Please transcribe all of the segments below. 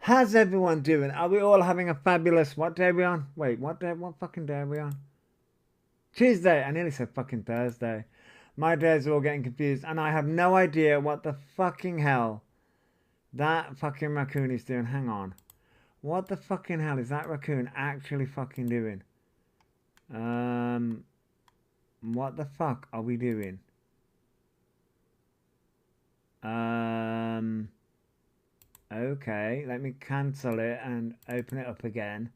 How's everyone doing? Are we all having a fabulous... What day are we on? Wait, what day? What fucking day are we on? Tuesday. I nearly said fucking Thursday. My days are all getting confused, and I have no idea what the fucking hell that fucking raccoon is doing. Hang on. What the fucking hell is that raccoon actually fucking doing? What the fuck are we doing? Okay, let me cancel it and open it up again.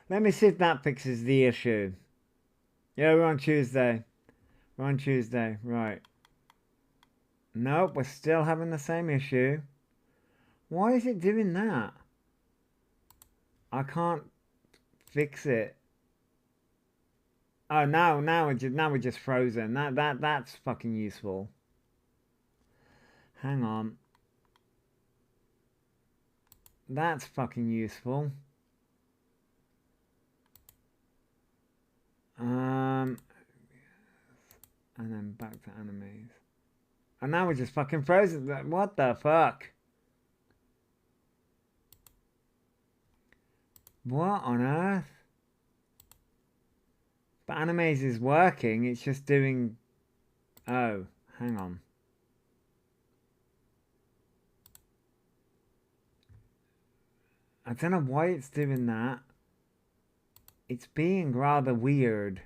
Let me see if that fixes the issue. Yeah, we're on Tuesday. We're on Tuesday, right. Nope, we're still having the same issue. Why is it doing that? I can't fix it. Oh, now we're just frozen. That's fucking useful. Hang on. That's fucking useful. And then back to animes. And now we're just fucking frozen. What the fuck? What on earth? But animes is working. It's just doing... Oh, hang on. I don't know why it's doing that. It's being rather weird.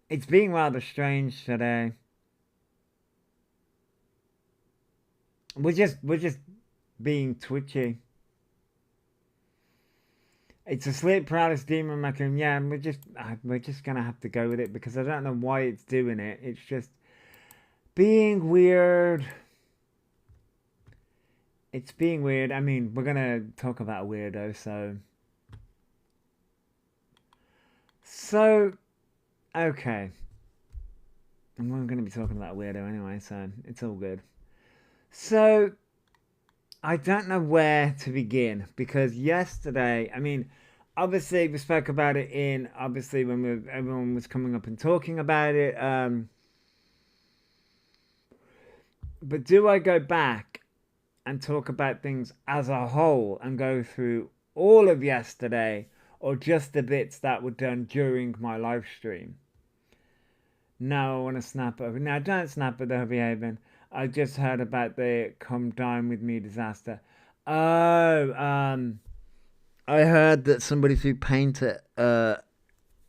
It's being rather strange today. We're just being twitchy. It's a sleep paralysis demon raccoon. Yeah, we're just gonna have to go with it because I don't know why it's doing it. It's just being weird. It's being weird. I mean, we're gonna talk about a weirdo, so okay. And we're gonna be talking about a weirdo anyway, so it's all good. So I don't know where to begin because yesterday, I mean, obviously we spoke about it in obviously when everyone was coming up and talking about it. But do I go back and talk about things as a whole and go through all of yesterday, or just the bits that were done during my live stream? No, I want to snap over. Now, don't snap at the Haven. I just heard about the come dine with me disaster. Oh, I heard that somebody threw paint at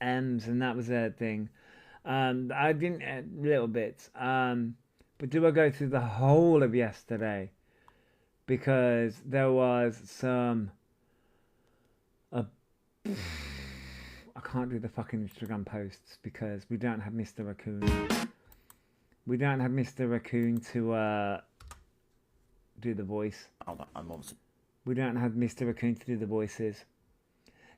M's and that was a thing. I didn't, little bits. But do I go through the whole of yesterday? Because there was some... I can't do the fucking Instagram posts because we don't have Mr. Raccoon. We don't have Mr. Raccoon to do the voice. I'm obviously... We don't have Mr. Raccoon to do the voices.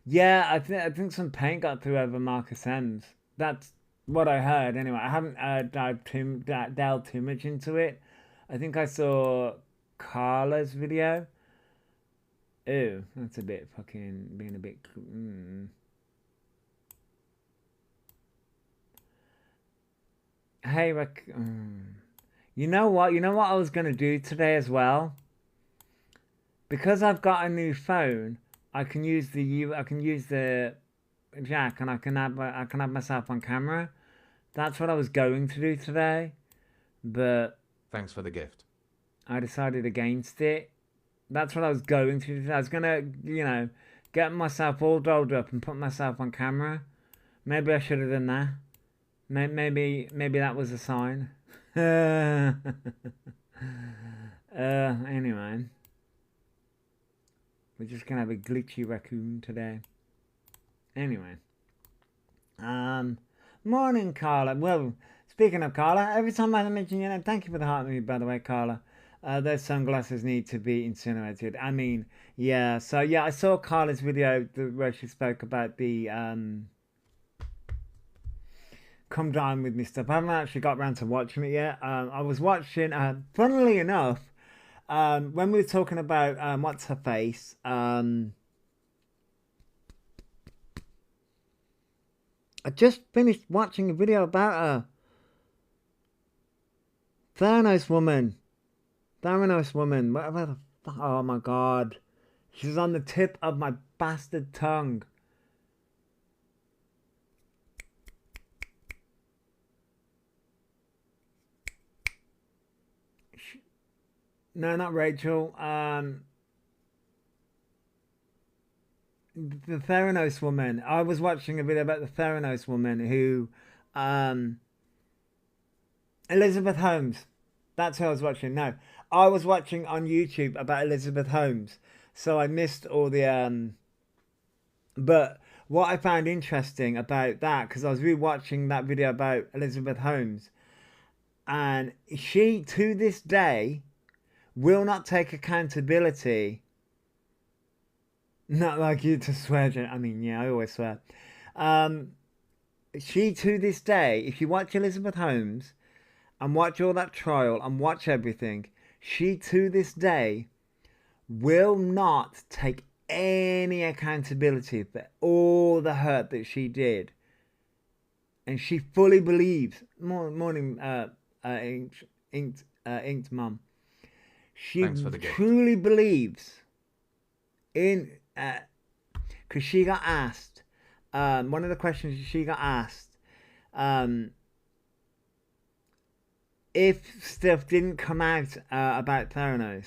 Yeah, I think some paint got through over Marcus M's. That's what I heard anyway. I haven't delved too much into it. I think I saw Carla's video. Ew, that's a bit fucking being a bit... Hey, you know what? You know what I was gonna do today as well? Because I've got a new phone, I can use the jack and I can have myself on camera. That's what I was going to do today, but Thanks for the gift. I decided against it. That's what I was going to do. I was gonna, get myself all dolled up and put myself on camera. Maybe I should have done that. Maybe that was a sign. Anyway. We're just gonna have a glitchy raccoon today. Anyway. Morning, Carla. Well, speaking of Carla, every time I mention your name, thank you for the heart me, by the way, Carla. Those sunglasses need to be incinerated. I mean, yeah. So yeah, I saw Carla's video where she spoke about the come down with me stuff. I haven't actually got around to watching it yet. I was watching, funnily enough, when we were talking about what's her face, I just finished watching a video about her. Thanos woman. Theranos woman, whatever the fuck. Oh my god. She's on the tip of my bastard tongue. No, not Rachel. The Theranos woman. I was watching a video about the Theranos woman who, um, Elizabeth Holmes. That's who I was watching. No, I was watching on YouTube about Elizabeth Holmes, so I missed all the But what I found interesting about that, because I was rewatching that video about Elizabeth Holmes, and she to this day will not take accountability. Not like you to swear, I mean, yeah, I always swear. Um, she to this day, if you watch Elizabeth Holmes and watch all that trial and watch everything, she to this day will not take any accountability for all the hurt that she did. And she fully believes, morning, inked mum. She truly believes in, because she got asked, one of the questions she got asked, if stuff didn't come out about Theranos,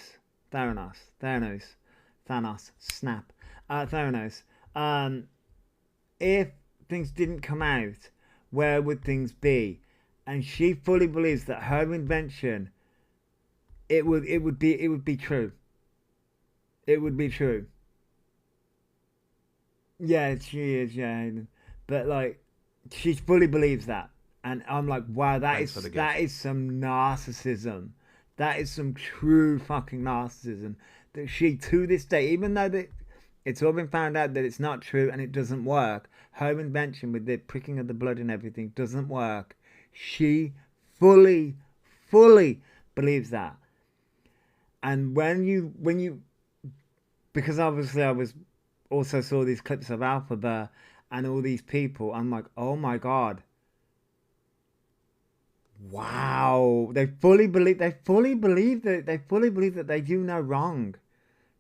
snap, Theranos, if things didn't come out, where would things be? And she fully believes that her invention, it would be true. It would be true. Yeah, she is, yeah. But like, she fully believes that. And I'm like, wow, that is some narcissism. That is some true fucking narcissism. That she, to this day, even though that it's all been found out that it's not true and it doesn't work, her invention with the pricking of the blood and everything doesn't work. She fully believes that. And when you, because obviously I was also saw these clips of Elphaba and all these people, I'm like, oh my god. Wow. They fully believe that they do no wrong.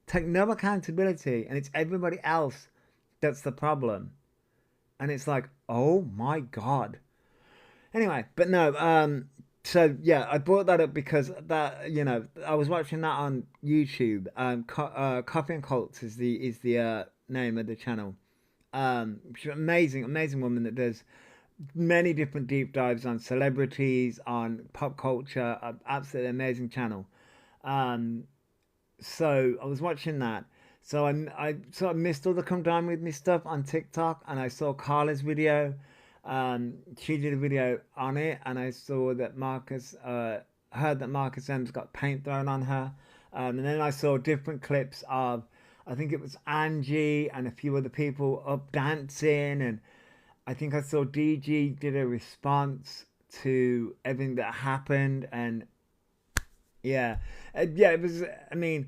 Take no accountability, and it's everybody else that's the problem. And it's like, oh my god. Anyway, but no, so yeah, I brought that up because that, you know, I was watching that on YouTube. Coffee and Cults is the name of the channel. She's an amazing woman that does many different deep dives on celebrities, on pop culture. Absolutely amazing channel. So I was watching that. So I sort of missed all the Come Dine With Me stuff on TikTok, and I saw Carla's video. She did a video on it, and I saw that heard that Marcus M's got paint thrown on her. And then I saw different clips of, I think it was Angie and a few other people up dancing, and I think I saw DG did a response to everything that happened, and yeah, yeah, it was. I mean,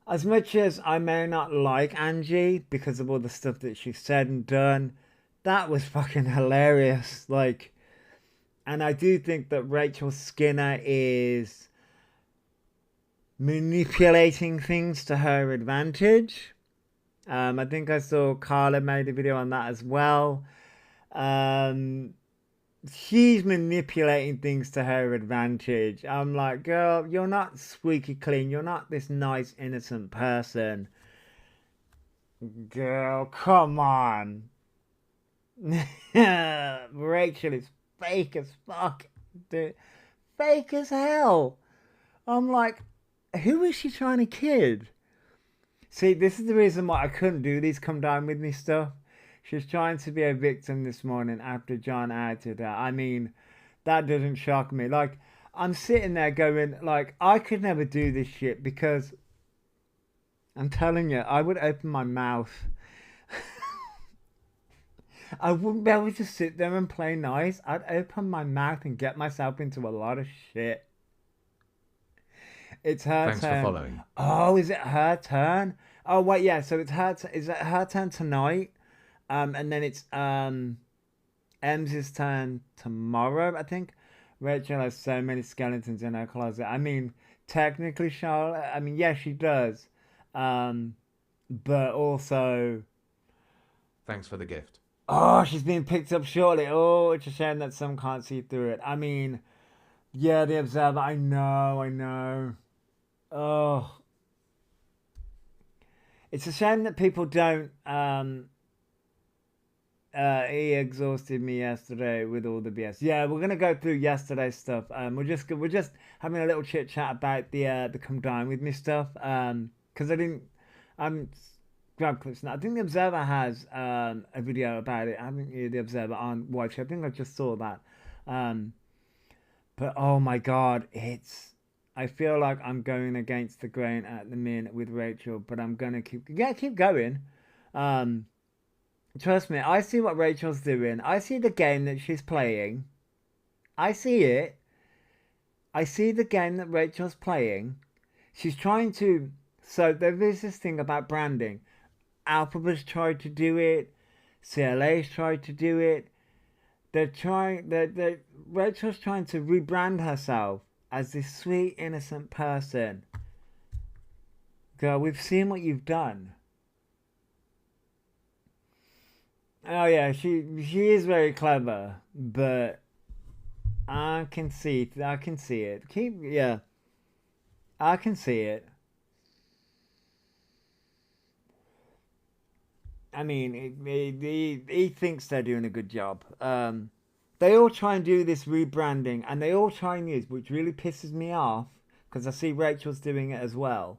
as much as I may not like Angie because of all the stuff that she said and done, that was fucking hilarious. Like, and I do think that Rachel Skinner is manipulating things to her advantage. I think I saw Carla made a video on that as well. She's manipulating things to her advantage. I'm like, girl, you're not squeaky clean. You're not this nice, innocent person. Girl, come on. Rachel is fake as fuck, dude. Fake as hell. I'm like, who is she trying to kid? See, this is the reason why I couldn't do these Come Down With Me stuff. She was trying to be a victim this morning after John outed her. I mean, that doesn't shock me. Like, I'm sitting there going, like, I could never do this shit because I'm telling you, I would open my mouth. I wouldn't be able to sit there and play nice. I'd open my mouth and get myself into a lot of shit. It's her Thanks turn. for following. Oh, is it her turn? Oh, wait, yeah. So it's her. Is it her turn tonight? And then it's Em's turn tomorrow, I think. Rachel has so many skeletons in her closet. I mean, technically Charlotte. I mean, yes, she does. Um, but also, Thanks for the gift. oh, she's being picked up shortly. Oh, it's a shame that some can't see through it. I mean, yeah, the Observer. I know, I know. Oh, it's a shame that people don't. He exhausted me yesterday with all the BS. Yeah, we're gonna go through yesterday's stuff. We're just having a little chit chat about the come dine with me stuff. Because I didn't grab clips now. I think the Observer has a video about it. I haven't the Observer on watch. I think I just saw that. Um, but oh my god, it's. I feel like I'm going against the grain at the minute with Rachel, but I'm gonna keep going. Um, Trust me, I see what Rachel's doing. I see the game that she's playing. I see it. I see the game that Rachel's playing. She's trying to. So there is this thing about branding. Alphaba's tried to do it. CLA's tried to do it. They're trying. Rachel's trying to rebrand herself as this sweet, innocent person. Girl, we've seen what you've done. Oh yeah, she is very clever, but I can see it. I can see it. I mean, he thinks they're doing a good job. They all try and do this rebranding, and they all try and use, which really pisses me off, because I see Rachel's doing it as well,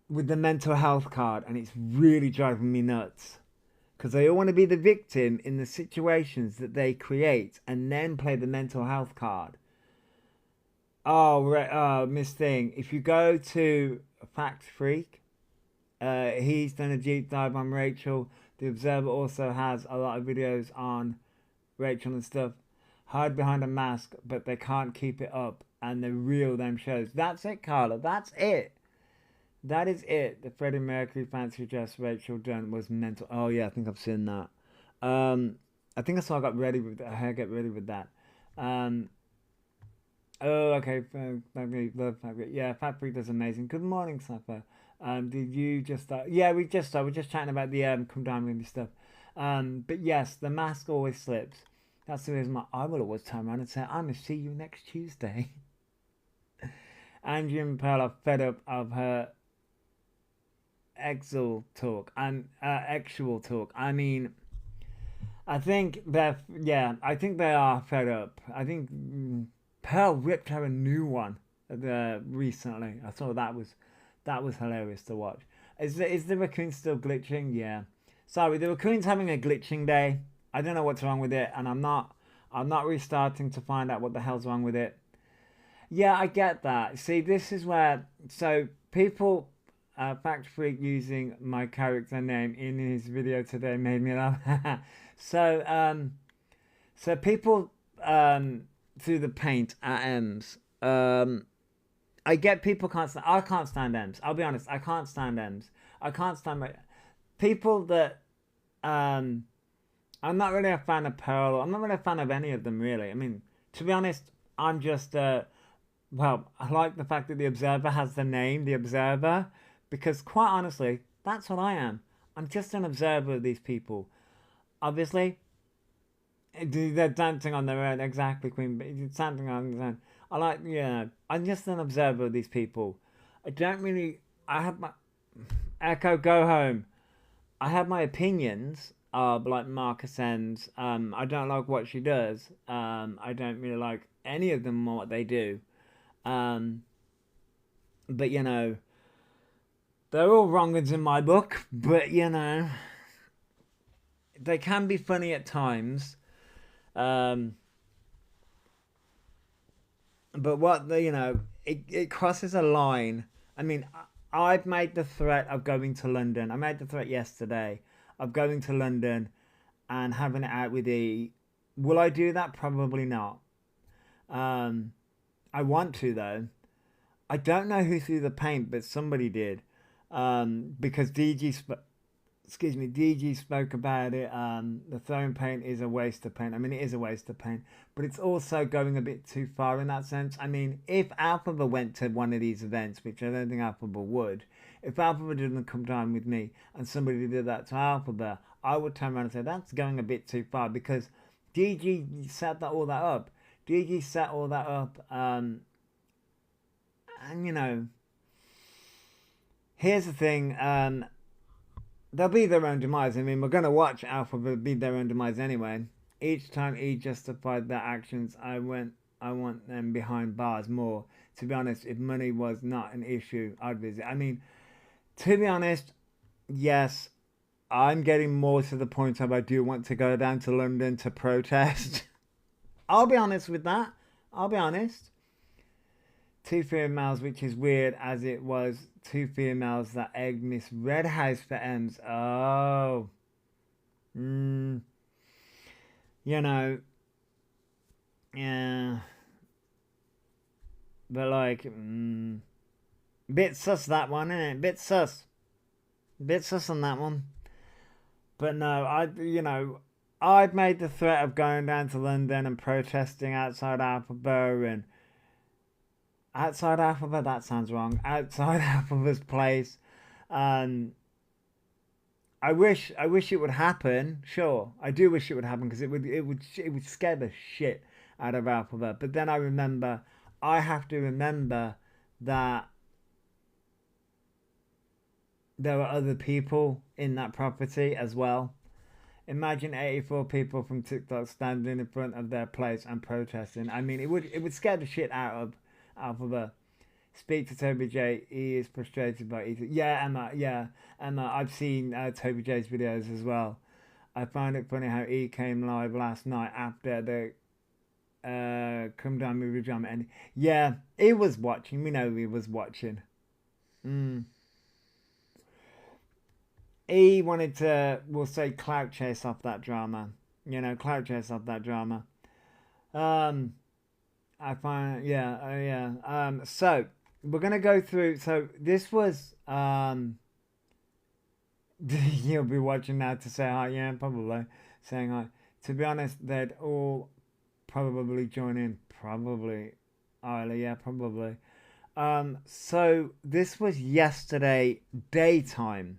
with the mental health card, and it's really driving me nuts. Because they all want to be the victim in the situations that they create and then play the mental health card. Miss Thing, if you go to Fact Freak, he's done a deep dive on Rachel. The Observer also has a lot of videos on Rachel and stuff. Hide behind a mask, but they can't keep it up, and the real them shows. That's it, Carla. That's it. That is it. The Freddie Mercury fancy dress Rachel done was mental. Oh yeah, I think I've seen that. I think I saw I got ready with that. I get ready with that. Um, oh okay. Yeah, Fat Freak does amazing. Good morning, Snapper. Did you just start? Yeah, we just started. We're just chatting about the come down with me stuff. But yes, the mask always slips. That's the reason why I will always turn around and say, "I'm gonna see you next Tuesday." Angie and Pearl are fed up of her actual talk and actual talk. I mean, I think they are fed up. I think Pearl ripped her a new one recently. I thought that was hilarious to watch. Is the raccoon still glitching? Yeah. Sorry, the raccoon's having a glitching day. I don't know what's wrong with it, and I'm not restarting to find out what the hell's wrong with it. Yeah, I get that. See, this is where people Fact Freak using my character name in his video today made me laugh. so people through the paint at M's. I get people can't stand. I can't stand M's. I'll be honest. I can't stand M's. I can't stand people that. I'm not really a fan of Pearl. I'm not really a fan of any of them really. I mean, to be honest, I'm just well, I like the fact that the Observer has the name, the Observer, because quite honestly, that's what I am. I'm just an observer of these people. Obviously, they're dancing on their own, exactly, Queen. It's dancing on their own. I'm just an observer of these people. I don't really. I have my Echo. Go home. I have my opinions of like Marcus Ends. I don't like what she does. I don't really like any of them or what they do. Um, but they're all wrong ones in my book. But they can be funny at times. Um, but it crosses a line. I mean, I've made the threat of going to London. I made the threat yesterday of going to London and having it out with E. Will I do that? Probably not. Um, I want to though. I don't know who threw the paint, but somebody did. Because DG excuse me, DG spoke about it. The throwing paint is a waste of paint. I mean, it is a waste of paint, but it's also going a bit too far in that sense. I mean, if Elphaba went to one of these events, which I don't think Elphaba would, if Elphaba didn't come down with me and somebody did that to Elphaba, I would turn around and say that's going a bit too far because DG set all that up. DG set all that up, and you know, here's the thing. They'll be their own demise. I mean, we're going to watch Elphaba be their own demise anyway. Each time he justified their actions, I want them behind bars more. To be honest, if money was not an issue, I'd visit. I mean, to be honest, yes, I'm getting more to the point of I do want to go down to London to protest. I'll be honest with that. I'll be honest. Two females, which is weird as it was two females that egged Miss Redhouse for M's. Oh. You know. Yeah. But like, bit sus that one, innit? Bit sus. Bit sus on that one. But no, I'd made the threat of going down to London and protesting outside Elphaba and outside Elphaba, that sounds wrong. Outside Elphaba's place. I wish it would happen. Sure, I do wish it would happen because it would scare the shit out of Elphaba. But then I have to remember that there were other people in that property as well. Imagine 84 people from TikTok standing in front of their place and protesting. I mean, it would scare the shit out of Elphaba. Speak to Toby J. He is frustrated by it. Yeah, Emma. Yeah, Emma. I've seen Toby J's videos as well. I found it funny how he came live last night after the Come Down movie drama, and yeah, he was watching. We know he was watching. He wanted to, we'll say, clout chase off that drama. Clout chase off that drama. I find, yeah. So we're gonna go through. So this was, you'll be watching now to say hi. Yeah, probably saying hi. To be honest, they'd all probably join in. Probably, yeah, probably. So this was yesterday daytime.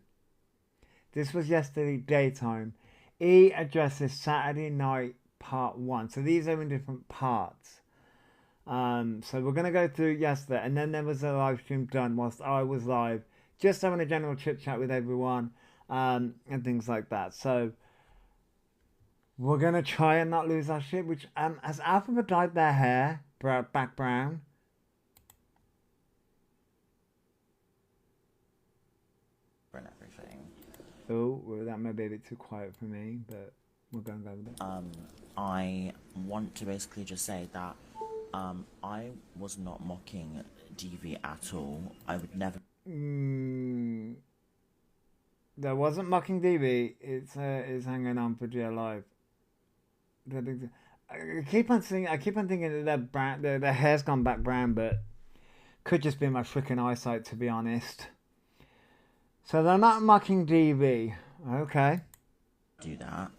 E addresses Saturday night part 1. So these are in different parts. So we're gonna go through yesterday, and then there was a live stream done whilst I was live, just having a general chit chat with everyone, and things like that. So we're gonna try and not lose our shit. Which has Elphaba dyed their hair back brown? And everything. Oh, well, that may be a bit too quiet for me, but we're gonna go with it. I want to basically just say that I was not mocking DV at all. I would never. There wasn't mocking DV. It's hanging on for GL Live. I keep on thinking that their hair's gone back brown, but could just be my freaking eyesight, to be honest. So they're not mocking DV. Okay. Do that.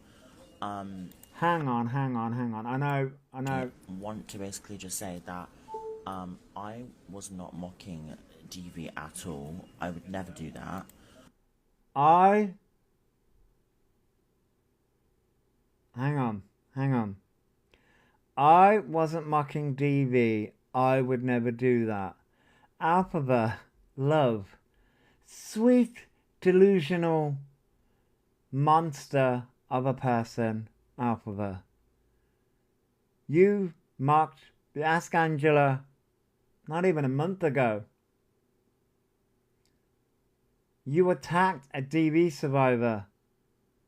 Hang on. I know. I want to basically just say that I was not mocking DV at all. I would never do that. Hang on. I wasn't mocking DV. I would never do that. Elphaba, love, sweet, delusional monster of a person, Elphaba. You mocked the Ask Angela not even a month ago. You attacked a DV survivor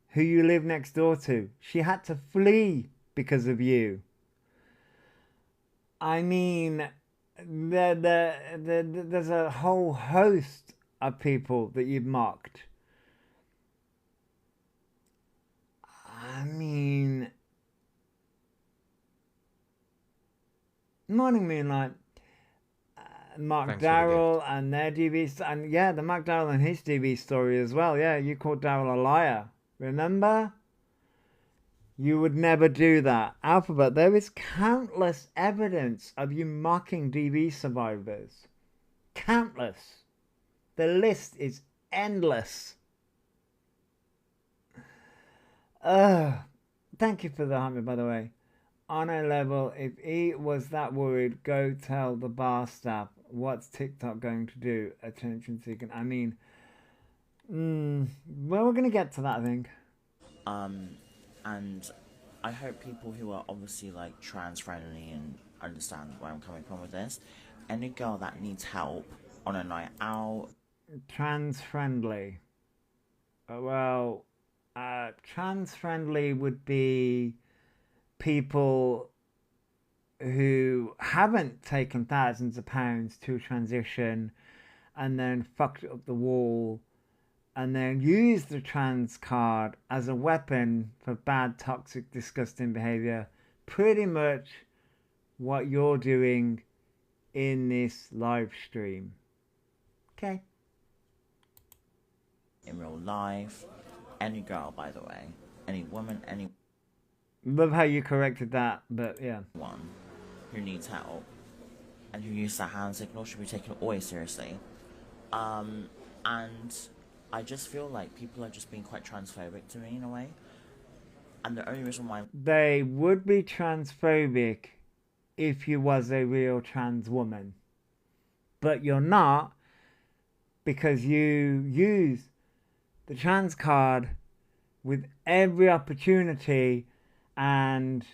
who you live next door to. She had to flee because of you. I mean, there's a whole host of people that you've mocked. I mean, Morning Moonlight, Mark Thanks for the Darrell and their and yeah, the Mark Darrell and his DV story as well. Yeah, you called Darrell a liar. Remember? You would never do that. Elphaba, there is countless evidence of you mocking DV survivors. Countless. The list is endless. Thank you for the hammer, by the way. On a level, if he was that worried, go tell the bar staff. What's TikTok going to do? Attention seeking. I mean, well, we're going to get to that, I think. And I hope people who are obviously like trans friendly and understand where I'm coming from with this. Any girl that needs help on a night out. Trans friendly. Well, trans friendly would be people who haven't taken thousands of pounds to transition and then fucked up the wall and then used the trans card as a weapon for bad, toxic, disgusting behavior. Pretty much what you're doing in this live stream. Okay. In real life, any girl, by the way, any woman, anyone Love how you corrected that, but yeah. who needs help and who uses their hand signal should be taken always seriously. And I just feel like people are just being quite transphobic to me in a way. And the only reason why They would be transphobic if you was a real trans woman. But you're not, because you use the trans card with every opportunity, and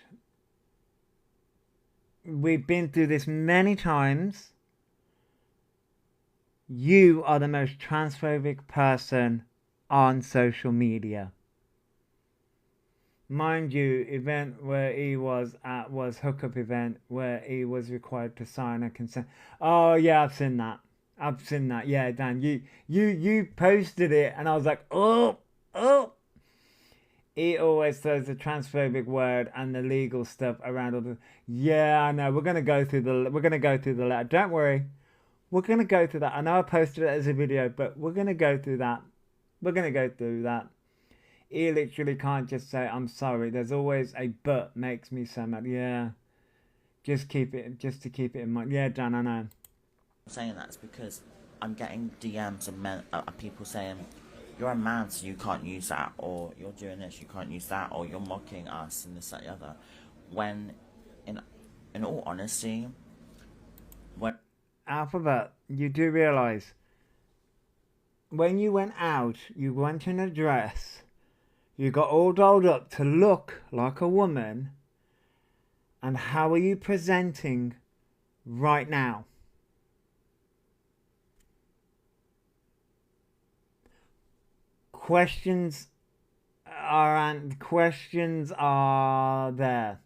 we've been through this many times. You are the most transphobic person on social media. Mind you, event where he was at was hookup event where he was required to sign a consent. Oh yeah, I've seen that. Yeah, Dan, you posted it, and I was like, oh. He always throws the transphobic word and the legal stuff around all the. Yeah, I know. We're gonna go through the letter. Don't worry. We're gonna go through that. I know I posted it as a video, but we're gonna go through that. He literally can't just say I'm sorry. There's always a but makes me so mad. Yeah. Just to keep it in mind. Yeah, Dan, I know. I'm saying that's because I'm getting DMs of men, people saying, you're a man so you can't use that, or you're doing this, you can't use that, or you're mocking us and this, that, the other. When, in all honesty, when... Elphaba, you do realise, when you went out, you went in a dress, you got all dolled up to look like a woman, and how are you presenting right now? Questions are there.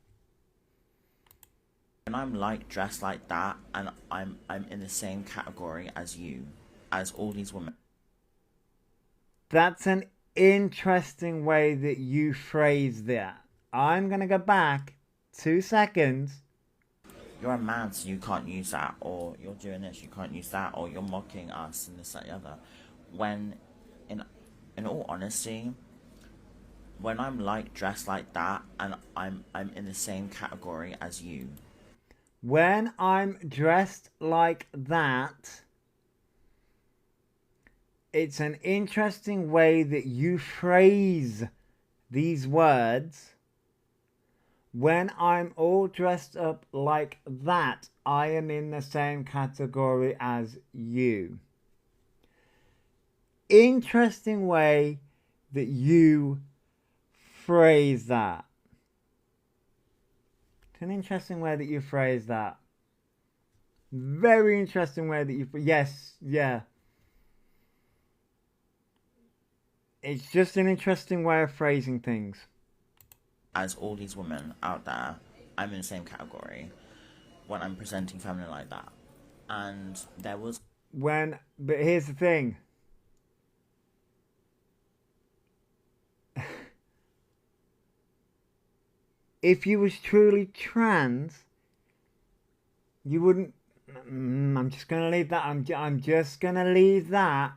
When I'm like dressed like that, and I'm in the same category as you, as all these women. That's an interesting way that you phrase that. I'm gonna go back 2 seconds. You're a man so you can't use that, or you're doing this, you can't use that, or you're mocking us and this, that, the other. When, in all honesty, when I'm like dressed like that, and I'm in the same category as you. When I'm dressed like that, it's an interesting way that you phrase these words. When I'm all dressed up like that, I am in the same category as you. Interesting way that you phrase that. It's an interesting way that you phrase that. Very interesting way that you... Yes, yeah. It's just an interesting way of phrasing things. As all these women out there, I'm in the same category when I'm presenting feminine like that. And there was... But here's the thing. If you was truly trans, you wouldn't... I'm just gonna leave that. I'm just gonna leave that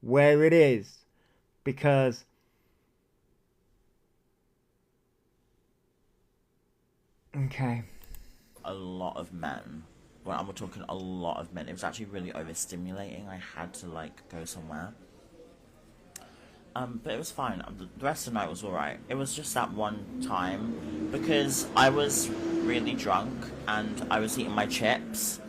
where it is, because okay. A lot of men. When I'm talking a lot of men, it was actually really overstimulating. I had to like go somewhere. But it was fine. The rest of the night was alright. It was just that one time because I was really drunk and I was eating my chips,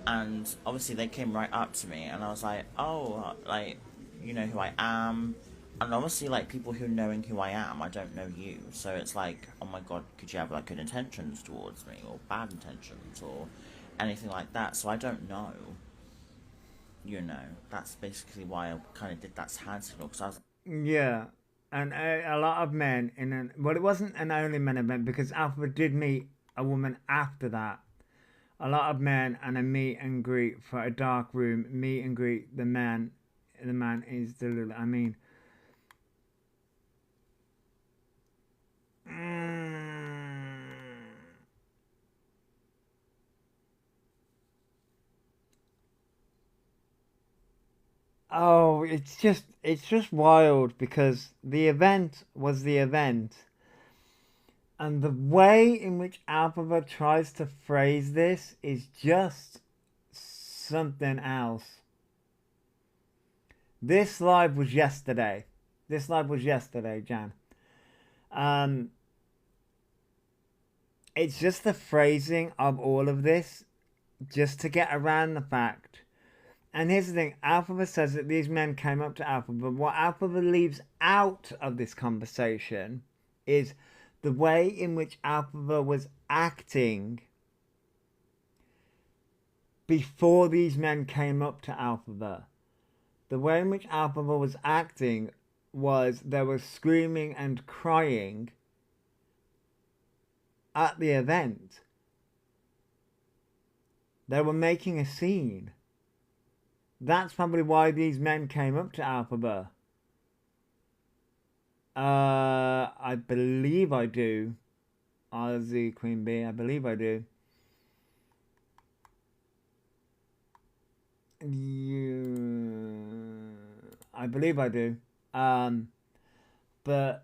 and obviously they came right up to me, and I was like, "Oh, like, you know who I am." And obviously, like, people who knowing who I am, I don't know you, so it's like, oh my god, could you have like good intentions towards me, or bad intentions, or anything like that? So I don't know. You know, that's basically why I kind of did that hand signal, because I was. Yeah, and a lot of men in an well, it wasn't an only men event because Alpha did meet a woman after that. A lot of men and a meet and greet for a dark room meet and greet. The man is the little. I mean, mm, oh, it's just wild because the event was the event. And the way in which Elphaba tries to phrase this is just something else. This live was yesterday. This live was yesterday, Jan. Um, it's just the phrasing of all of this, just to get around the fact. And here's the thing: Elphaba says that these men came up to Elphaba. What Elphaba leaves out of this conversation is the way in which Elphaba was acting before these men came up to Elphaba. The way in which Elphaba was acting was they were screaming and crying at the event. They were making a scene. That's probably why these men came up to Elphaba. I believe I do. Ozzy Queen Bee, I believe I do. I believe I do. But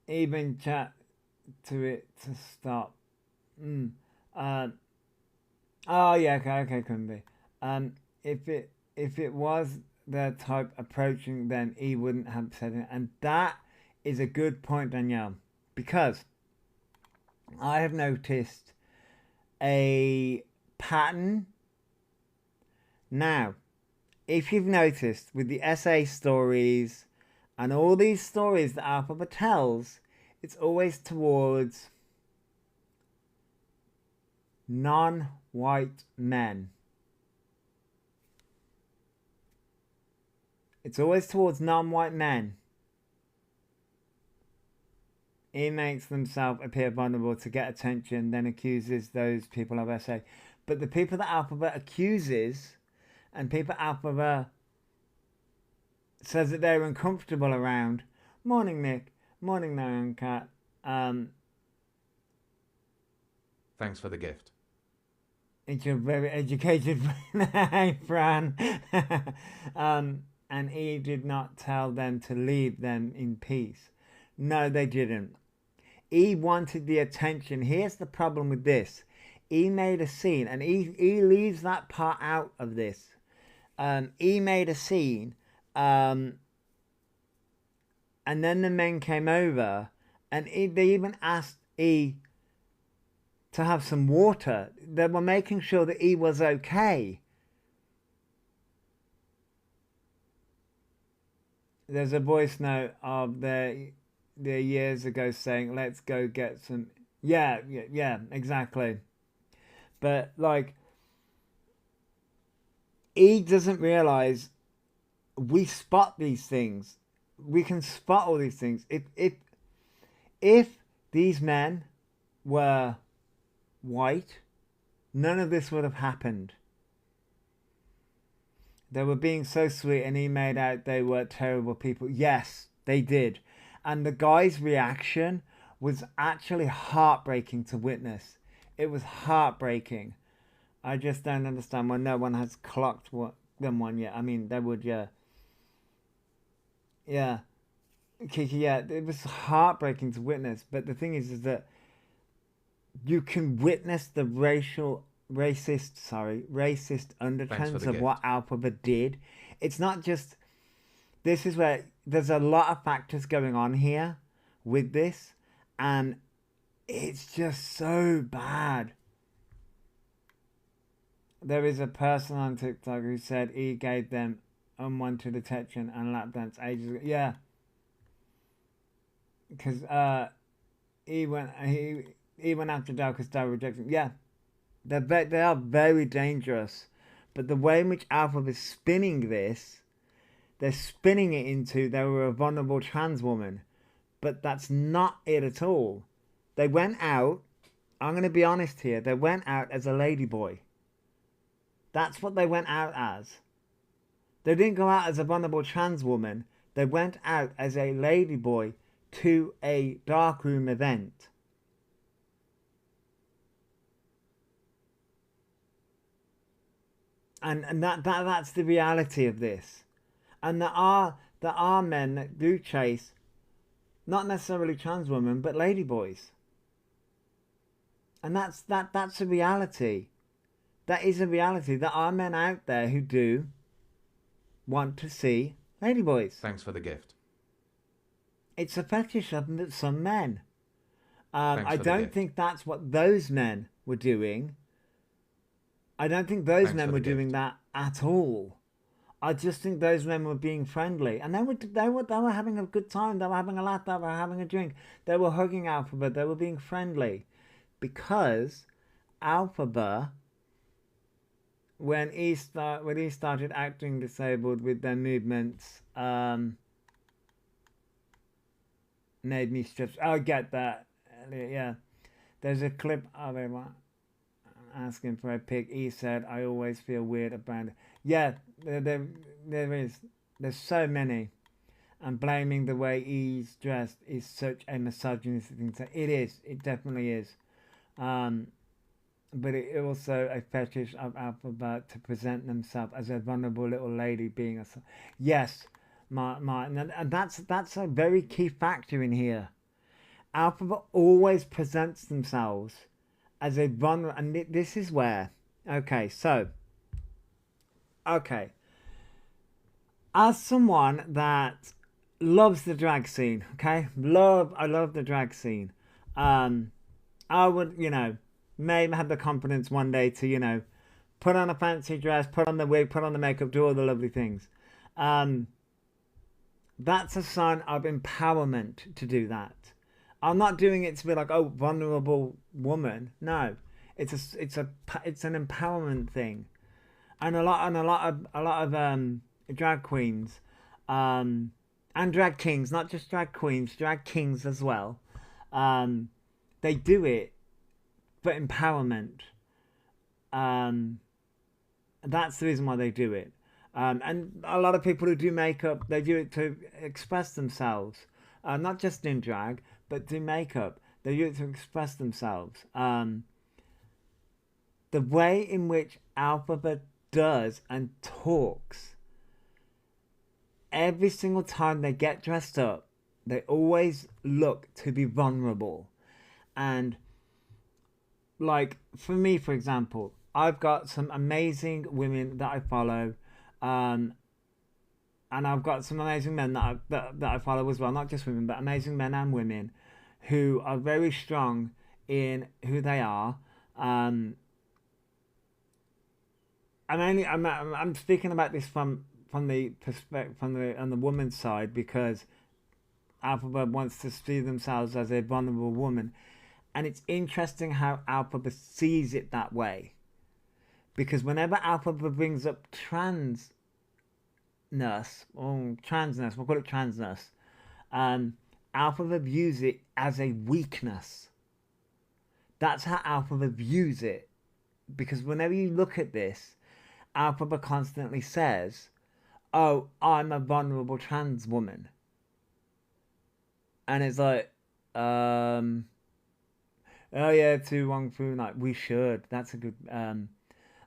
even chat to it to stop. Oh yeah, okay, couldn't be. If it was the type approaching, then he wouldn't have said it, and that is a good point, Danielle, because I have noticed a pattern. Now, if you've noticed with the SA stories and all these stories that Elphaba tells, it's always towards non-white men. It's always towards non-white men. He makes themselves appear vulnerable to get attention, then accuses those people of SA. But the people that Elphaba accuses and people Elphaba says that they're uncomfortable around. Morning, Nick. Morning, Nyan Cat. Thanks for the gift. It's a very educated hey, Fran. And he did not tell them to leave them in peace. No, they didn't. He wanted the attention. Here's the problem with this. He made a scene, and he leaves that part out of this. He made a scene, and then the men came over, and they even asked E to have some water. They were making sure that he was okay. There's a voice note of the years ago saying, "Let's go get some." Yeah, exactly. But like, he doesn't realize we spot these things. We can spot all these things. If these men were white, none of this would have happened. They were being so sweet, and he made out they were terrible people. Yes, they did. And the guy's reaction was actually heartbreaking to witness. It was heartbreaking. I just don't understand why no one has clocked them one yet. I mean, they would, yeah. Yeah. Kiki, yeah, it was heartbreaking to witness. But the thing is that you can witness the racist Thanks for undertones the of what gift. Elphaba did. It's not just, this is where there's a lot of factors going on here with this, and it's just so bad. There is a person on TikTok who said he gave them unwanted attention and lap dance ages ago. Yeah, because he went after Dal because Dal rejected him. Yeah, they are very dangerous, but the way in which Alpha is spinning this, they're spinning it into they were a vulnerable trans woman, but that's not it at all. They went out. I'm going to be honest here. They went out as a ladyboy. That's what they went out as. They didn't go out as a vulnerable trans woman. They went out as a ladyboy to a darkroom event. And that's the reality of this. And there are men that do chase not necessarily trans women but ladyboys. And that's a reality. That is a reality. There are men out there who do want to see ladyboys. Thanks for the gift. It's a fetish of some men. Thanks I for the don't gift. think that's what those men were doing. I don't think those Thanks men for were the doing gift. that at all. I just think those men were being friendly, and they were having a good time. They were having a laugh. They were having a drink. They were hugging Elphaba. They were being friendly, because Elphaba, when he started acting disabled with their movements, made me stressed. I get that. Yeah, there's a clip of him asking for a pic. He said, "I always feel weird about it." Yeah, there is. There's so many, and blaming the way he's dressed is such a misogynistic thing. So it is. It definitely is. Um, but it also a fetish of Alphabet to present themselves as a vulnerable little lady being a. Yes, and that's a very key factor in here. Alphabet always presents themselves as a vulnerable, and this is where. Okay, so. Okay, as someone that loves the drag scene, okay, I love the drag scene. Um, I would, maybe have the confidence one day to, put on a fancy dress, put on the wig, put on the makeup, do all the lovely things. Um, that's a sign of empowerment to do that. I'm not doing it to be like, oh, vulnerable woman. No, it's an empowerment thing, and a lot of drag queens, um, and drag kings, not just drag queens, drag kings as well. Um, they do it for empowerment. Um, that's the reason why they do it. And a lot of people who do makeup, they do it to express themselves, not just in drag, but do makeup. They do it to express themselves. The way in which Alphabet does and talks, every single time they get dressed up, they always look to be vulnerable. And like for me, for example, I've got some amazing women that I follow, um, and I've got some amazing men that I follow as well. Not just women, but amazing men and women who are very strong in who they are. Um, I'm speaking about this from the perspective from the on the woman's side, because Alphabet wants to see themselves as a vulnerable woman, and it's interesting how Alphabet sees it that way, because whenever Alphabet brings up transness, we'll call it transness, Alphabet views it as a weakness. That's how Alphabet views it, because whenever you look at this, Alphabet constantly says, "Oh, I'm a vulnerable trans woman," and it's like, oh yeah, to Wong Fu, like we should. That's a good.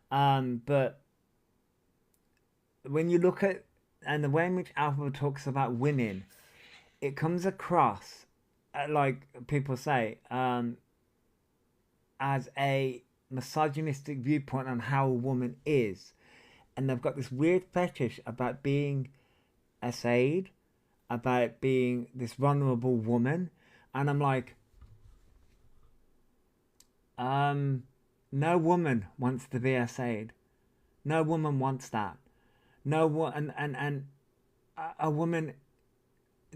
But when you look at and the way in which Elphaba talks about women, it comes across like people say as a misogynistic viewpoint on how a woman is, and they've got this weird fetish about being essayed, about being this vulnerable woman, and I'm like, no woman wants to be essayed. No woman wants that. No one, and a woman,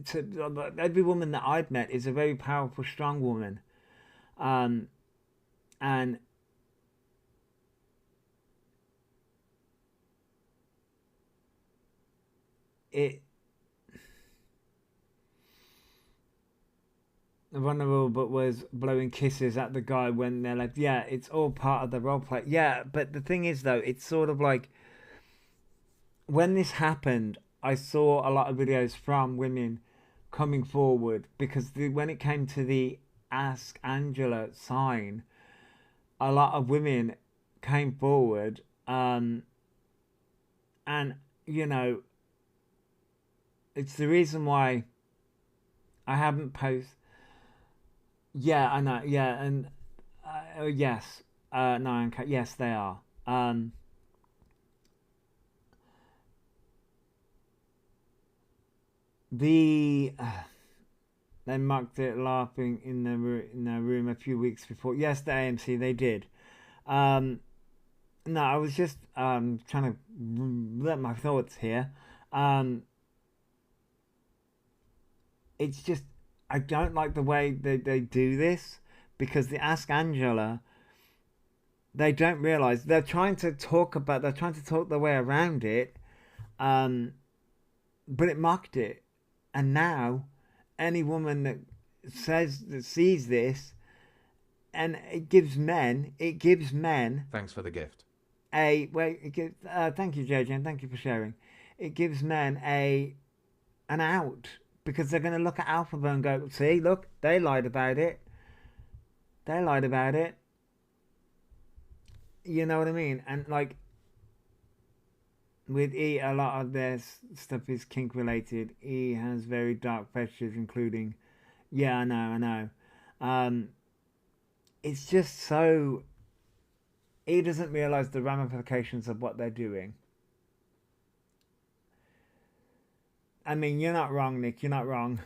to every woman that I've met is a very powerful, strong woman, um, and it vulnerable, but was blowing kisses at the guy when they're like, yeah, it's all part of the role play. Yeah, but the thing is though, it's sort of like when this happened, I saw a lot of videos from women coming forward because when it came to the Ask Angela sign, a lot of women came forward, and you know, it's the reason why I haven't posted. Yeah, I know. Yeah, and yes, no, okay, yes, they are. The they mocked it laughing in their room a few weeks before. Yes, the AMC they did. Um, no, I was just trying to let my thoughts here. Um, it's just I don't like the way they do this because the Ask Angela they don't realize they're trying to talk their way around it, um, but it mocked it, and now any woman that sees this and it gives men Thanks for the gift. thank you JJ and thank you for sharing. It gives men an out because they're going to look at Elphaba and go, see, look, they lied about it. They lied about it. You know what I mean? And like with E, a lot of their stuff is kink related. E has very dark fetishes, including, yeah, I know. Um, it's just so. E doesn't realize the ramifications of what they're doing. I mean, you're not wrong, Nick. You're not wrong.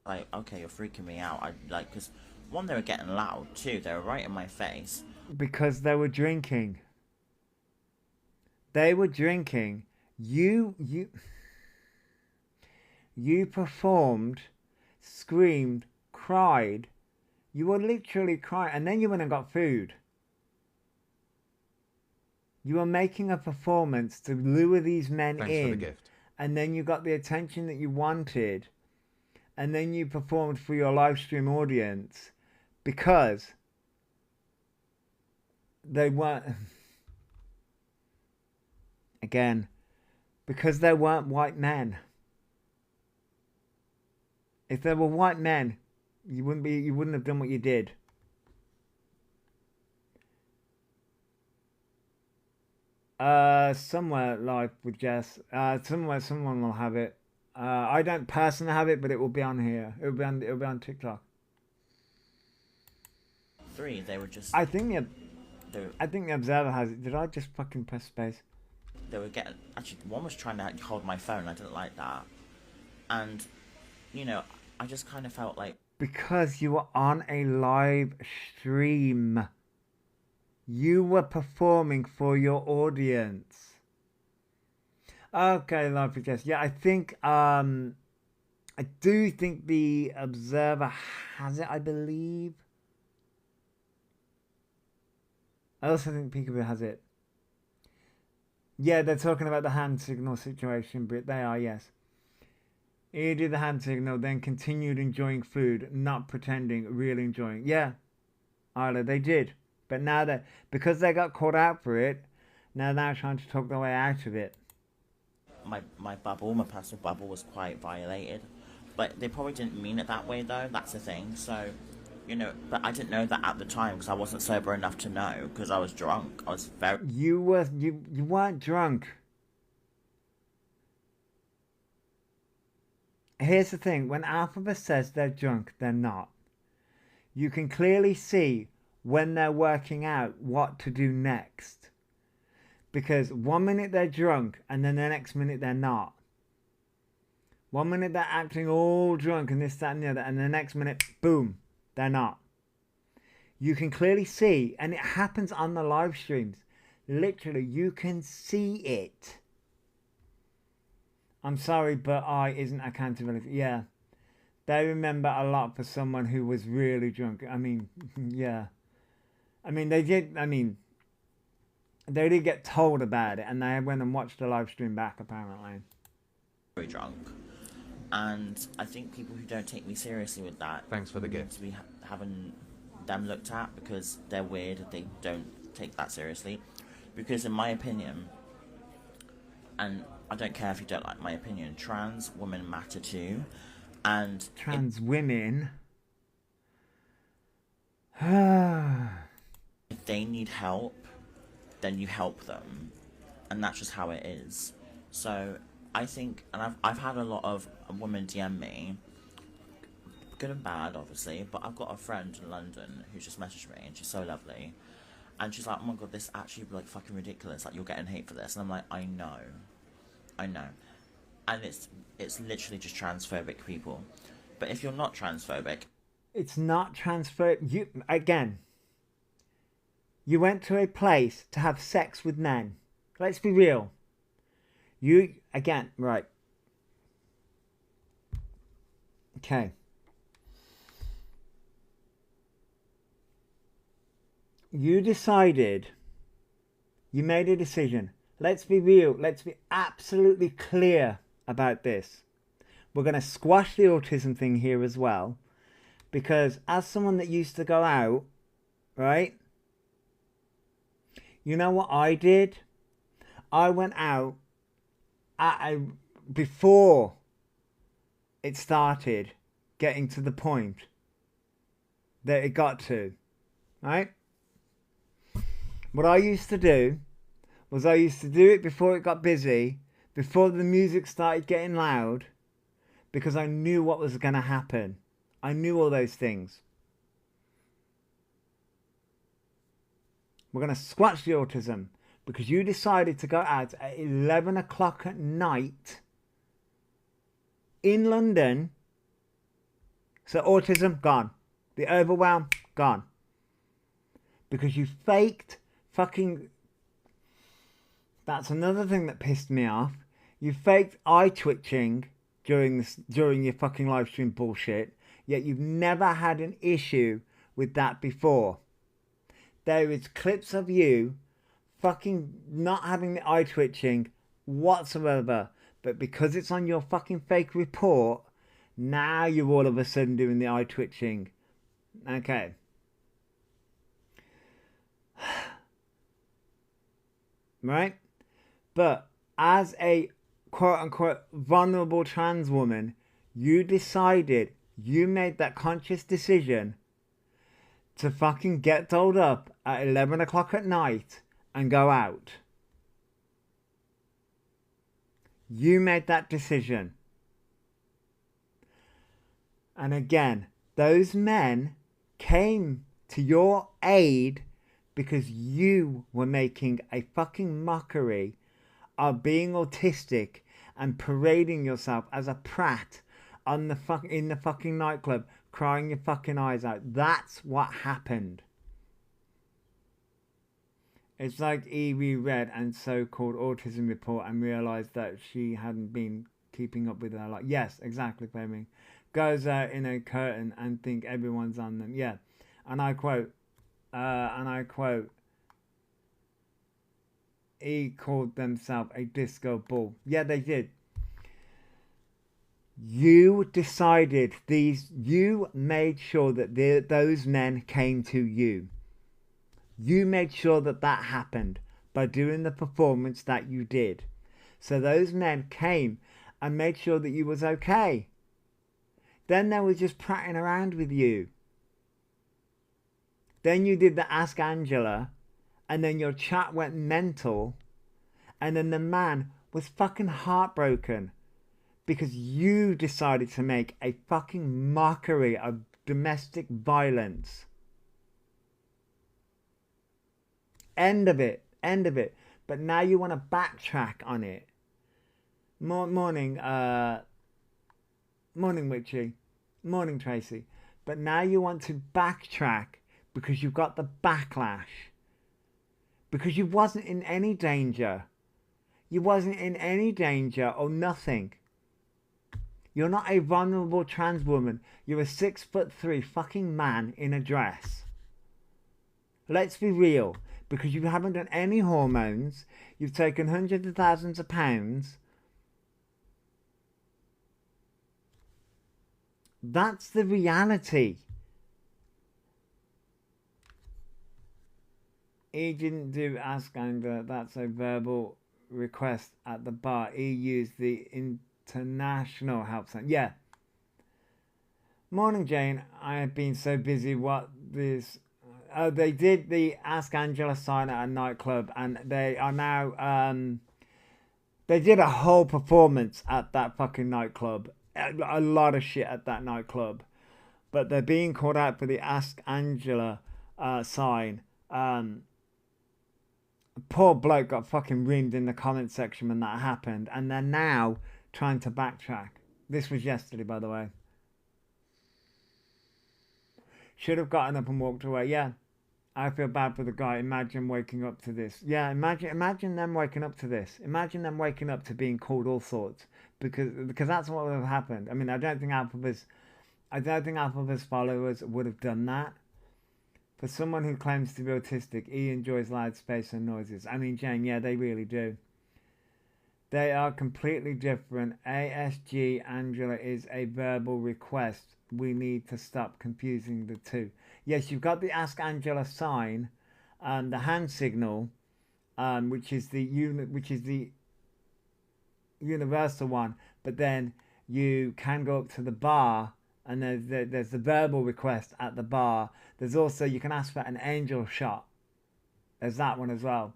Like, okay, you're freaking me out. I like because one, they were getting loud. Two, they were right in my face. Because they were drinking. They were drinking. You performed, screamed, cried. You were literally crying, and then you went and got food. You were making a performance to lure these men Thanks for the in, gift. and then you got the attention that you wanted, and then you performed for your live stream audience because they weren't. Again, because they weren't white men. If they were white men, you wouldn't have done what you did. Somewhere live with Jess. Somewhere someone will have it. I don't personally have it, but it will be on here. It'll be on TikTok. Three, they were just. I think the Observer has it. Did I just fucking press space? They were getting. Actually, one was trying to hold my phone. I didn't like that, and you know, I just kind of felt like Because you were on a live stream. You were performing for your audience. Okay, live for Jess. Yeah, I think I do think the Observer has it, I believe. I also think Peekaboo has it. Yeah, they're talking about the hand signal situation, but they are, yes. He did the hand signal, then continued enjoying food, not pretending, really enjoying. Yeah, Isla, they did. But now that, because they got caught out for it, now they're trying to talk their way out of it. my personal bubble was quite violated. But they probably didn't mean it that way, though. That's the thing. So You know, but I didn't know that at the time because I wasn't sober enough to know because I was drunk. I was very... You weren't drunk. Here's the thing, when Elphaba says they're drunk, they're not. You can clearly see when they're working out what to do next. Because 1 minute they're drunk and then the next minute they're not. 1 minute they're acting all drunk and this, that and the other, and the next minute, boom, they're not. You can clearly see, and it happens on the live streams. Literally, you can see it. I'm sorry, but I isn't accountability. Yeah. They remember a lot for someone who was really drunk. I mean, yeah. I mean, they did get told about it, and they went and watched the live stream back, apparently. Very drunk. And I think people who don't take me seriously with that... Thanks for the gift. ...to be having them looked at because they're weird and they don't take that seriously. Because in my opinion, and I don't care if you don't like my opinion, trans women matter too. And trans women... if they need help, then you help them. And that's just how it is. So I think, and I've had a lot of women DM me, good and bad obviously, but I've got a friend in London who just messaged me and she's so lovely. And she's like, oh my god, this actually like fucking ridiculous, like you're getting hate for this. And I'm like, I know. And it's literally just transphobic people. But if you're not transphobic... It's not transphobic. You went to a place to have sex with men. Let's be real. Right. Okay. You made a decision. Let's be real. Let's be absolutely clear about this. We're going to squash the autism thing here as well. Because as someone that used to go out, right? You know what I did? I went out before it started getting to the point that it got to, right? What I used to do was I used to do it before it got busy, before the music started getting loud, because I knew what was going to happen. I knew all those things. We're going to squash the autism because you decided to go out at 11 o'clock at night in London. So autism, gone. The overwhelm, gone. Because you faked fucking... That's another thing that pissed me off. You faked eye twitching during your fucking live stream bullshit. Yet you've never had an issue with that before. There is clips of you fucking not having the eye twitching whatsoever. But because it's on your fucking fake report, now you're all of a sudden doing the eye twitching. Okay. Right? But as a quote-unquote vulnerable trans woman, you decided, you made that conscious decision to fucking get dolled up at 11 o'clock at night and go out. You made that decision. And again, those men came to your aid because you were making a fucking mockery of being autistic and parading yourself as a prat on in the fucking nightclub, crying your fucking eyes out. That's what happened. It's like Evie read and so-called autism report and realised that she hadn't been keeping up with her life. Yes, exactly, Fleming. Goes out in a curtain and think everyone's on them. Yeah. And I quote, he called themselves a disco ball. Yeah, they did. You decided you made sure that those men came to you. You made sure that happened by doing the performance that you did. So those men came and made sure that you was okay. Then they were just prattling around with you. Then you did the Ask Angela, and then your chat went mental, and then the man was fucking heartbroken because you decided to make a fucking mockery of domestic violence. End of it. End of it. But now you want to backtrack on it. Morning, Witchy. Morning, Tracy. But now you want to backtrack because you've got the backlash. Because you wasn't in any danger. You wasn't in any danger or nothing. You're not a vulnerable trans woman. You're a 6'3" fucking man in a dress. Let's be real. Because you haven't done any hormones. You've taken hundreds of thousands of pounds. That's the reality. He didn't do Ask Angela. That's a verbal request at the bar. He used the international help sign. Yeah. Morning, Jane. I have been so busy. What this... they did the Ask Angela sign at a nightclub, and they are now... they did a whole performance at that fucking nightclub. A lot of shit at that nightclub. But they're being called out for the Ask Angela sign. Poor bloke got fucking reamed in the comment section when that happened, and they're now trying to backtrack. This was yesterday, by the way. Should have gotten up and walked away. Yeah, I feel bad for the guy. Imagine waking up to this. Yeah, imagine them waking up to this. Imagine them waking up to being called all sorts, because that's what would have happened. I mean, I don't think Elphaba's followers would have done that. For someone who claims to be autistic, he enjoys loud space and noises. I mean, Jane, yeah, they really do. They are completely different. ASG Angela is a verbal request. We need to stop confusing the two. Yes, you've got the Ask Angela sign, the hand signal, which is the universal one. But then you can go up to the bar, and there's the verbal request at the bar. There's also, you can ask for an angel shot. There's that one as well.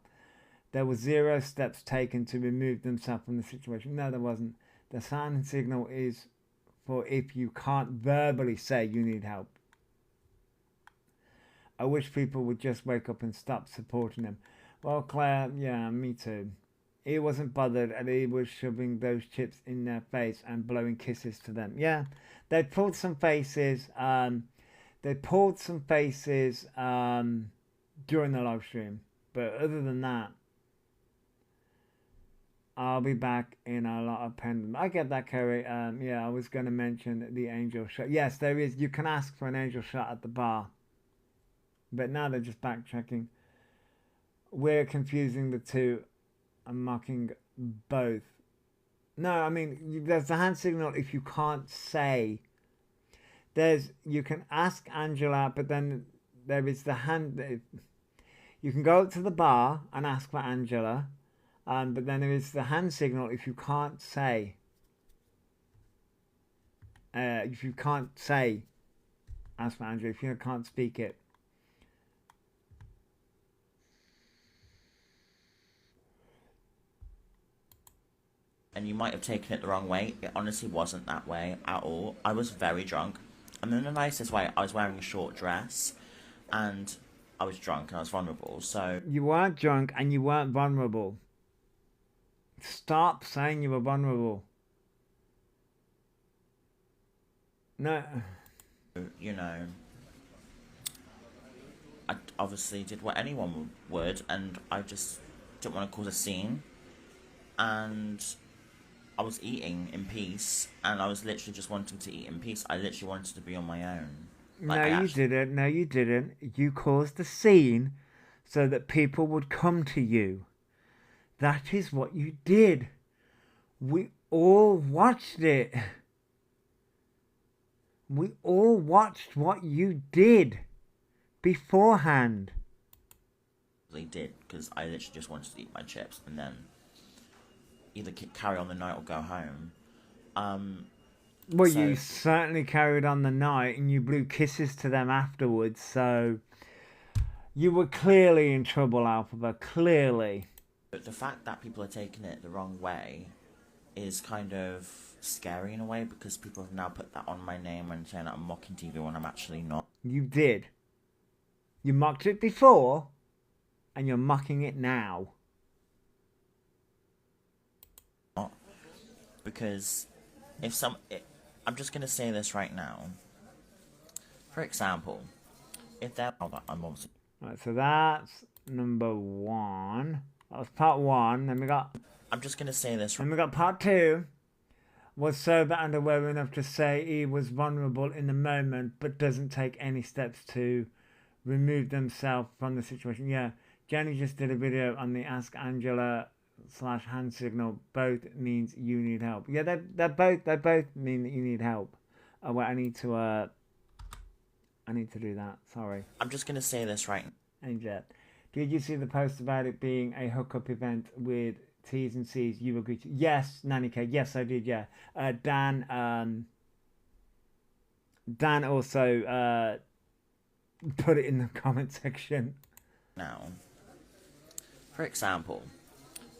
There were 0 steps taken to remove themselves from the situation. No, there wasn't. The sign signal is for if you can't verbally say you need help. I wish people would just wake up and stop supporting him. Well, Claire, yeah, me too. He wasn't bothered, and he was shoving those chips in their face and blowing kisses to them. Yeah, they pulled some faces. During the live stream. But other than that, I'll be back in a lot of pendulum. I get that, Kerry. Yeah, I was going to mention the angel shot. Yes, there is. You can ask for an angel shot at the bar. But now they're just backtracking. We're confusing the two and mocking both. No, I mean, there's the hand signal if you can't say. You can ask Angela, but then there is the hand. You can go up to the bar and ask for Angela. But then there is the hand signal if you can't say. If you can't say, ask for Angela. If you can't speak it. And you might have taken it the wrong way. It honestly wasn't that way at all. I was very drunk. And in the nicest way, I was wearing a short dress. And I was drunk and I was vulnerable, so... You weren't drunk and you weren't vulnerable. Stop saying you were vulnerable. No. You know, I obviously did what anyone would, and I just didn't want to cause a scene. And I was eating in peace, and I was literally just wanting to eat in peace. I literally wanted to be on my own. No, you didn't. You caused a scene so that people would come to you. That is what you did. We all watched it. We all watched what you did beforehand. They did, because I literally just wanted to eat my chips and then either carry on the night or go home. Well, so, you certainly carried on the night, and you blew kisses to them afterwards, so... You were clearly in trouble, Elphaba. Clearly. But the fact that people are taking it the wrong way is kind of scary in a way, because people have now put that on my name and saying that I'm mocking TV when I'm actually not. You did. You mocked it before, and you're mocking it now. Because I'm just going to say this right now. For example, if they're... Hold on, I'm almost... Right, so that's number 1. That was part 1. Then we got... I'm just going to say this... Then we got part 2. Was sober and aware enough to say he was vulnerable in the moment, but doesn't take any steps to remove themselves from the situation. Yeah, Jenny just did a video on the Ask Angela / hand signal. Both means you need help. Yeah, they both mean that you need help. Oh wait, I need to do that. Sorry. I'm just gonna say this right now. Angel, did you see the post about it being a hookup event with T's and C's? You agreed to? Yes, Nanny K. Yes, I did. Yeah. Dan also put it in the comment section. Now, for example,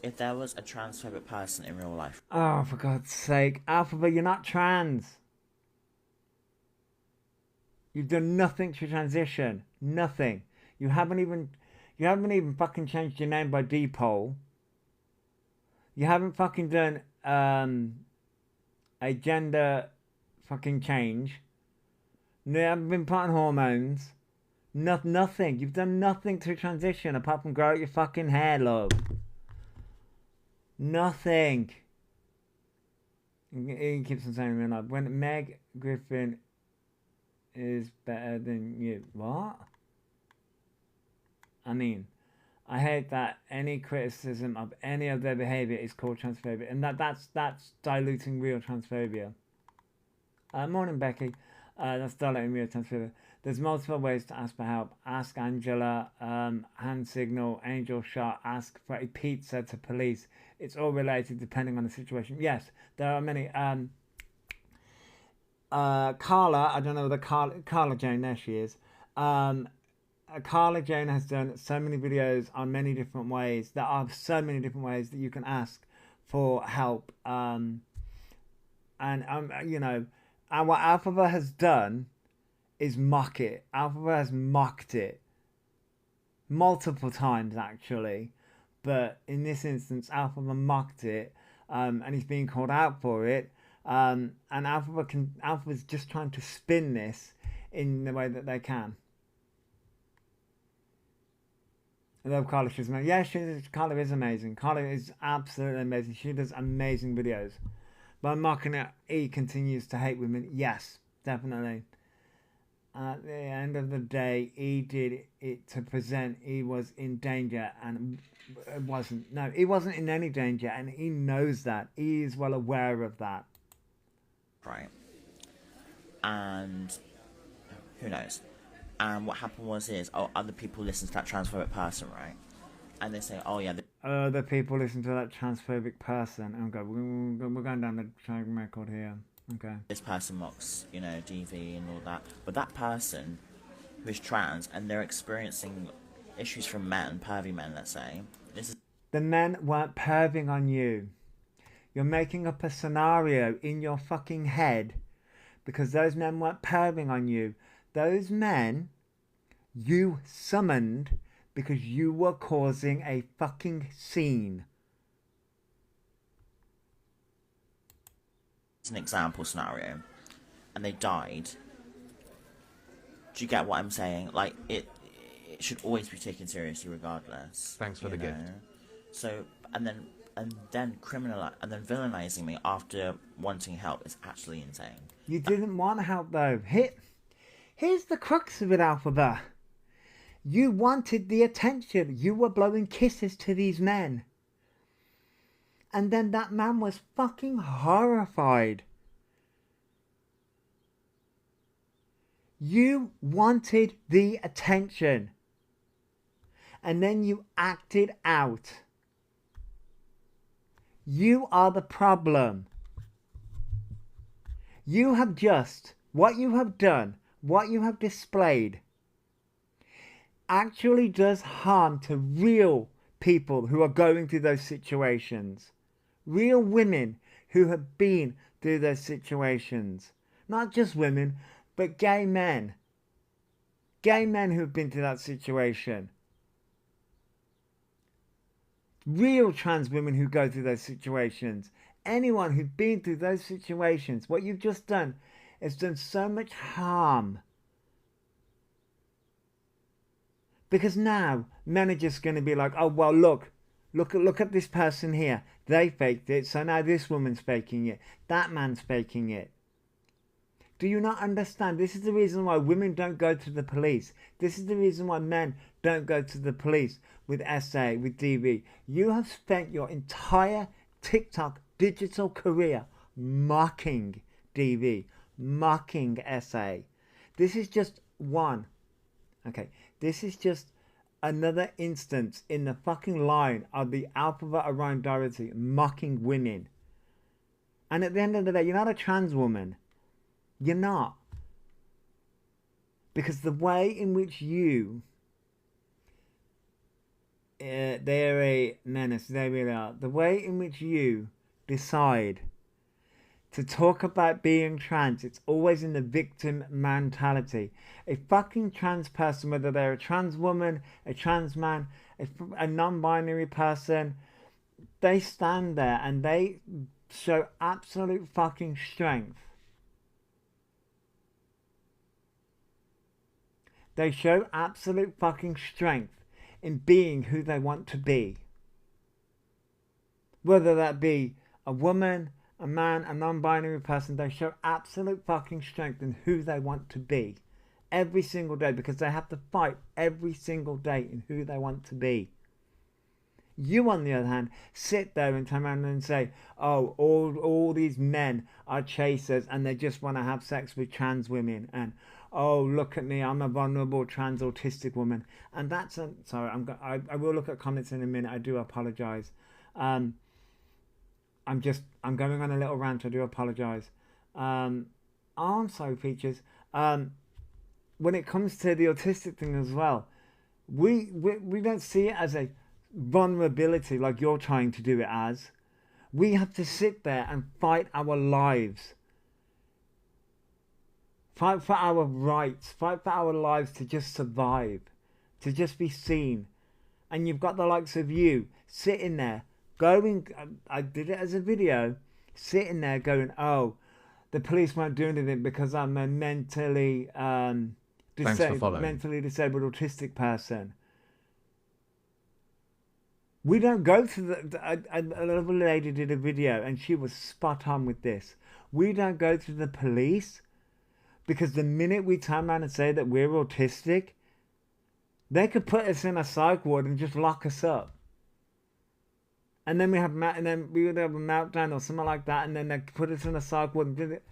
if there was a transphobic person in real life... Oh, for God's sake. Elphaba, you're not trans. You've done nothing to transition. Nothing. You haven't even fucking changed your name by Dpole. You haven't fucking done a gender fucking change. You haven't been put on hormones. Nothing. You've done nothing to transition apart from grow out your fucking hair, love. Nothing. He keeps on saying real life. When Meg Griffin is better than you. What? I mean, I hate that any criticism of any of their behaviour is called transphobia, and that's diluting real transphobia. Morning, Becky. That's diluting real transphobia. There's multiple ways to ask for help. Ask Angela, hand signal, angel shot, ask for a pizza to police. It's all related depending on the situation. Yes, there are many. Carla, I don't know the Carla Jane, there she is. Carla Jane has done so many videos on many different ways. There are so many different ways that you can ask for help. You know, and what Elphaba has done is mock it. Elphaba has mocked it multiple times actually, but in this instance, Elphaba mocked it, and he's being called out for it. And Elphaba's just trying to spin this in the way that they can. I love Carla. She's amazing. Yeah, Carla is amazing. Carla is absolutely amazing. She does amazing videos. But mocking it, he continues to hate women. Yes, definitely. At the end of the day, he did it to present he was in danger, and it wasn't. No, he wasn't in any danger, and he knows that. He is well aware of that. Right. And who knows? And what happened was other people listen to that transphobic person, right? And they say, oh yeah. Other people listen to that transphobic person. Okay, we're going down the track record here. Okay. This person mocks, you know, DV and all that. But that person who is trans and they're experiencing issues from men, pervy men, let's say. The men weren't perving on you. You're making up a scenario in your fucking head because those men weren't perving on you. Those men you summoned because you were causing a fucking scene. It's an example scenario. And they died. Do you get what I'm saying? Like, it should always be taken seriously regardless. Thanks for the gift. So, and then villainizing me after wanting help is actually insane. You didn't want help though. Here's the crux of it, Elphaba. You wanted the attention. You were blowing kisses to these men. And then that man was fucking horrified. You wanted the attention. And then you acted out. You are the problem. You have what you have done, what you have displayed. actually does harm to real people who are going through those situations. Real women who have been through those situations. Not just women, but gay men. Gay men who have been through that situation. Real trans women who go through those situations. Anyone who's been through those situations. What you've just done is done so much harm. Because now men are just going to be like, oh, well, look at this person here. They faked it, so now this woman's faking it. That man's faking it. Do you not understand? This is the reason why women don't go to the police. This is the reason why men don't go to the police with SA, with DV. You have spent your entire TikTok digital career mocking DV, mocking SA. This is just one. Okay, this is just another instance in the fucking line of the Elphaba Doherty mocking women. And at the end of the day, you're not a trans woman. You're not. Because the way in which you... they're a menace, they really are. The way in which you decide to talk about being trans, it's always in the victim mentality. A fucking trans person, whether they're a trans woman, a trans man, a non-binary person, they stand there and they show absolute fucking strength. They show absolute fucking strength in being who they want to be. Whether that be a woman, a man, a non-binary person, they show absolute fucking strength in who they want to be. Every single day, because they have to fight every single day in who they want to be. You, on the other hand, sit there and turn around and say, oh, all these men are chasers and they just want to have sex with trans women. And, oh, look at me, I'm a vulnerable trans autistic woman. And that's a... Sorry, I will look at comments in a minute. I do apologise. I'm going on a little rant. I do apologise. I'm sorry, Peaches. When it comes to the autistic thing as well, we don't see it as a vulnerability like you're trying to do it as. We have to sit there and fight our lives. Fight for our rights. Fight for our lives to just survive. To just be seen. And you've got the likes of you sitting there going, I did it as a video, sitting there going, oh, the police won't do anything because I'm a mentally disabled autistic person. We don't go to the... Another lady did a video and she was spot on with this. We don't go to the police because the minute we turn around and say that we're autistic, they could put us in a psych ward and just lock us up. And then we would have a meltdown or something like that, and then they put us in a psych ward and did it.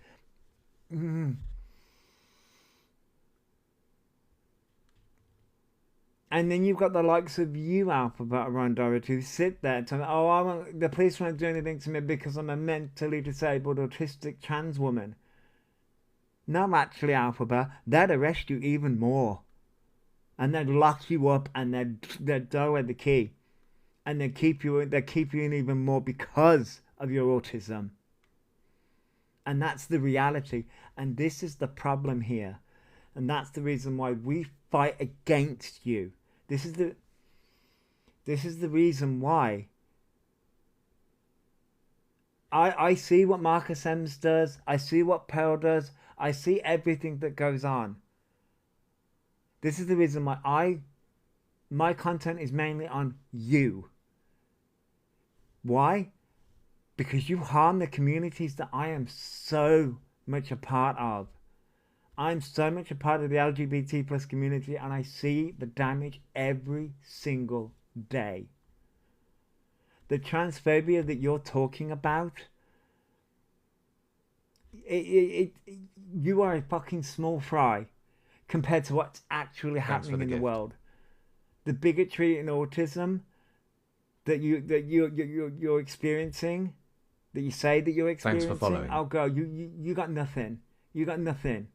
And then you've got the likes of you, Elphaba Doherty, who sit there and tell me, oh, the police won't do anything to me because I'm a mentally disabled autistic trans woman. No, actually, Elphaba, they'd arrest you even more. And they'd lock you up and they'd throw away the key. And they'd keep you in even more because of your autism. And that's the reality. And this is the problem here. And that's the reason why we fight against you. This is the reason why. I see what Marcus Ems does. I see what Pearl does. I see everything that goes on. This is the reason why my content is mainly on you. Why? Because you harm the communities that I am so much a part of. I'm so much a part of the LGBT plus community and I see the damage every single day. The transphobia that you're talking about, you are a fucking small fry compared to what's actually happening in the world. The bigotry and autism that you're experiencing, that you say that you're experiencing. Thanks for following. Oh, girl, you got nothing. You got nothing.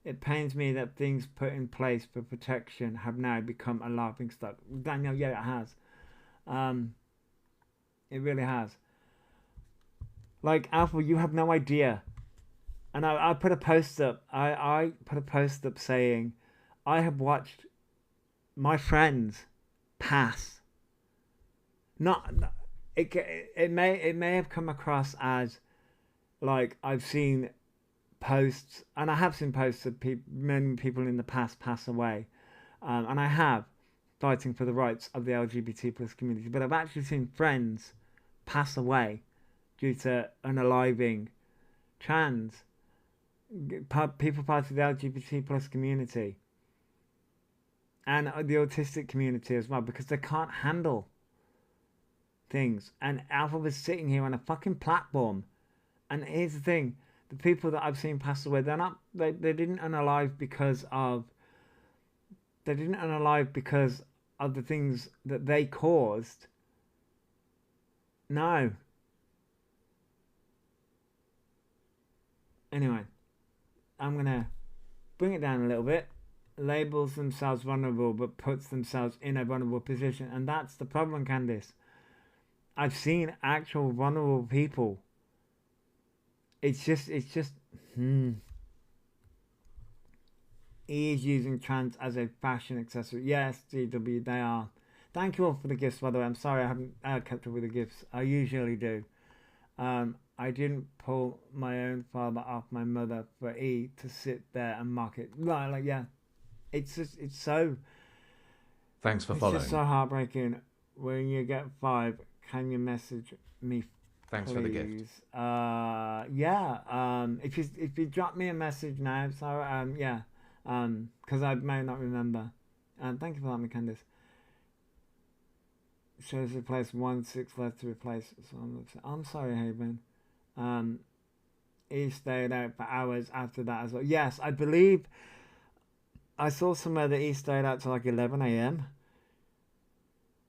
It pains me that things put in place for protection have now become a laughing stock. Daniel, yeah, it has. It really has. Like, Alpha, you have no idea. And I put a post up. I put a post up saying, I have watched my friends pass. Not it may have come across as like I've seen posts, and I have seen posts of many people in the past pass away, and I have fighting for the rights of the LGBT plus community. But I've actually seen friends pass away due to unaliving trans people part of the LGBT plus community and the autistic community as well, because they can't handle things. And Alpha was sitting here on a fucking platform, and here's the thing: the people that I've seen pass away, they didn't unalive because of the things that they caused. No. Anyway, I'm gonna bring it down a little bit. Labels themselves vulnerable, but puts themselves in a vulnerable position, and that's the problem, Candice. I've seen actual vulnerable people. It's just. He is using trans as a fashion accessory. Yes, GW, they are. Thank you all for the gifts, by the way. I'm sorry I haven't kept up with the gifts. I usually do. I didn't pull my own father off my mother for E to sit there and mock it. Right, like, yeah. It's so... Thanks for it's following. just so heartbreaking. When you get 5, can you message me, Thanks please? for the gift. Yeah. If you drop me a message now, so yeah. Because I may not remember. Thank you for that, Candice. Shows replace 1 6 left to replace. So I'm sorry, Haven. He stayed out for hours after that as well. Yes, I believe I saw somewhere that he stayed out till like 11 a.m.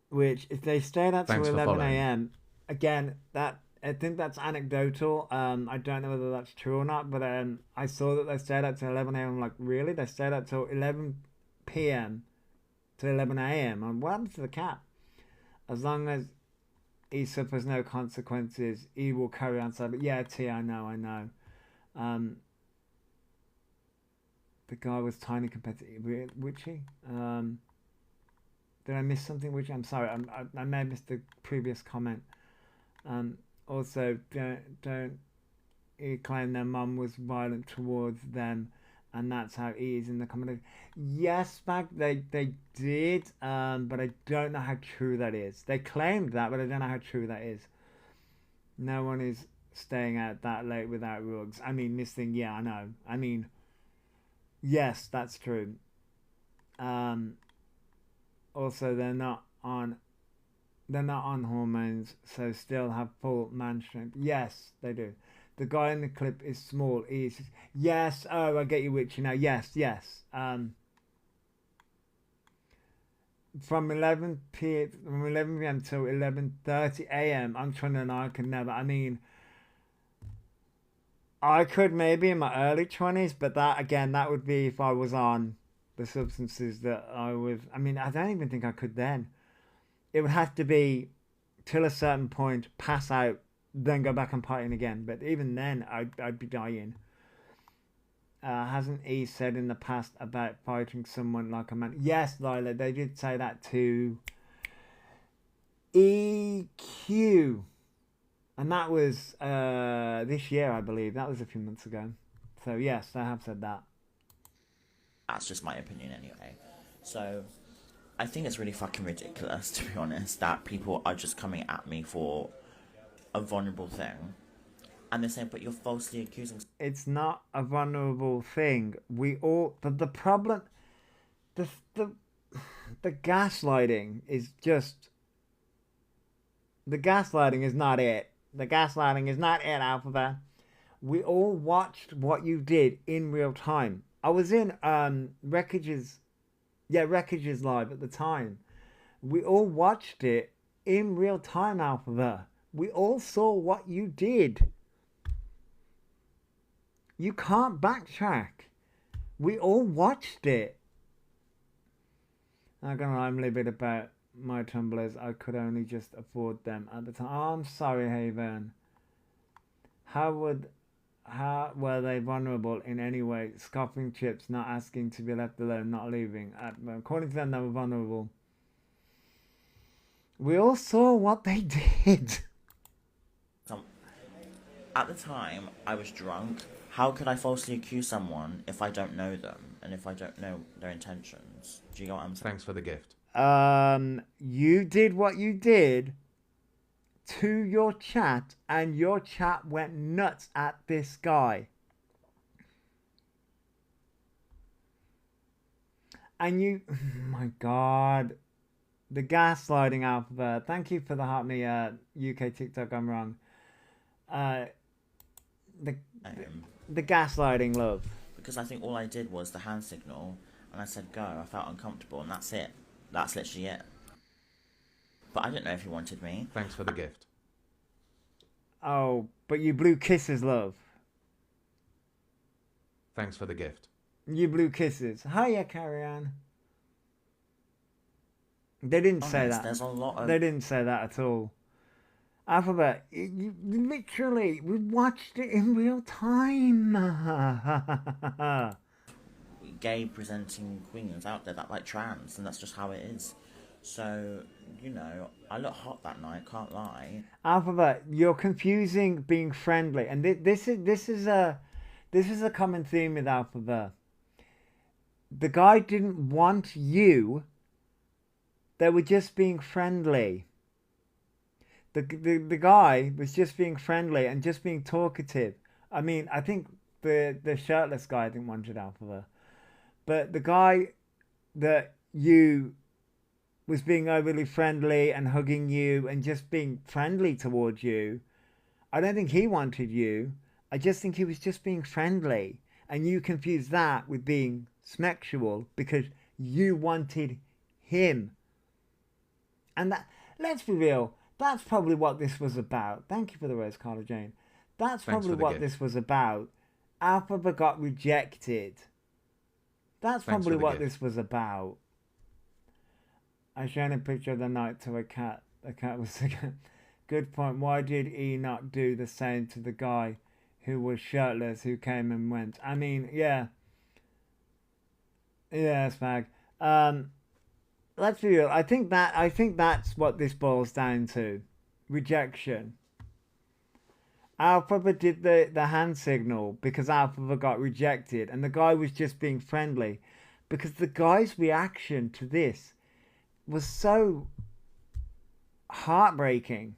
Which, if they stayed out till 11 a.m., again, that I think that's anecdotal. I don't know whether that's true or not, but I saw that they stayed out till 11 a.m. I'm like, really? They stayed out till 11 p.m. to 11 a.m. And what happened to the cat? As long as he suffers no consequences, he will carry on. So, but yeah, T, I know. The guy was tiny competitive. Witchy? Did I miss something? Which I'm sorry, I may have missed the previous comment. Also, don't he claim their mum was violent towards them, and that's how he is in the comment. Yes, back they did, but I don't know how true that is. They claimed that, but I don't know how true that is. No one is staying out that late without rugs. I mean, this thing, yeah, I know. I mean, yes, that's true. Also, they're not on hormones, so still have full man strength. Yes, they do. The guy in the clip is small. He's yes. Oh, I get you, Witchy now. Yes. From 11 p.m. till 11:30 a.m. I'm trying to know. I could never. I mean, I could maybe in my early 20s, but that again, that would be if I was on the substances that I was. I mean, I don't even think I could then. It would have to be till a certain point, pass out, then go back and partying again. But even then, I'd be dying. Hasn't he said in the past about fighting someone like a man? Yes, Lila, they did say that to EQ. And that was this year, I believe. That was a few months ago. So yes, I have said that. That's just my opinion anyway. So, I think it's really fucking ridiculous, to be honest, that people are just coming at me for a vulnerable thing. And they're saying, but you're falsely accusing... It's not a vulnerable thing. We all... The problem... The gaslighting is just... The gaslighting is not it. The gaslighting is not it, Elphaba. We all watched what you did in real time. I was in Wreckage's Live at the time. We all watched it in real time, Elphaba. We all saw what you did. You can't backtrack. We all watched it. I'm gonna lie, I'm livid about my tumblers. I could only just afford them at the time. Oh, I'm sorry, Haven. How were they vulnerable in any way? Scoffing chips, not asking to be left alone, not leaving. According to them, they were vulnerable. We all saw what they did. At the time, I was drunk. How could I falsely accuse someone if I don't know them and if I don't know their intentions? Do you get what I'm saying? Thanks for the gift. You did what you did to your chat, and your chat went nuts at this guy. And you, oh my God, the gaslighting alphabet. Thank you for the heart me, UK TikTok. I'm wrong. The gaslighting, love. Because I think all I did was the hand signal, and I said go. I felt uncomfortable, and that's it. That's literally it. But I didn't know if he wanted me. Thanks for the gift. Oh, but you blew kisses, love. Thanks for the gift. You blew kisses. Hiya, carry on. They didn't say that. There's a lot of... They didn't say that at all. Alphabet, you literally, we watched it in real time. Gay presenting queens out there that like trans, and that's just how it is. So, you know, I look hot that night, can't lie. Alphabet, you're confusing being friendly, and this is a common theme with Alphabet. The guy didn't want you. They were just being friendly. The guy was just being friendly and just being talkative. I mean, I think the shirtless guy didn't want it, Alphabet. But the guy that you was being overly friendly and hugging you and just being friendly towards you, I don't think he wanted you. I just think he was just being friendly. And you confused that with being sexual because you wanted him. And that, let's be real, that's probably what this was about. Thank you for the rose, Carla Jane. That's probably what this was about. Elphaba got rejected. That's probably what this was about. I showed a picture of the night to a cat. The cat was again. Good point. Why did he not do the same to the guy who was shirtless, who came and went? I mean, yeah. Yeah, Spag. Let's be real. I think that's what this boils down to. Rejection. Elphaba did the hand signal because Elphaba got rejected, and the guy was just being friendly because the guy's reaction to this was so heartbreaking.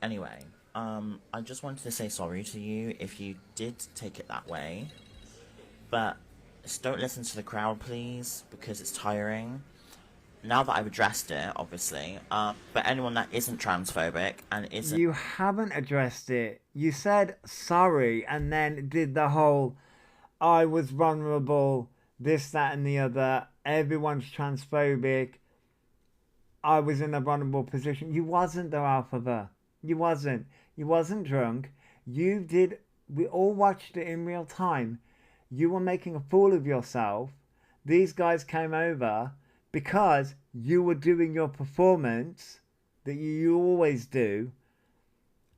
Anyway, I just wanted to say sorry to you if you did take it that way, but just don't listen to the crowd, please, because it's tiring. Now that I've addressed it, obviously, but anyone that isn't transphobic and isn't... You haven't addressed it. You said sorry and then did the whole, I was vulnerable, this, that and the other, everyone's transphobic, I was in a vulnerable position. You wasn't though, Elphaba. You wasn't. You wasn't drunk. You did, we all watched it in real time. You were making a fool of yourself. These guys came over because you were doing your performance that you always do,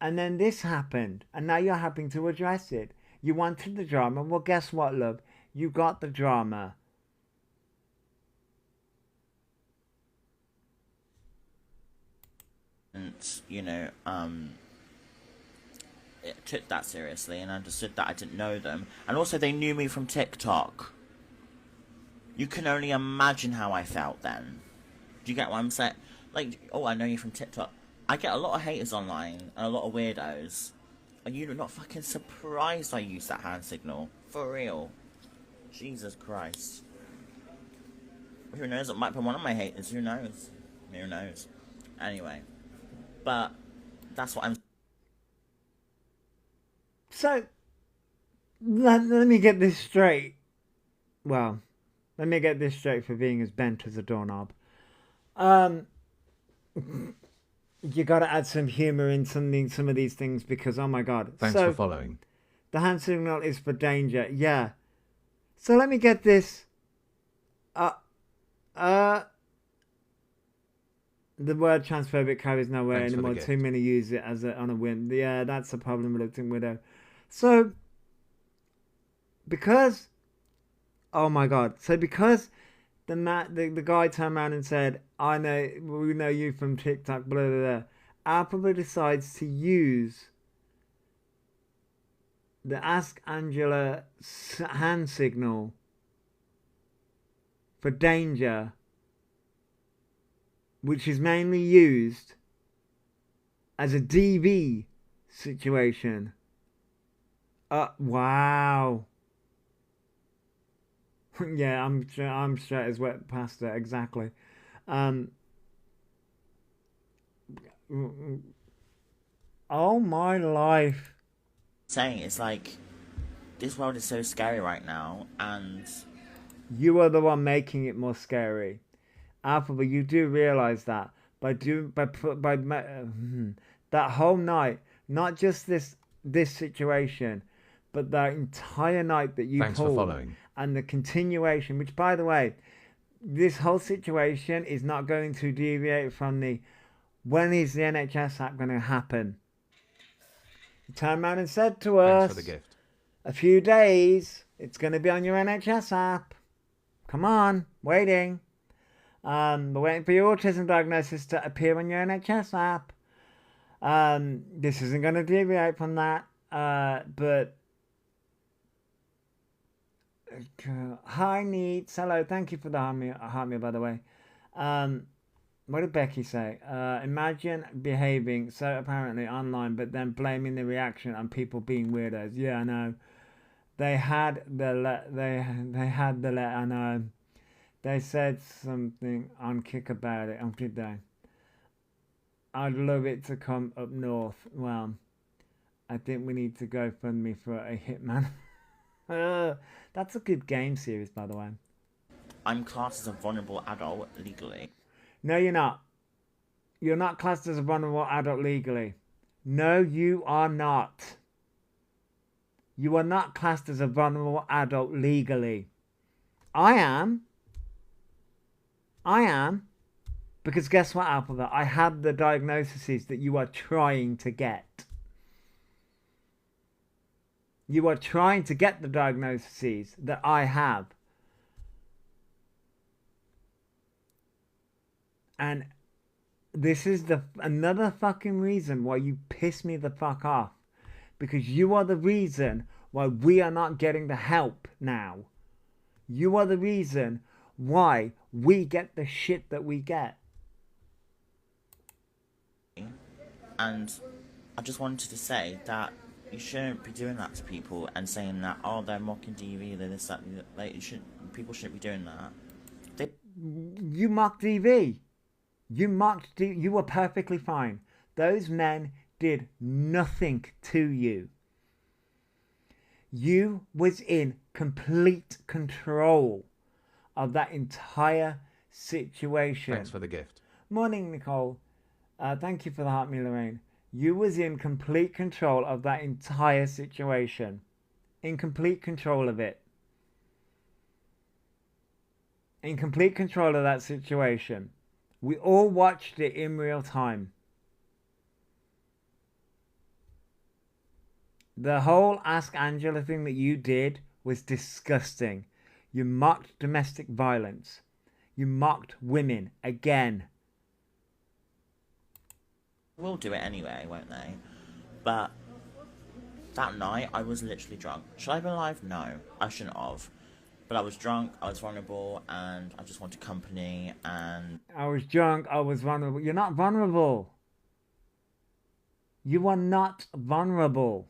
and then this happened, and now you're having to address it. You wanted the drama. Well, guess what, love? You got the drama. And, you know, it took that seriously and understood that I didn't know them. And also they knew me from TikTok. You can only imagine how I felt then. Do you get what I'm saying? Like, oh, I know you from TikTok. I get a lot of haters online and a lot of weirdos. Are you not fucking surprised I used that hand signal? For real. Jesus Christ. Who knows? It might be one of my haters. Who knows? Who knows? Anyway. But that's what I'm... So, let me get this straight. Well, let me get this straight for being as bent as a doorknob. You got to add some humor in some of these things because oh my god. Thanks So for following. the hand signal is for danger. Yeah. So let me get this. Uh, uh. The word transphobic carries nowhere Thanks for the anymore. gift. Too many use it as on a whim. Yeah, that's the problem with Reluctant Widow. So because oh my god. So because the guy turned around and said, we know you from TikTok, blah blah blah. Alphabet decides to use the Ask Angela hand signal for danger, which is mainly used as a DV situation. Wow. Yeah, I'm straight as wet pasta, exactly. Um, oh my life. Saying it's like this world is so scary right now, and You are the one making it more scary. Alphabet, you do realize that that whole night, not just this situation, but the entire night that you Thanks for pulled following. and the continuation, which by the way, this whole situation is not going to deviate from the when is the NHS app going to happen? You turned around and said to Thanks for the us gift. a few days it's going to be on your NHS app. Come on, waiting. We're waiting for your autism diagnosis to appear on your NHS app. This isn't going to deviate from that. But hi, Needs. Hello, thank you for the heart meal, by the way. What did Becky say? Imagine behaving so apparently online, but then blaming the reaction on people being weirdos. Yeah, I know. They had they had the I know. They said something on Kick about it. Did they? I'd love it to come up north. Well, I think we need to go fund me for a hitman. That's a good game series, by the way. I'm classed as a vulnerable adult legally. No, you're not. You're not classed as a vulnerable adult legally. No, you are not. You are not classed as a vulnerable adult legally. I am. I am. Because guess what, Alphabet? I had the diagnoses that you are trying to get. You are trying to get the diagnoses that I have. And this is another fucking reason why you piss me the fuck off. Because you are the reason why we are not getting the help now. You are the reason why we get the shit that we get. And I just wanted to say that you shouldn't be doing that to people and saying that, oh, they're mocking DV, they're this, that, like, people shouldn't be doing that. You mocked DV. You were perfectly fine. Those men did nothing to you. You was in complete control of that entire situation. Thanks for the gift. Morning, Nicole. Thank you for the heart, me, Lorraine. You was in complete control of that entire situation. In complete control of it. In complete control of that situation. We all watched it in real time. The whole Ask Angela thing that you did was disgusting. You mocked domestic violence. You mocked women again. Will do it anyway, won't they? But that night, I was literally drunk. Should I have been alive? No, I shouldn't have. But I was drunk, I was vulnerable, and I just wanted company, and... I was drunk, I was vulnerable. You're not vulnerable. You are not vulnerable.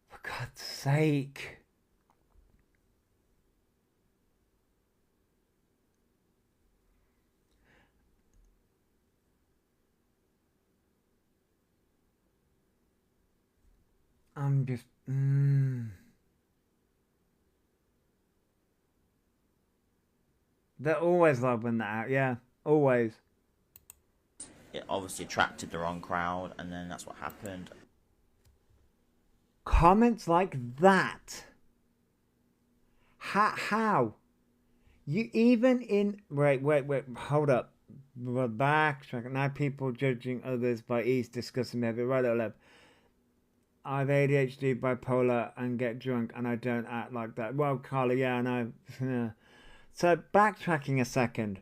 For God's sake. I'm just... They're always loving that out, yeah. Always. it obviously attracted the wrong crowd, and then that's what happened. Comments like that. How? You even in... Wait, hold up. We're backtracking. Now people judging others by ease, discussing behavior. Right or left. I have ADHD, bipolar, and get drunk, and I don't act like that. Well, Carly, yeah, I know. So, backtracking a second.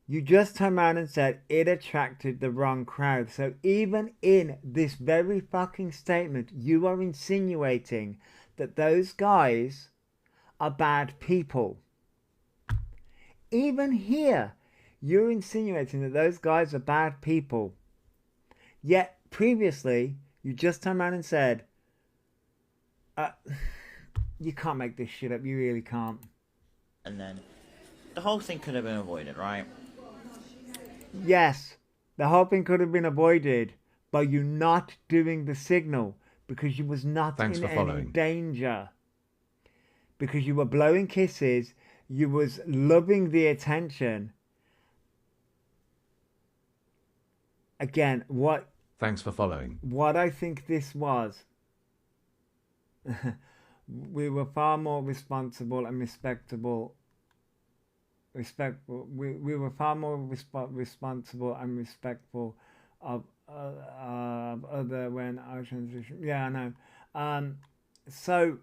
You just turned around and said it attracted the wrong crowd. So, even in this very fucking statement, you are insinuating that those guys are bad people. Even here, you're insinuating that those guys are bad people. Yet, previously, you just turned around and said, you can't make this shit up, you really can't. And then the whole thing could have been avoided, right? Yes, the whole thing could have been avoided by you not doing the signal, because you was not in any danger. Because you were blowing kisses, you was loving the attention. Again, Thanks for following. What I think this was, we were far more responsible and respectable. We were far more responsible and respectful of other when I transitioned. Yeah, I know. So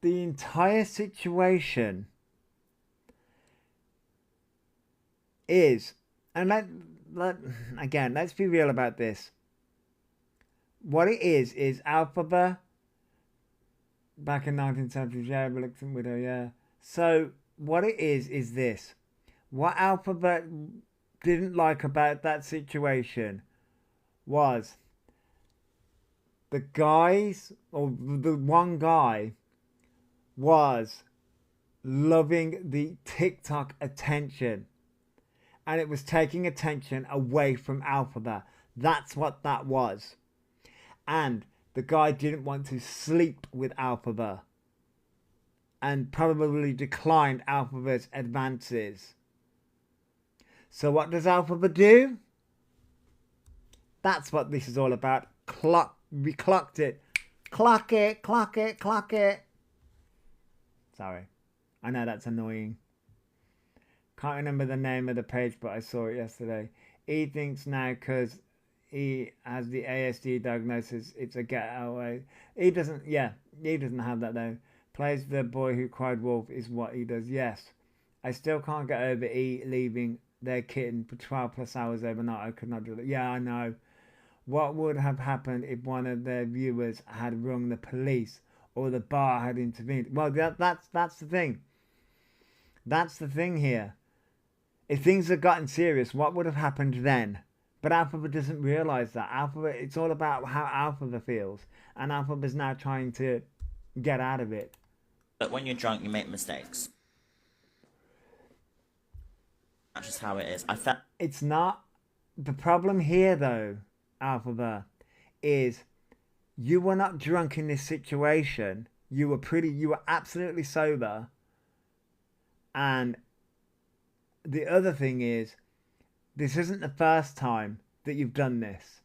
the entire situation is, and let's be real about this. What it is Elphaba, back in 1970s, yeah, reluctant widow, yeah. So what it is this. What Elphaba didn't like about that situation was the guys, or the one guy, was loving the TikTok attention, and it was taking attention away from Elphaba. That's what that was. And the guy didn't want to sleep with Elphaba, and probably declined Elphaba's advances. So what does Elphaba do? That's what this is all about. We clocked it. Clock it, clock it, clock it. Sorry. I know that's annoying. Can't remember the name of the page, but I saw it yesterday. He thinks now because he has the ASD diagnosis, it's a getaway. He doesn't have that though. Plays the boy who cried wolf is what he does. Yes. I still can't get over E leaving their kitten for 12 plus hours overnight. I could not do it. Yeah, I know. What would have happened if one of their viewers had rung the police or the bar had intervened? Well, that's the thing. That's the thing here. If things had gotten serious, what would have happened then? But Elphaba doesn't realise that. Elphaba, it's all about how Elphaba feels. And Elphaba's now trying to get out of it. But when you're drunk, you make mistakes. That's just how it is. It's not. The problem here, though, Elphaba, is you were not drunk in this situation. You were absolutely sober. And the other thing is, this isn't the first time that you've done this.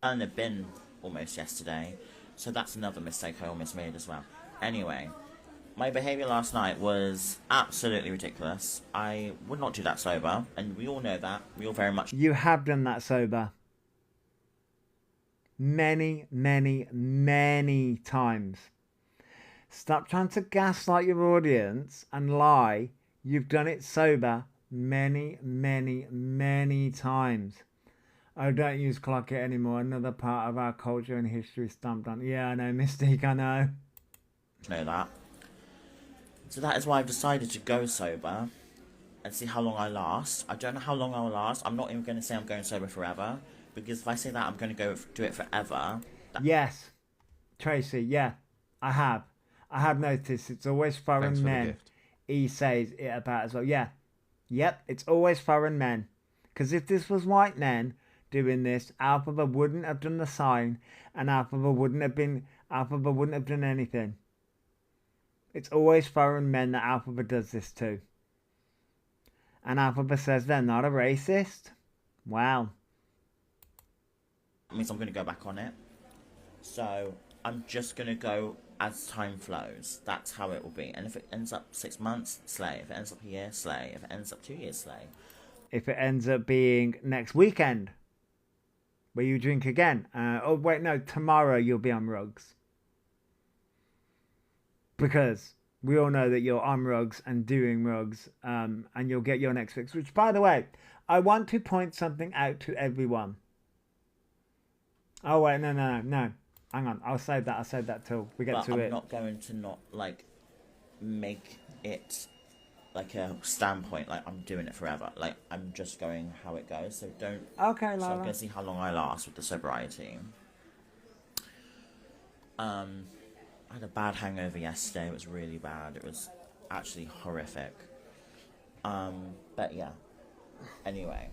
And the bin almost yesterday, so that's another mistake I almost made as well. Anyway, my behaviour last night was absolutely ridiculous. I would not do that sober, and we all know that. We all very much... You have done that sober. Many, many, many times. Stop trying to gaslight your audience and lie. You've done it sober many, many, many times. I don't use clock it anymore. Another part of our culture and history stamped on. Yeah, I know, Mystique, I know. Know that. So that is why I've decided to go sober and see how long I last. I don't know how long I will last. I'm not even going to say I'm going sober forever, because if I say that I'm going to do it forever. Yes, Tracy, yeah, I have noticed it's always foreign men. He says it about as well. Yeah, yep, it's always foreign men. Because if this was white men doing this, Elphaba wouldn't have done the sign, and Elphaba wouldn't have done anything. It's always foreign men that Elphaba does this to. And Elphaba says they're not a racist. Wow. It means I'm going to go back on it. So I'm just going to go as time flows. That's how it will be. And if it ends up 6 months, slay. If it ends up a year, slay. If it ends up 2 years, slay. If it ends up being next weekend, where you drink again. Oh, wait, no. Tomorrow you'll be on rugs. Because we all know that you're on rugs and doing rugs, and you'll get your next fix. Which, by the way, I want to point something out to everyone. Oh, wait, no. Hang on, I'll save that till we get to it. I'm not going to not, like, make it, like, a standpoint, like, I'm doing it forever. Like, I'm just going how it goes, so don't... Okay, Lala. So I'm going to see how long I last with the sobriety. I had a bad hangover yesterday. It was really bad. It was actually horrific. But yeah. Anyway,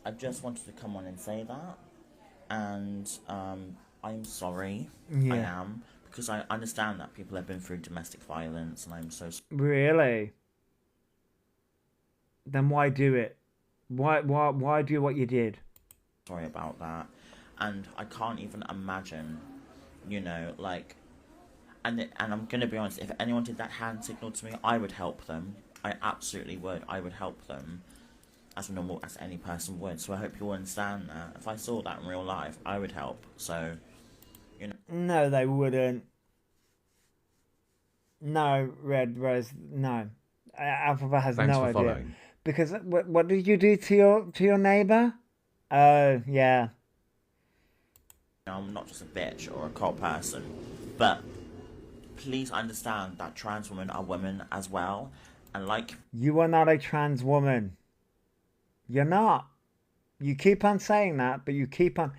I just wanted to come on and say that. And I'm sorry. Yeah. I am. Because I understand that people have been through domestic violence, and I'm so... Really? Then why do it? Why do what you did? Sorry about that. And I can't even imagine, you know, like... And I'm going to be honest, if anyone did that hand signal to me, I would help them. I absolutely would. I would help them as any person would. So I hope you understand that. If I saw that in real life, I would help. So, you know. No, they wouldn't. No, Red Rose, no. Elphaba has Thanks no for idea. following. Because what did you do to your neighbor? Oh, yeah. I'm not just a bitch or a cold person, but please understand that trans women are women as well, and like... You are not a trans woman. You're not. You keep on saying that, but you keep on...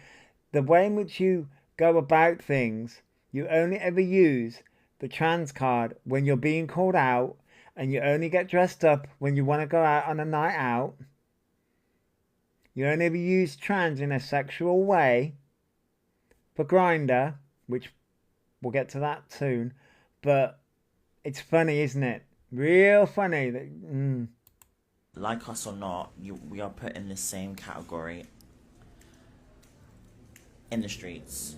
The way in which you go about things, you only ever use the trans card when you're being called out, and you only get dressed up when you want to go out on a night out. You only ever use trans in a sexual way for Grindr, which we'll get to that soon. But it's funny, isn't it? Real funny. Like us or not, we are put in the same category. In the streets.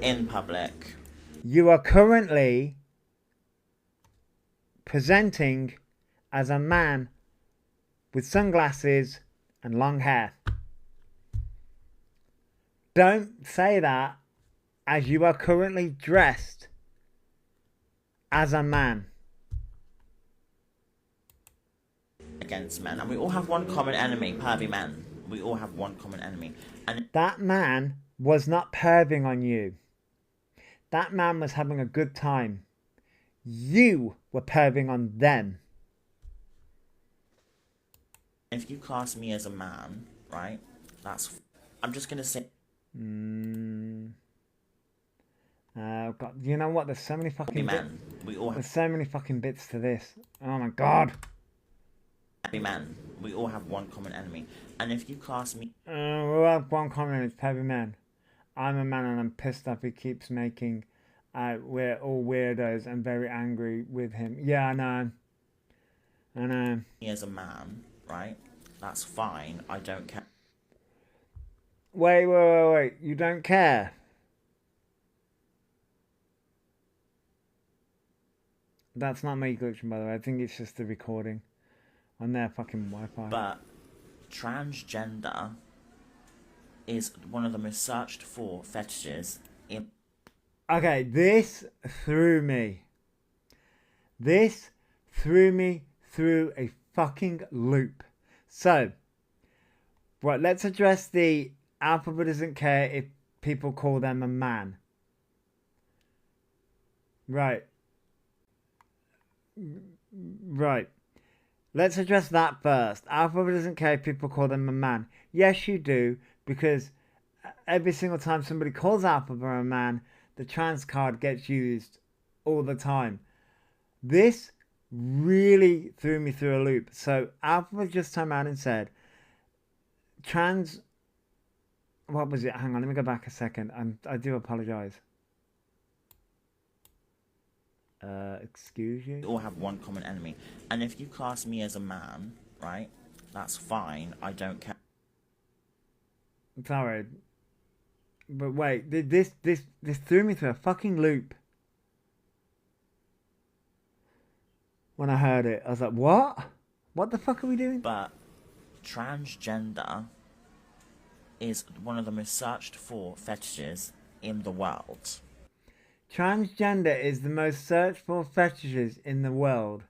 In public. You are currently presenting as a man with sunglasses and long hair. Don't say that, as you are currently dressed as a man. Against men. And we all have one common enemy, pervy men. We all have one common enemy. And that man was not perving on you. That man was having a good time. You were perving on them. if you class me as a man, right, I'm just going to say... God, you know what? There's so many fucking men. We all have... There's so many fucking bits to this. Oh my god. Happy man. We all have one common enemy. And if you class me... We all have one common enemy. It's Heavy Man. I'm a man and I'm pissed off he keeps making... we're all weirdos and very angry with him. Yeah, I know. I know. As a man, right? That's fine. I don't care. Wait. You don't care? That's not me glitching, by the way. I think it's just the recording on their fucking Wi-Fi. But transgender is one of the most searched for fetishes in... Okay, this threw me. This threw me through a fucking loop. So, right, let's address the Elphaba doesn't care if people call them a man. Right. Let's address that first. Elphaba doesn't care if people call them a man. Yes, you do, because every single time somebody calls Elphaba a man, the trans card gets used all the time. This really threw me through a loop. So Elphaba just turned around and said, trans... What was it? Hang on, let me go back a second. I do apologise. Excuse you? We all have one common enemy. And if you class me as a man, right, that's fine. I don't care. Sorry. But wait, this threw me through a fucking loop. When I heard it, I was like, what? What the fuck are we doing? But transgender is one of the most searched for fetishes in the world. Transgender is the most searched for fetishes in the world.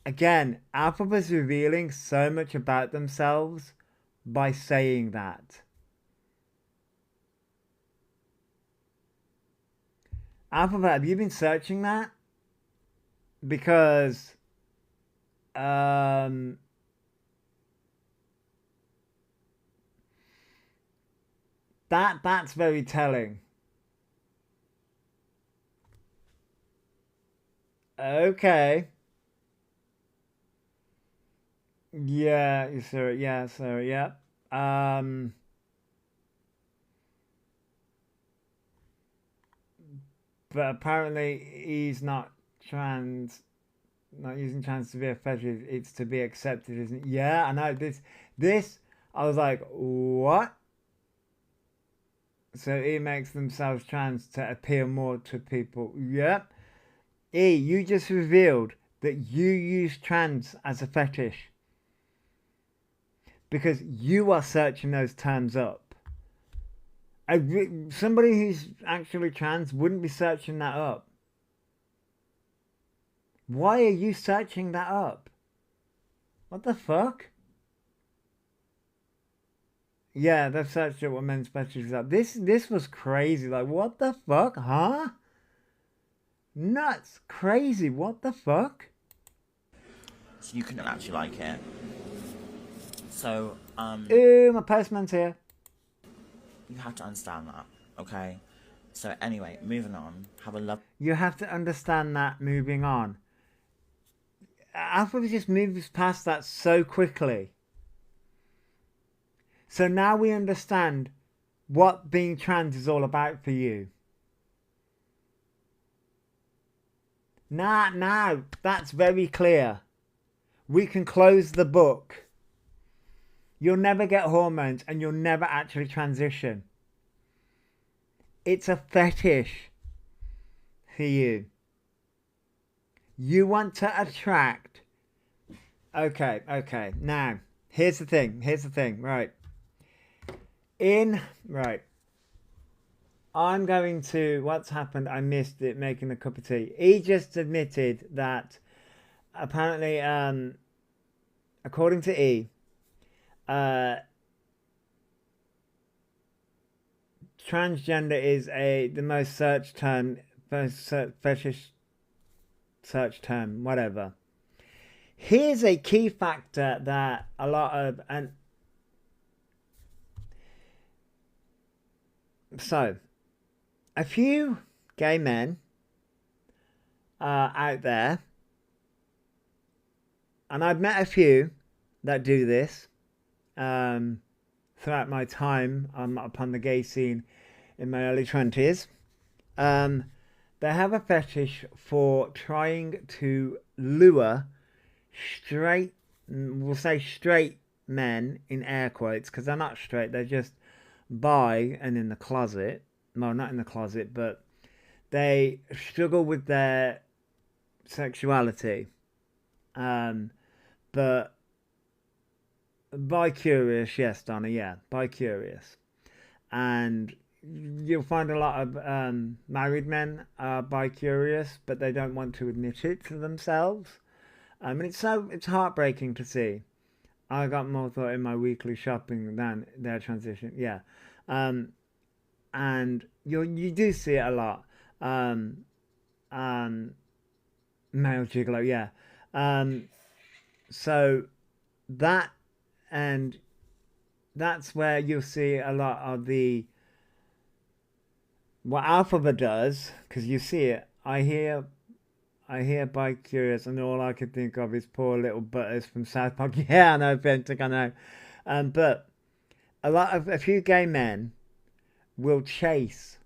Again, Elphaba's revealing so much about themselves by saying that. Elphaba, have you been searching that? Because that's very telling. Okay. Yeah, sir. Yeah, sir. Yeah. But apparently he's not trans. Not using trans to be a fetish. It's to be accepted, isn't it? Yeah, I know. This. I was like, what? So he makes themselves trans to appeal more to people. Yep. You just revealed that you use trans as a fetish. Because you are searching those terms up. Somebody who's actually trans wouldn't be searching that up. Why are you searching that up? What the fuck? Yeah, they've searched up what men's fetishes are. This was crazy. Like, what the fuck? Huh? Nuts. Crazy. What the fuck? So you couldn't actually like it. So, Ooh, my postman's here. you have to understand that, okay? So anyway, moving on. Have a love. You have to understand that moving on. Alpha just moves past that so quickly. So now we understand what being trans is all about for you. Now, that's very clear. We can close the book. You'll never get hormones and you'll never actually transition. It's a fetish for you. You want to attract. Okay. Now, here's the thing. Right. Right. I'm going to. What's happened? I missed it making a cup of tea. He just admitted that apparently, according to E, transgender is the most searched term, fetish search term, whatever. Here's a key factor that a lot of so a few gay men out there, and I've met a few that do this throughout my time upon the gay scene in my early 20s. They have a fetish for trying to lure straight, we'll say straight men in air quotes, because they're not straight, they're just bi and in the closet. Well, not in the closet, but they struggle with their sexuality. But bi-curious, yes, Donna, yeah, bi-curious. And you'll find a lot of married men are bi-curious, but they don't want to admit it to themselves. And it's heartbreaking to see. I got more thought in my weekly shopping than their transition. Yeah. And you do see it a lot. Male gigolo, yeah. So that, and that's where you'll see a lot of the what Elphaba does, because you see it. I hear by curious, and all I could think of is poor little Butters from South Park. Yeah, I know, Bentic, I know. But a few gay men will chase.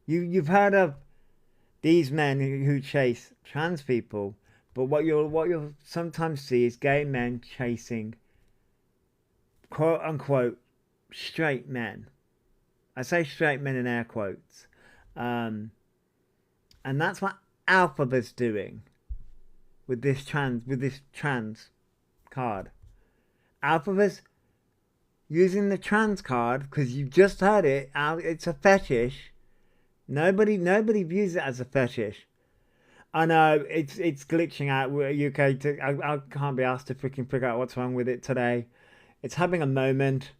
You've heard of these men who chase trans people, but what you'll sometimes see is gay men chasing quote unquote straight men. I say straight men in air quotes, and that's what Elphaba's doing with this trans card. Elphaba's using the trans card because you just heard it. It's a fetish. Nobody views it as a fetish. I know it's glitching out. UK, I can't be asked to freaking figure out what's wrong with it today. It's having a moment.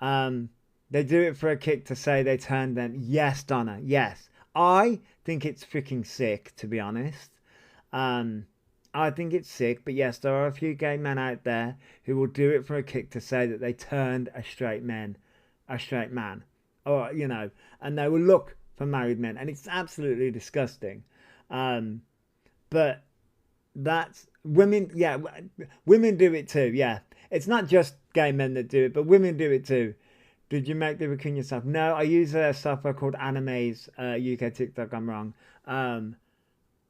They do it for a kick to say they turned them. Yes, Donna. Yes, I think it's freaking sick, to be honest. I think it's sick, but yes, there are a few gay men out there who will do it for a kick to say that they turned a straight man, or and they will look for married men, and it's absolutely disgusting. But that's women. Yeah, women do it too. Yeah, it's not just gay men that do it, but women do it too. Did you make the raccoon yourself? No, I use a software called Animes. UK TikTok, I'm wrong.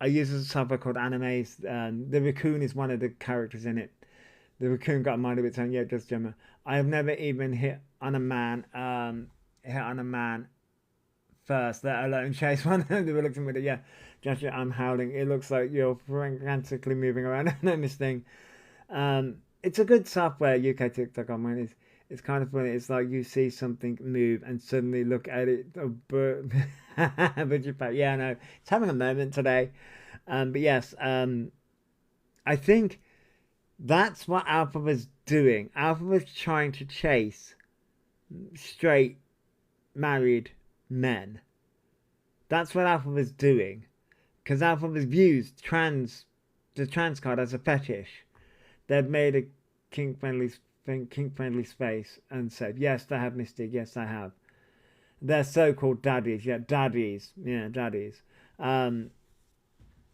I use a software called Animes. The raccoon is one of the characters in it. The raccoon got a mind of its own. Yeah, just Gemma. I have never even hit on a man. First, let alone chase one. They were looking with it. Yeah, Joshua, I'm howling. It looks like you're frantically moving around on this thing. It's a good software. UK TikTok on mine. It's kind of funny. It's like you see something move and suddenly look at it. Oh, but yeah, no, it's having a moment today. But yes, I think that's what Elphaba's doing. Elphaba's trying to chase straight married men. That's what Elphaba's doing, because Elphaba's views the trans card as a fetish. They've made a kink friendly space and said, yes, they have Mystic, yes, I have. They're so-called daddies, daddies. And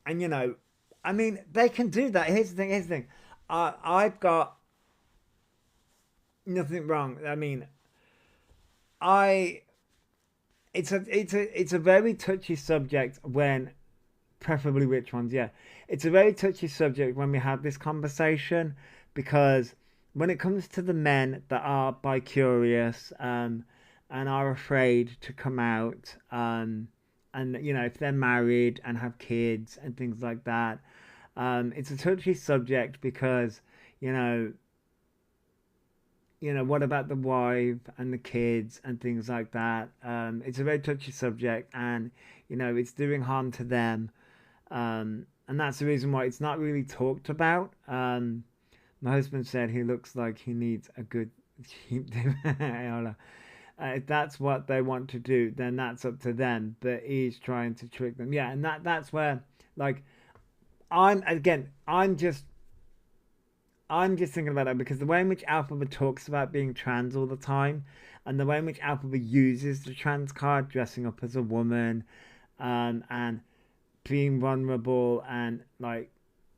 I mean, they can do that. Here's the thing. I've got nothing wrong. I mean, it's a very touchy subject when, preferably which ones, yeah. It's a very touchy subject when we have this conversation, because when it comes to the men that are bi-curious and are afraid to come out, and if they're married and have kids and things like that, it's a touchy subject because what about the wife and the kids and things like that. It's a very touchy subject, and it's doing harm to them, and that's the reason why it's not really talked about. My husband said he looks like he needs a good sheep. If that's what they want to do, then that's up to them. But he's trying to trick them. Yeah, and that's where, like, I'm just thinking about that, because the way in which Elphaba talks about being trans all the time, and the way in which Elphaba uses the trans card, dressing up as a woman, and being vulnerable, and like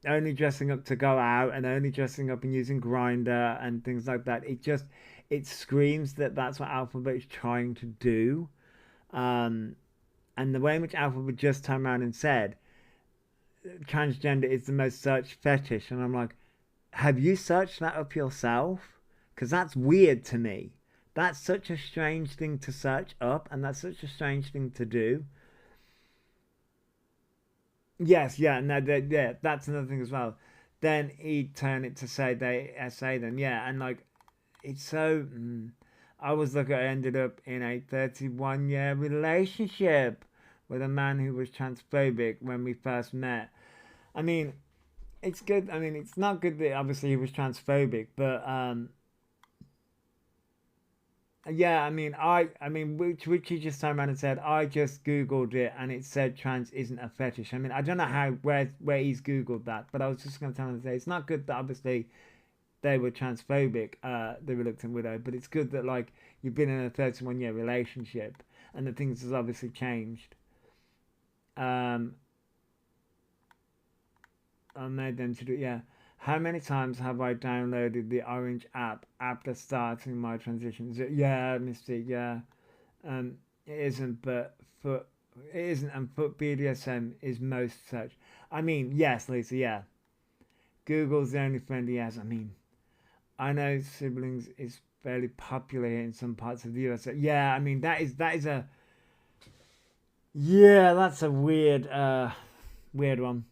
only dressing up to go out, and only dressing up and using Grinder and things like that. It screams that that's what Elphaba is trying to do. And the way in which Elphaba just turned around and said transgender is the most searched fetish, and I'm like, have you searched that up yourself? Because that's weird to me. That's such a strange thing to search up, and that's such a strange thing to do. Yes, yeah, no, yeah, that's another thing as well. Then he'd turn it to say they say them, yeah, and like it's so. I was like, I ended up in a 31-year relationship with a man who was transphobic when we first met. I mean, it's good. I mean, it's not good that obviously he was transphobic, but yeah. I mean, which he just turned around and said, I just googled it and it said trans isn't a fetish. I mean, I don't know where he's googled that, but I was just going to tell him to say it's not good that obviously they were transphobic, the reluctant widow, but it's good that like you've been in a 31-year relationship and that things has obviously changed. I made them to do, yeah. How many times have I downloaded the Orange app after starting my transition? Yeah, Mystique, yeah. It isn't, but foot it isn't, and foot BDSM is most such. I mean, yes, Lisa, yeah. Google's the only friend he has. I mean, I know siblings is fairly popular in some parts of the US. Yeah, I mean that is a yeah, that's a weird one.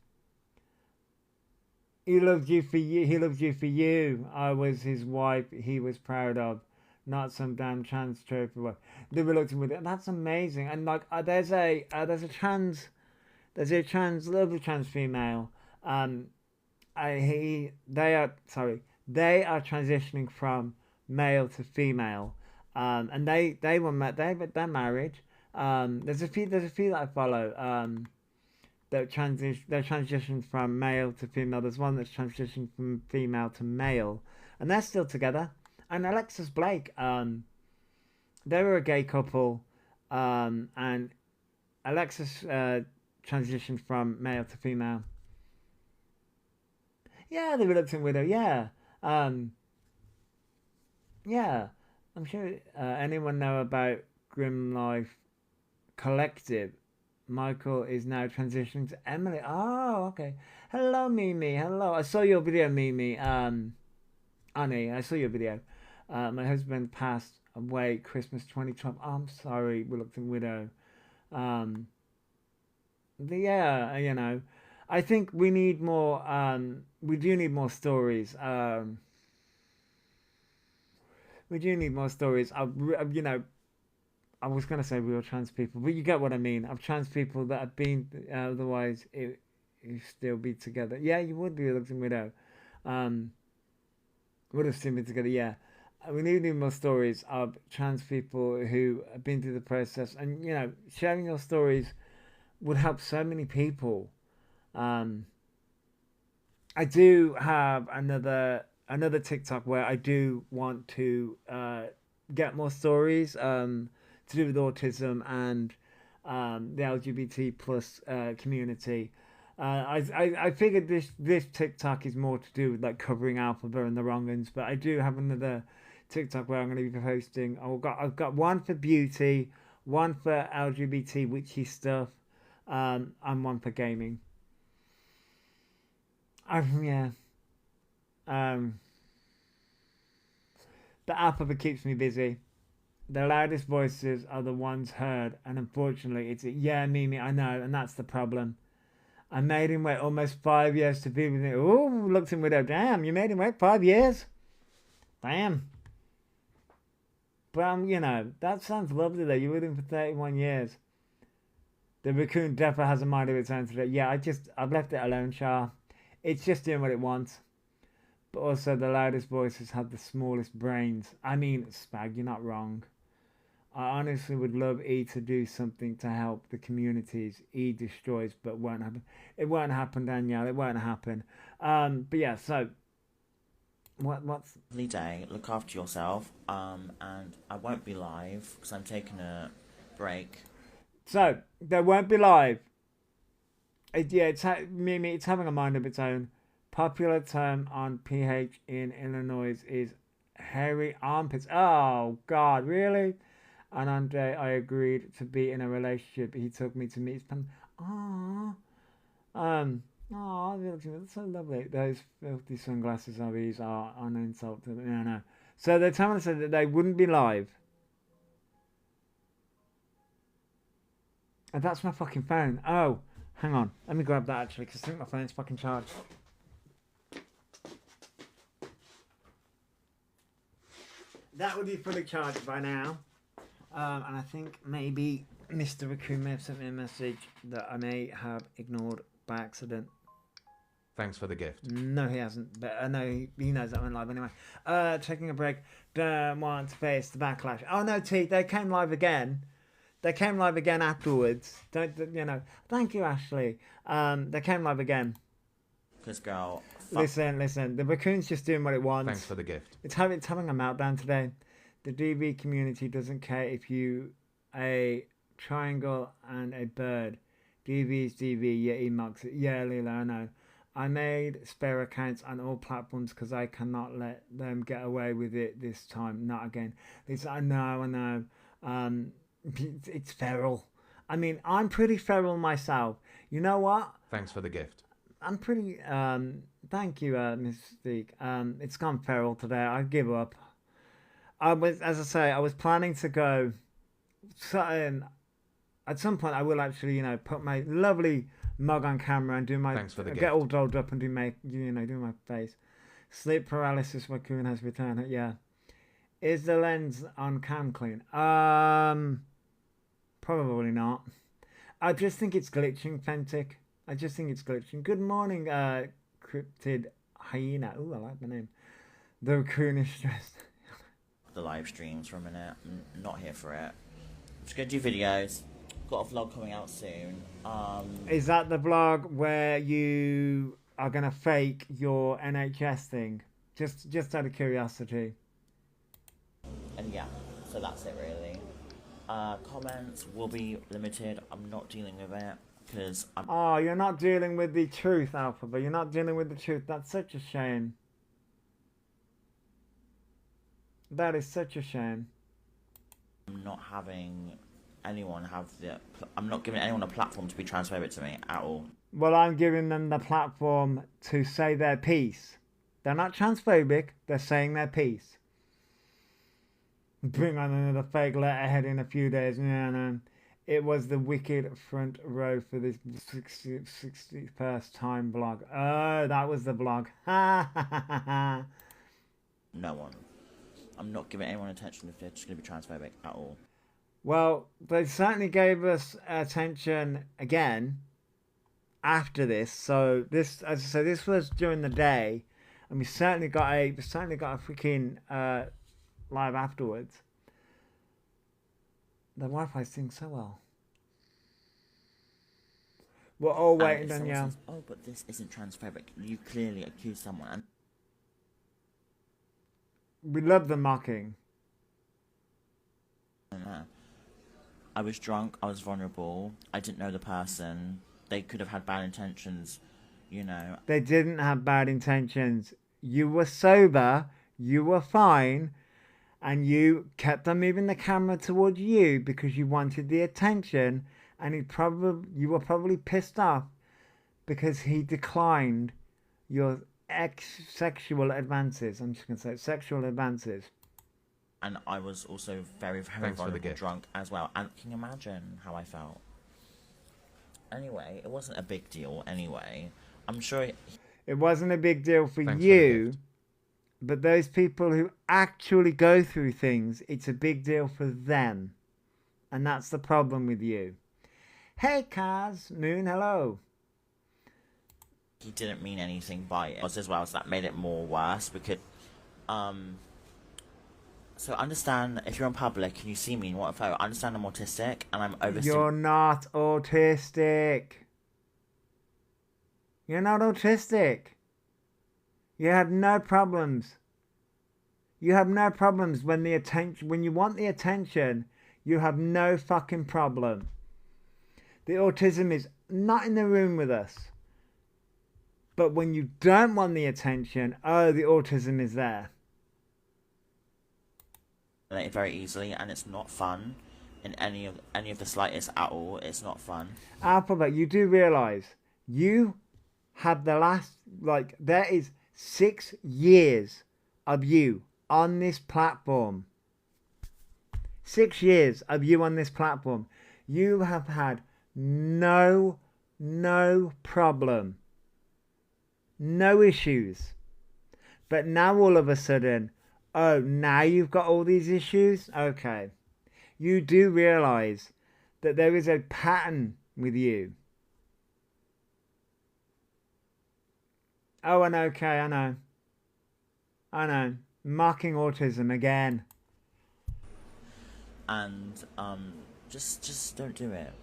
He loved you for you. He loved you for you. I was his wife. He was proud of, not some damn trans trophy wife. The reluctant with it. That's amazing. And like, there's a trans lovely trans female. Um, they are transitioning from male to female. And they were met. They're married. There's a few that I follow. They're transitioned from male to female. There's one that's transitioned from female to male, and they're still together. And Alexis Blake, they were a gay couple, and Alexis transitioned from male to female. Yeah, the reluctant widow. Yeah, um, yeah. I'm sure anyone know about Grim Life Collective. Michael is now transitioning to Emily. Oh, okay. Hello, Mimi. Hello. I saw your video, Mimi. Annie, I saw your video. My husband passed away Christmas 2012. Oh, I'm sorry, reluctant widow. Um, yeah, I think we need more. We do need more stories. We do need more stories. I was gonna say real trans people, but you get what I mean. Of trans people that have been otherwise, you still be together. Yeah, you would be a reluctant widow. Um, would have still been together. Yeah, we need more stories of trans people who have been through the process, and sharing your stories would help so many people. Um, I do have another TikTok where I do want to get more stories to do with autism and the LGBT plus community. I figured this TikTok is more to do with like covering Elphaba and the wrong uns, but I do have another TikTok where I'm going to be posting. I've got one for beauty, one for LGBT witchy stuff, and one for gaming. Yeah. Um, the Elphaba keeps me busy. The loudest voices are the ones heard, and unfortunately, yeah, Mimi, I know, and that's the problem. I made him wait almost 5 years to be with me. Oh, looked him widow. Damn, you made him wait 5 years? Damn. But that sounds lovely though. You were with him for 31 years. The raccoon definitely has a mind of its own today. Yeah, I've left it alone, Char. It's just doing what it wants. But also, the loudest voices have the smallest brains. I mean, Spag, you're not wrong. I honestly would love E to do something to help the communities E destroys, but won't happen. It won't happen, Danielle. It won't happen. But yeah. So, what's Lovely day. Look after yourself. And I won't be live because I'm taking a break. so there won't be live. It's Mimi. It's having a mind of its own. Popular term on PH in Illinois is hairy armpits. Oh God, really? And on day I agreed to be in a relationship. He took me to meet his family. Aww. That's so lovely. Those filthy sunglasses of his are an insult to them. No. So they're telling us that they wouldn't be live. And that's my fucking phone. Oh, hang on. Let me grab that actually, because I think my phone's fucking charged. That would be fully charged by now. And I think maybe Mr. Raccoon may have sent me a message that I may have ignored by accident. Thanks for the gift. No, he hasn't. But I know he knows that went live anyway. Taking a break. Don't want to face the backlash. Oh no, T, they came live again. They came live again afterwards. Thank you, Ashley. They came live again. Because, girl. Listen. The raccoon's just doing what it wants. Thanks for the gift. It's having a meltdown today. The DV community doesn't care if you a triangle and a bird. DV is DV, yeah, he mocks it. Yeah, Lila, I know. I made spare accounts on all platforms because I cannot let them get away with it this time. Not again. I know. It's feral. I mean, I'm pretty feral myself. You know what? Thanks for the gift. I'm pretty. Thank you, Mystique. It's gone feral today. I give up. As I say, I was planning to go. So, at some point, I will actually, put my lovely mug on camera and do my Thanks for the get gift. all dolled up and do my face. Sleep paralysis. Raccoon has returned. Yeah. Is the lens on cam clean? Probably not. I just think it's glitching, Fentic. I just think it's glitching. Good morning, cryptid hyena. Ooh, I like the name. The raccoon is stressed. The live streams for a minute. I'm not here for it. I'm just gonna do videos. Got a vlog coming out soon. Is that the vlog where you are gonna fake your NHS thing? Just out of curiosity. And yeah, so that's it really. Comments will be limited. I'm not dealing with it because I'm. Oh, you're not dealing with the truth, Elphaba. You're not dealing with the truth. That's such a shame. That is such a shame. I'm not having anyone have the. I'm not giving anyone a platform to be transphobic to me at all. Well, I'm giving them the platform to say their piece. They're not transphobic. They're saying their piece. Bring on another fake letterhead in a few days. No. It was the wicked front row for this 61st time blog. Oh, that was the blog. Ha ha ha ha. No one. I'm not giving anyone attention if they're just going to be transphobic at all. Well, they certainly gave us attention again after this. So this, as I say, this was during the day, and we certainly got a freaking live afterwards. The Wi-Fi sings so well. We're all waiting, And if someone Danielle. says, oh, but this isn't transphobic. You clearly accuse someone. We love the mocking. I was drunk. I was vulnerable. I didn't know the person. They could have had bad intentions, They didn't have bad intentions. You were sober. You were fine. And you kept on moving the camera towards you because you wanted the attention. And you were probably pissed off because he declined your sexual advances. I'm just going to say sexual advances. And I was also very, very Thanks for the vulnerable, gift. drunk as well. And can you imagine how I felt? Anyway, it wasn't a big deal anyway. I'm sure... It wasn't a big deal for Thanks for the you, gift. but those people who actually go through things, it's a big deal for them. And that's the problem with you. Hey, Kaz, Moon, hello. He didn't mean anything by it as well, so that made it more worse because... So understand, if you're in public and you see me in what photo, understand I'm autistic and I'm overstimulated. You're not autistic. You're not autistic. You have no problems. You have no problems when you want the attention, you have no fucking problem. The autism is not in the room with us. But when you don't want the attention, oh, the autism is there. Very easily, and it's not fun in any of the slightest at all. It's not fun. Alphabet, you do realise you have there is 6 years of you on this platform. 6 years of you on this platform. You have had no problem. No issues. But now all of a sudden, oh, now you've got all these issues? Okay. You do realise that there is a pattern with you. Oh, and okay, I know. Mocking autism again. And just don't do it.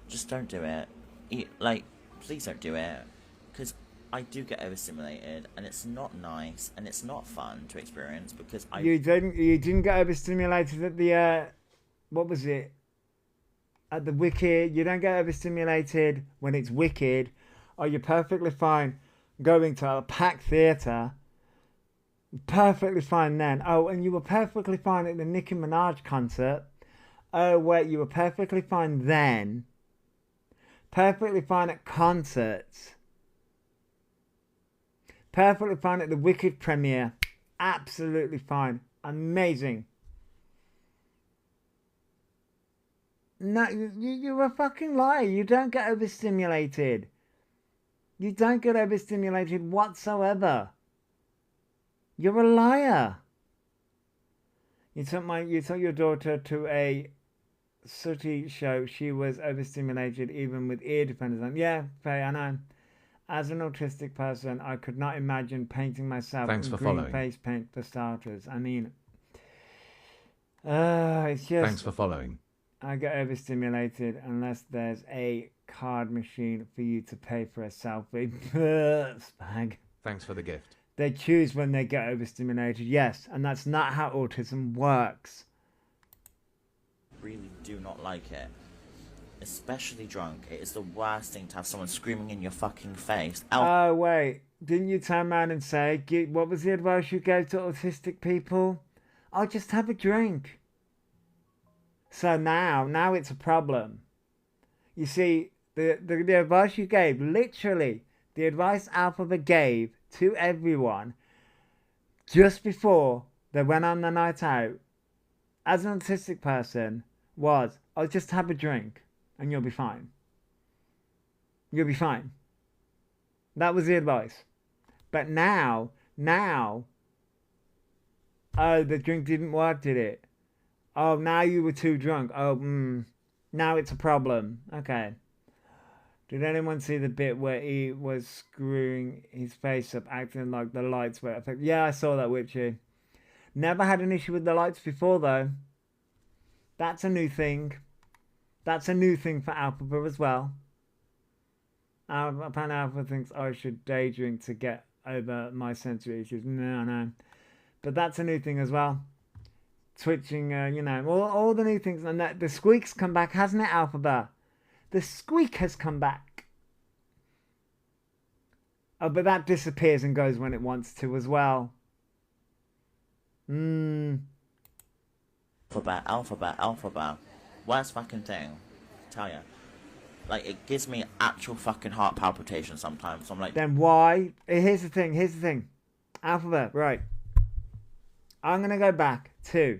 Just don't do it. Please don't do it, because I do get overstimulated, and it's not nice, and it's not fun to experience because I. You didn't get overstimulated at the what was it? At the Wicked. You don't get overstimulated when it's Wicked. Oh, you're perfectly fine going to a packed theatre. Perfectly fine then. Oh, and you were perfectly fine at the Nicki Minaj concert. Oh, wait, you were perfectly fine then. Perfectly fine at concerts. Perfectly fine at the Wicked premiere. Absolutely fine. Amazing. No, you're a fucking liar. You don't get overstimulated. You don't get overstimulated whatsoever. You're a liar. You took your daughter to a sooty show. She was overstimulated even with ear defenders on. Yeah, Faye, I know. As an autistic person, I could not imagine painting myself Thanks in for green following. face paint for starters. I mean, it's just... Thanks for following. I get overstimulated unless there's a card machine for you to pay for a selfie. Spag. Thanks for the gift. They choose when they get overstimulated, yes, and that's not how autism works. Really do not like it. Especially drunk. It is the worst thing to have someone screaming in your fucking face. Oh, wait. Didn't you turn around and say, what was the advice you gave to autistic people? Oh, just have a drink. So now it's a problem. You see, the advice you gave, literally, the advice Elphaba gave to everyone just before they went on the night out, as an autistic person, was, oh, just have a drink and you'll be fine. You'll be fine. That was the advice. But now, oh, the drink didn't work, did it? Oh, now you were too drunk. Oh, now it's a problem. Okay. Did anyone see the bit where he was screwing his face up, acting like the lights were affected? Yeah, I saw that, Witchy. Never had an issue with the lights before, though. That's a new thing. That's a new thing for Elphaba as well. Apparently Elphaba thinks I should day drink to get over my sensory issues. No. But that's a new thing as well. Twitching, all the new things. And the squeak's come back, hasn't it, Elphaba? The squeak has come back. Oh, but that disappears and goes when it wants to as well. Elphaba. Worst fucking thing. Tell ya. Like, it gives me actual fucking heart palpitations sometimes. I'm like... Then why? Here's the thing. Elphaba, right. I'm going to go back to...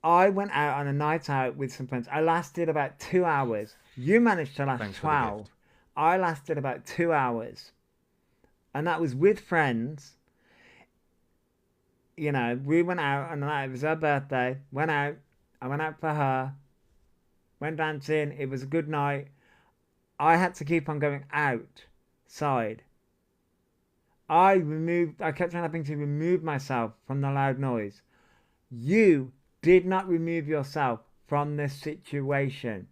I went out on a night out with some friends. I lasted about 2 hours. You managed to last 12. I lasted about 2 hours. And that was with friends. You know, we went out on the night. It was her birthday. Went out. I went out for her. Went dancing. It was a good night. I had to keep on going outside. I kept on having to remove myself from the loud noise. You did not remove yourself from this situation.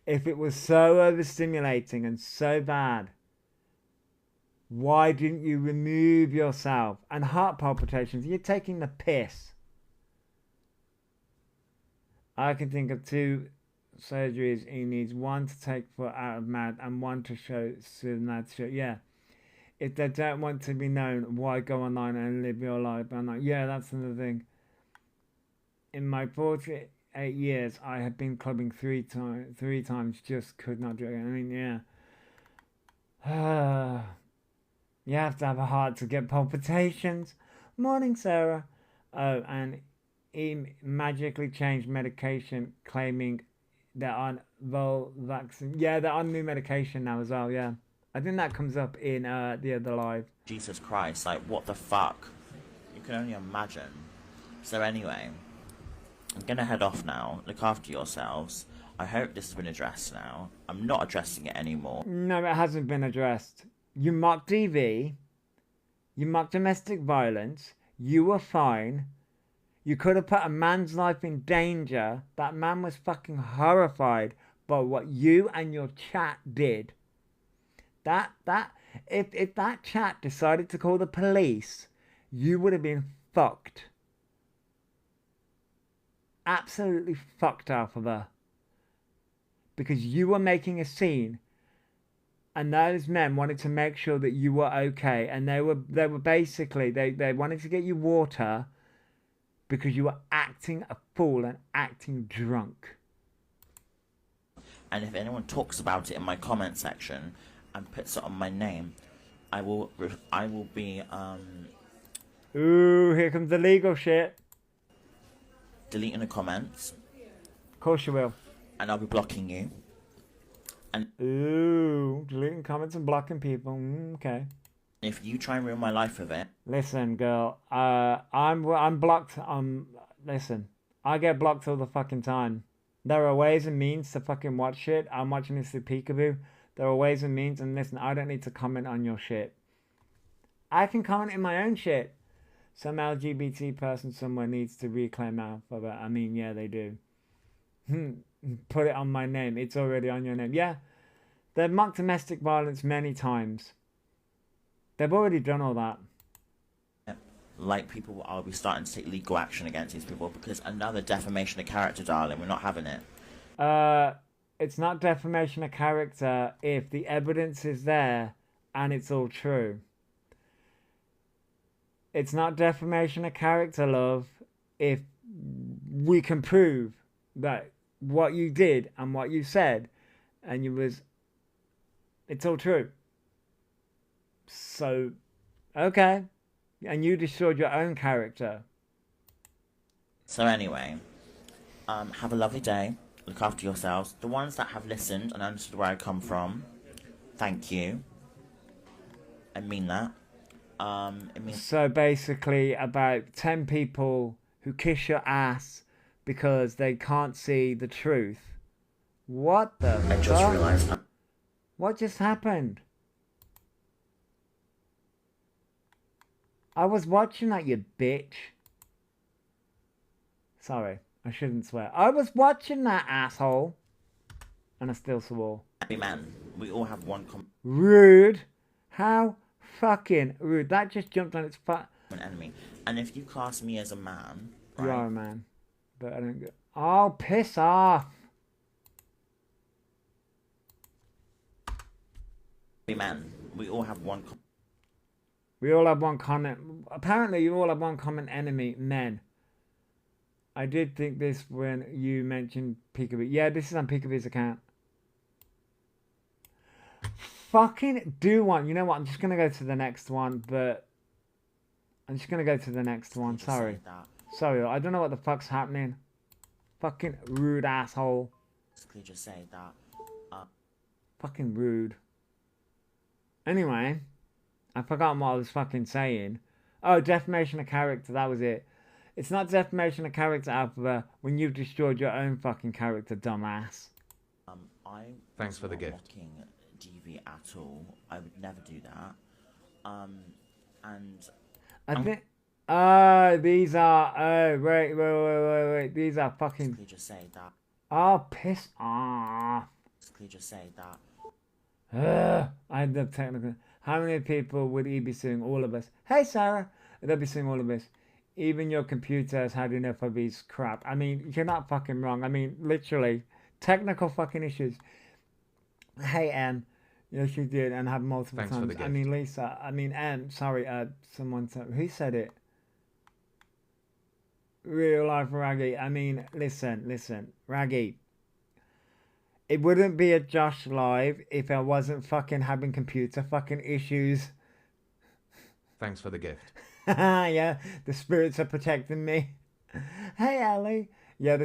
If it was so overstimulating and so bad, why didn't you remove yourself? And heart palpitations, you're taking the piss. I can think of 2 surgeries he needs. One to take foot out of mouth and one to show mouth shut. Yeah. If they don't want to be known, why go online and live your life online? Yeah, that's another thing. In my 48 years, I have been clubbing 3 times, just could not do it. I mean, yeah. You have to have a heart to get palpitations. Morning, Sarah. Oh, and he magically changed medication, claiming they're on vaccine. Yeah, they're on new medication now as well, yeah. I think that comes up in the other live. Jesus Christ, like, what the fuck? You can only imagine. So anyway... I'm gonna head off now. Look after yourselves. I hope this has been addressed now. I'm not addressing it anymore. No, it hasn't been addressed. You mocked DV. You mocked domestic violence. You were fine. You could have put a man's life in danger. That man was fucking horrified by what you and your chat did. If that chat decided to call the police, you would have been fucked. Absolutely fucked, Elphaba. Because you were making a scene and those men wanted to make sure that you were okay, and they were basically they wanted to get you water because you were acting a fool and acting drunk. And if anyone talks about it in my comment section and puts it on my name, I will be Ooh, here comes the legal shit. deleting the comments. Of course you will. And I'll be blocking you. And ooh, deleting comments and blocking people. Okay. if you try and ruin my life with it, listen, girl. I'm blocked. Listen, I get blocked all the fucking time. There are ways and means to fucking watch shit. I'm watching this with Peekaboo. There are ways and means, and listen, I don't need to comment on your shit. I can comment in my own shit. Some LGBT person somewhere needs to reclaim Elphaba. I mean, yeah, they do. Put it on my name. It's already on your name. Yeah, they've mocked domestic violence many times. They've already done all that. like people, I'll be starting to take legal action against these people because another defamation of character, darling. We're not having it. It's not defamation of character if the evidence is there and it's all true. It's not defamation of character, love, if we can prove that what you did and what you said and you was, it's all true. So, okay. And you destroyed your own character. So anyway, have a lovely day. Look after yourselves. The ones that have listened and understood where I come from, thank you. I mean that. So basically, about 10 people who kiss your ass because they can't see the truth. What the fuck? I just realised. What just happened? I was watching that, you bitch. Sorry, I shouldn't swear. I was watching that, asshole. And I still swore. Happy man. We all have one rude. How fucking rude. That just jumped on its enemy. And if you class me as a man, right? You are a man. But I don't go. Oh, piss off. Happy man. We all have one. We all have one common. Apparently, you all have one common enemy, men. I did think this when you mentioned Peekaboo. Yeah, this is on Peekaboo's account. Fucking do one. You know what? I'm just gonna go to the next one, but I'm just gonna go to the next one. Sorry, sorry. I don't know what the fuck's happening. Fucking rude asshole. Basically, just say that. Fucking rude. Anyway. I forgot what I was fucking saying. Oh, defamation of character, that was it. It's not defamation of character, Elphaba, when you've destroyed your own fucking character, dumbass. Thanks for the gift. Mocking DV at all. I would never do that. And I think. These are. Oh, wait. These are fucking. Basically, just say that. Oh, piss off. Basically, just say that. I had the technical. How many people would he be suing? All of us. Hey, Sarah. They'll be suing all of us. Even your computer has had enough of these crap. I mean, you're not fucking wrong. I mean, literally. Technical fucking issues. Hey, Em. Yes, you did. And have multiple Thanks times. for the gift. I mean, Lisa. I mean, Em. Sorry, someone said. Who said it? Real life Raggy. I mean, listen. Raggy. It wouldn't be a Josh live if I wasn't fucking having computer fucking issues. Thanks for the gift. Yeah, the spirits are protecting me. Hey, Ellie. Yeah,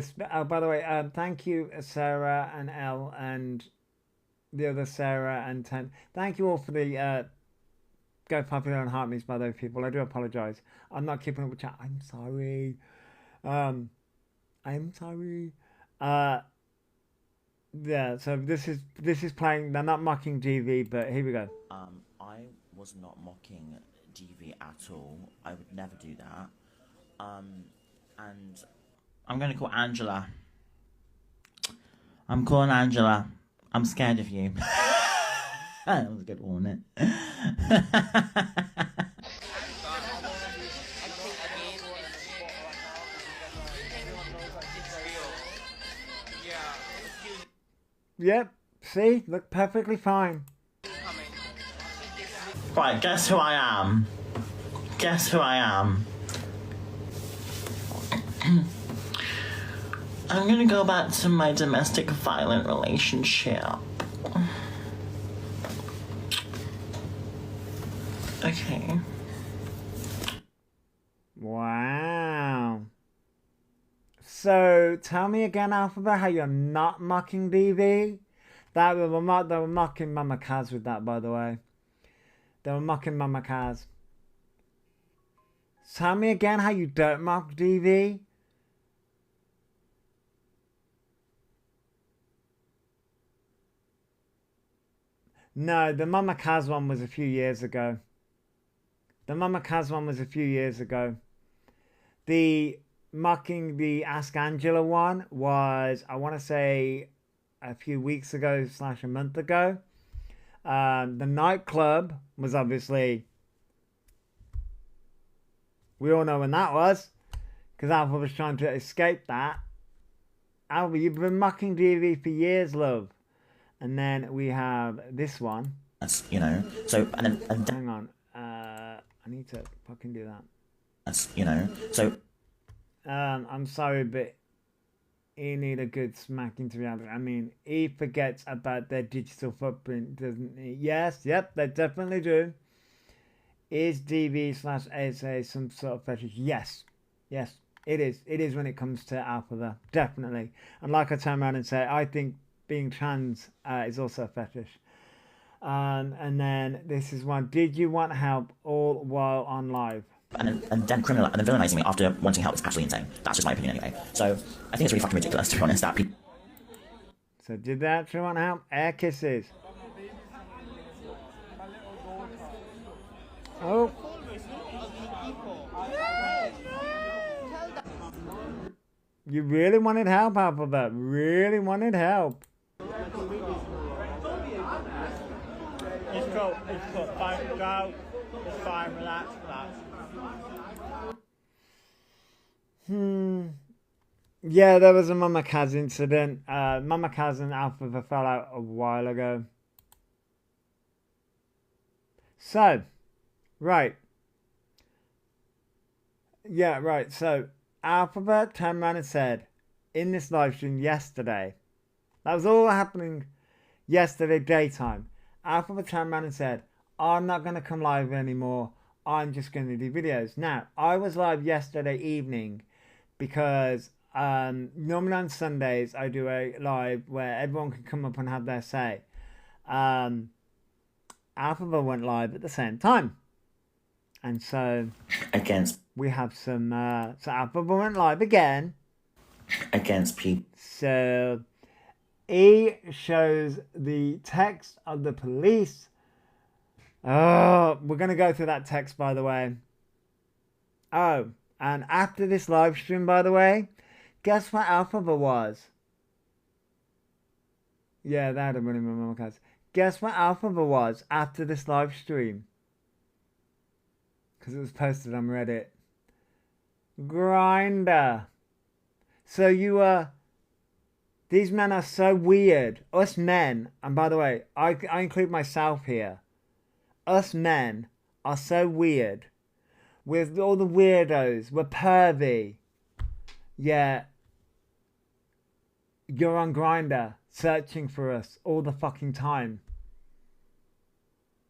by the way, thank you, Sarah and Elle and the other Sarah and Ten. Thank you all for the Go Popular and Heart Me's, by those people. I do apologise. I'm not keeping up with chat. I'm sorry. I'm sorry. Yeah, so this is playing. They're not mocking DV, but here we go. I was not mocking DV at all. I would never do that. And I'm gonna call Angela. I'm calling Angela. I'm scared of you. That was a good one, wasn't it? Yep, see? Look perfectly fine. Right, guess who I am? Guess who I am? I'm gonna go back to my domestic violent relationship. Okay. Wow. So tell me again, Elphaba, how you're not mocking DV? They were mocking Mama Kaz with that, by the way. They were mocking Mama Kaz. Tell me again how you don't mock DV. No, the Mama Kaz one was a few years ago. The Mama Kaz one was a few years ago. The mocking the Ask Angela one was, I want to say, a few weeks ago / a month ago. The nightclub was obviously, we all know when that was, because Alpha was trying to escape that. Alpha, you've been mocking DV for years, love. And then we have this one. That's, you know, so, and then Hang on. I need to fucking do that. that's, you know, so. I'm sorry, but he need a good smack into reality. I mean, he forgets about their digital footprint, doesn't he? Yes, yep, they definitely do. Is DV / ASA some sort of fetish? Yes, yes, it is. It is when it comes to Alpha, definitely. And like I turn around and say, I think being trans is also a fetish. And then this is one. Did you want help all while on live? And then villainizing me after wanting help is absolutely insane. That's just my opinion anyway. So I think it's really fucking ridiculous, to be honest, that people. So did they actually want help? Air kisses. Oh. You really wanted help, Alphabet. Really wanted help. It's cool, fine, go, it's fine, relax. Yeah, there was a Mama Kaz incident. Mama Kaz and Alpha fell out a while ago. So, right. Yeah, right. So, Alphabet turned around and said, in this live stream yesterday, that was all happening yesterday daytime. Alphabet turned around and said, I'm not going to come live anymore. I'm just going to do videos. Now, I was live yesterday evening because normally on Sundays I do a live where everyone can come up and have their say. Alphabet went live at the same time. And so Against. we have some, so Alphabet went live again. Against people. So he shows the text of the police. Oh, we're going to go through that text, by the way. Oh, and after this live stream, by the way, guess what Elphaba was? Yeah, that had a running my mom. Guess what Elphaba was after this live stream? Because it was posted on Reddit. Grinder. So you were... These men are so weird. Us men, and by the way, I include myself here. Us men are so weird. With all the weirdos. We're pervy. Yeah. You're on Grindr, searching for us all the fucking time.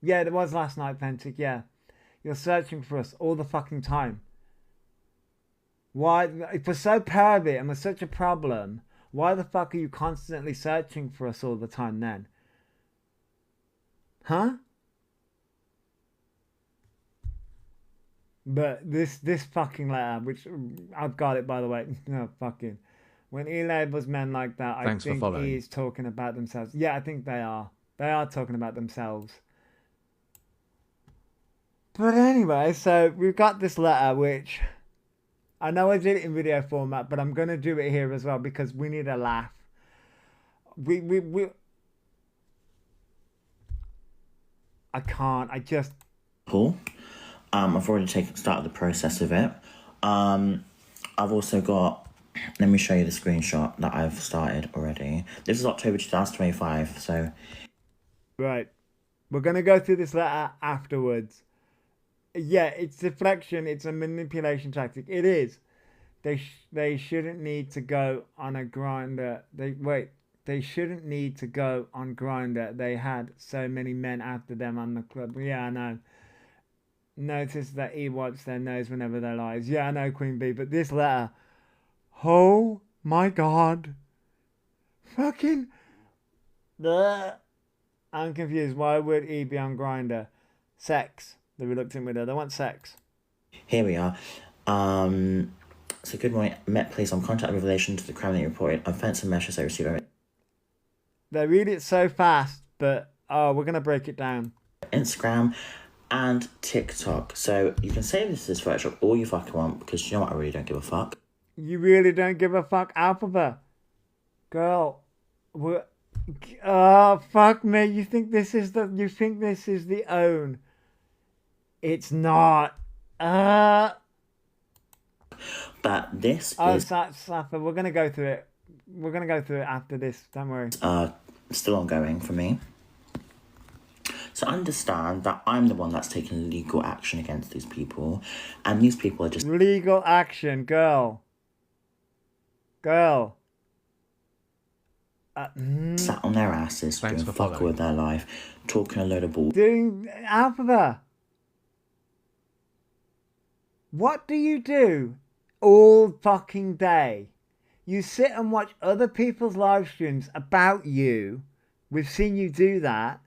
Yeah, it was last night, Pentic, yeah. You're searching for us all the fucking time. Why? If we're so pervy and we're such a problem, why the fuck are you constantly searching for us all the time then? Huh? But this fucking letter, which I've got it by the way. No, fucking. When he labels men like that, I think he's talking about themselves. Yeah, I think they are. They are talking about themselves. But anyway, so we've got this letter, which I know I did it in video format, but I'm going to do it here as well because we need a laugh. I can't. I just... Cool. I've already started the process of it. I've also got... Let me show you the screenshot that I've started already. This is October 2025, so... Right. We're going to go through this letter afterwards. Yeah, it's deflection. It's a manipulation tactic. It is. They shouldn't need to go on a grinder. They shouldn't need to go on grinder. They had so many men after them on the club. Yeah, I know. Notice that he wipes their nose whenever they lies. Yeah, I know, Queen Bee. But this letter, oh my God, fucking. Bleh. I'm confused. Why would he be on grinder? Sex. The reluctant widow. They want sex. Here we are. So good morning. Met police on contact with relation to the crime they reported. Offensive measures they received. They read it so fast, but we're gonna break it down. Instagram and TikTok. So you can say this is Photoshop all you fucking want, because you know what, I really don't give a fuck. You really don't give a fuck, Elphaba. Girl, fuck me. You think this is the own? It's not. But this is Safa, we're gonna go through it. We're gonna go through it after this. Don't worry. Still ongoing for me. So understand that I'm the one that's taking legal action against these people, and these people are just legal action, girl. Sat on their asses, doing fuck with their life, talking a load of bull. Doing Elphaba. What do you do all fucking day? You sit and watch other people's live streams about you. We've seen you do that.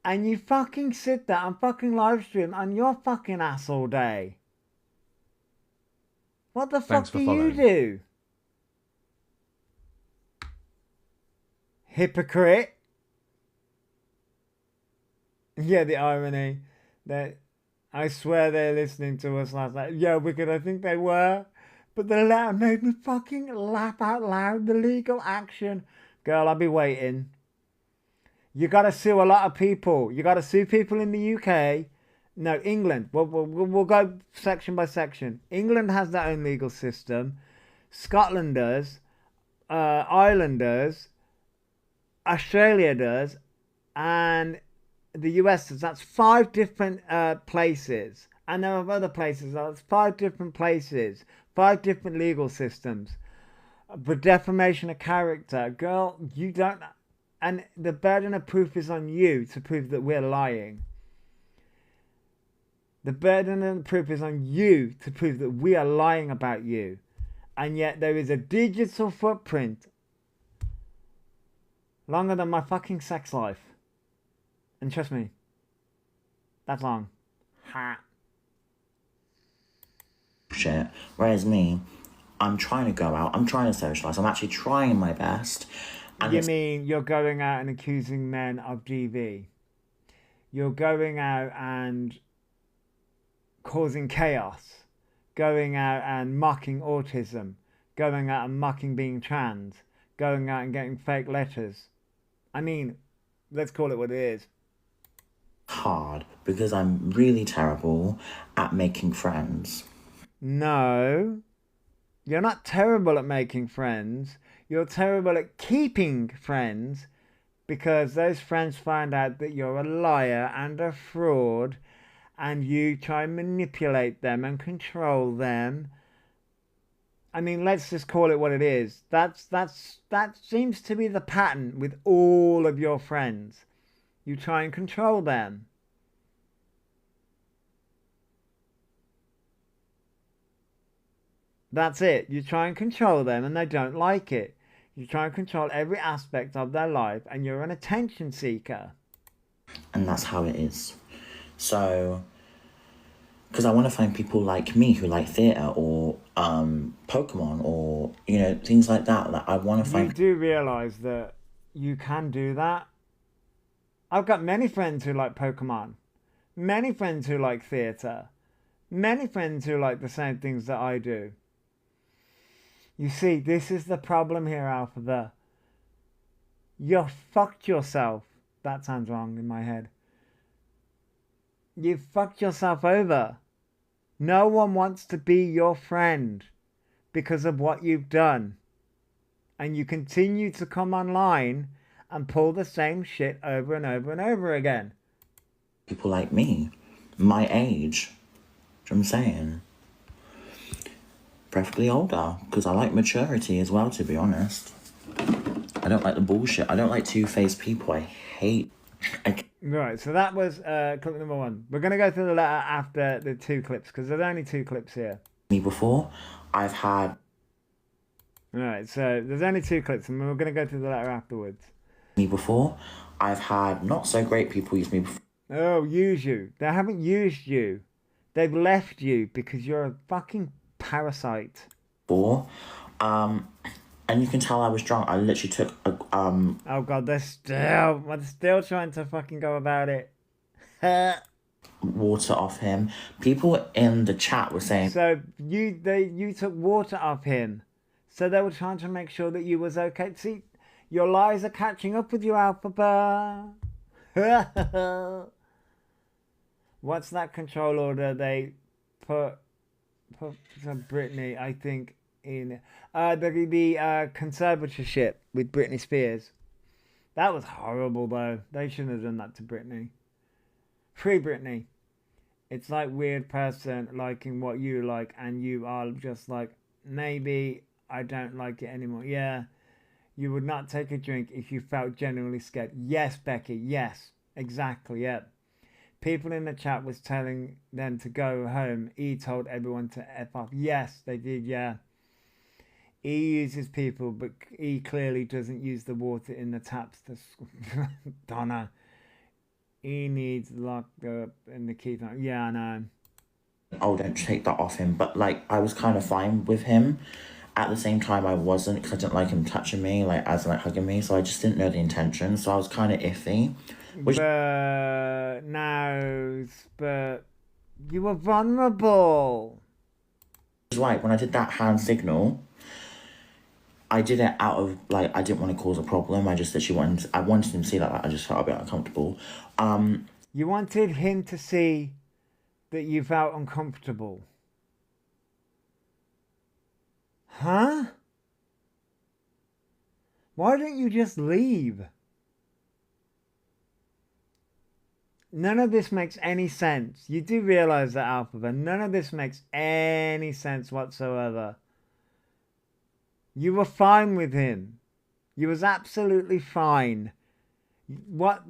And you fucking sit there and fucking live stream on your fucking ass all day. What the fuck do you do? Hypocrite. Yeah, the irony. I swear they're listening to us last night. Yeah, Wicked, I think they were. But the letter made me fucking laugh out loud. The legal action. Girl, I'll be waiting. You got to sue a lot of people. You got to sue people in the UK. No, England. We'll go section by section. England has their own legal system. Scotland does. Ireland does. Australia does. And the US does. That's 5 different places. And there are other places. That's 5 different places. 5 different legal systems. But defamation of character. Girl, you don't... And the burden of proof is on you to prove that we're lying. The burden of proof is on you to prove that we are lying about you. And yet there is a digital footprint longer than my fucking sex life. And trust me, that's long. Ha. Shit. Whereas me, I'm trying to go out. I'm trying to socialise. I'm actually trying my best. And you mean you're going out and accusing men of DV? You're going out and causing chaos, going out and mocking autism, going out and mocking being trans, going out and getting fake letters. I mean, let's call it what it is. Hard, because I'm really terrible at making friends. No, you're not terrible at making friends. You're terrible at keeping friends, because those friends find out that you're a liar and a fraud, and you try and manipulate them and control them. I mean, let's just call it what it is. That seems to be the pattern with all of your friends. You try and control them. That's it. You try and control them and they don't like it. You try and control every aspect of their life, and you're an attention seeker. And that's how it is. So, because I want to find people like me who like theatre or Pokemon or, you know, things like that. Like, I want to find... You do realise that you can do that. I've got many friends who like Pokemon. Many friends who like theatre. Many friends who like the same things that I do. You see, this is the problem here, Elphaba. You fucked yourself. That sounds wrong in my head. You fucked yourself over. No one wants to be your friend because of what you've done. And you continue to come online and pull the same shit over and over and over again. People like me, my age. Do you know what I'm saying? Preferably older, because I like maturity as well, to be honest. I don't like the bullshit. I don't like two-faced people. I hate... Right, so that was clip number 1. We're going to go through the letter after the 2 clips, because there's only 2 clips here. Me before, I've had... Right, so there's only 2 clips, and we're going to go through the letter afterwards. Me before, I've had not so great people use me before. Oh, use you. They haven't used you. They've left you because you're a fucking parasite. And you can tell I was drunk. I literally took a, Oh god, they're still trying to fucking go about it. water off him. People in the chat were saying... So you took water off him. So they were trying to make sure that you was okay. See, your lies are catching up with you, Elphaba. What's that control order they put Britney, I think, in the conservatorship with Britney Spears. That was horrible though. They shouldn't have done that to Britney. Free Britney. It's like weird person liking what you like and you are just like, maybe I don't like it anymore. Yeah. You would not take a drink if you felt genuinely scared. Yes, Becky. Yes. Exactly. Yeah. People in the chat was telling them to go home. He told everyone to F off. Yes, they did, yeah. He uses people, but he clearly doesn't use the water in the taps to... Donna. He needs locked up in the key. Yeah, I know. Oh, don't take that off him. But, like, I was kind of fine with him. At the same time, I wasn't, because I didn't like him touching me, like, as like hugging me. So I just didn't know the intention. So I was kind of iffy. Which... But you were vulnerable. Right, when I did that hand signal, I did it out of, like, I didn't want to cause a problem. I just I wanted him to see that I just felt a bit uncomfortable. You wanted him to see that you felt uncomfortable. Huh? Why don't you just leave? None of this makes any sense. You do realise that, Elphaba. None of this makes any sense whatsoever. You were fine with him. You was absolutely fine. What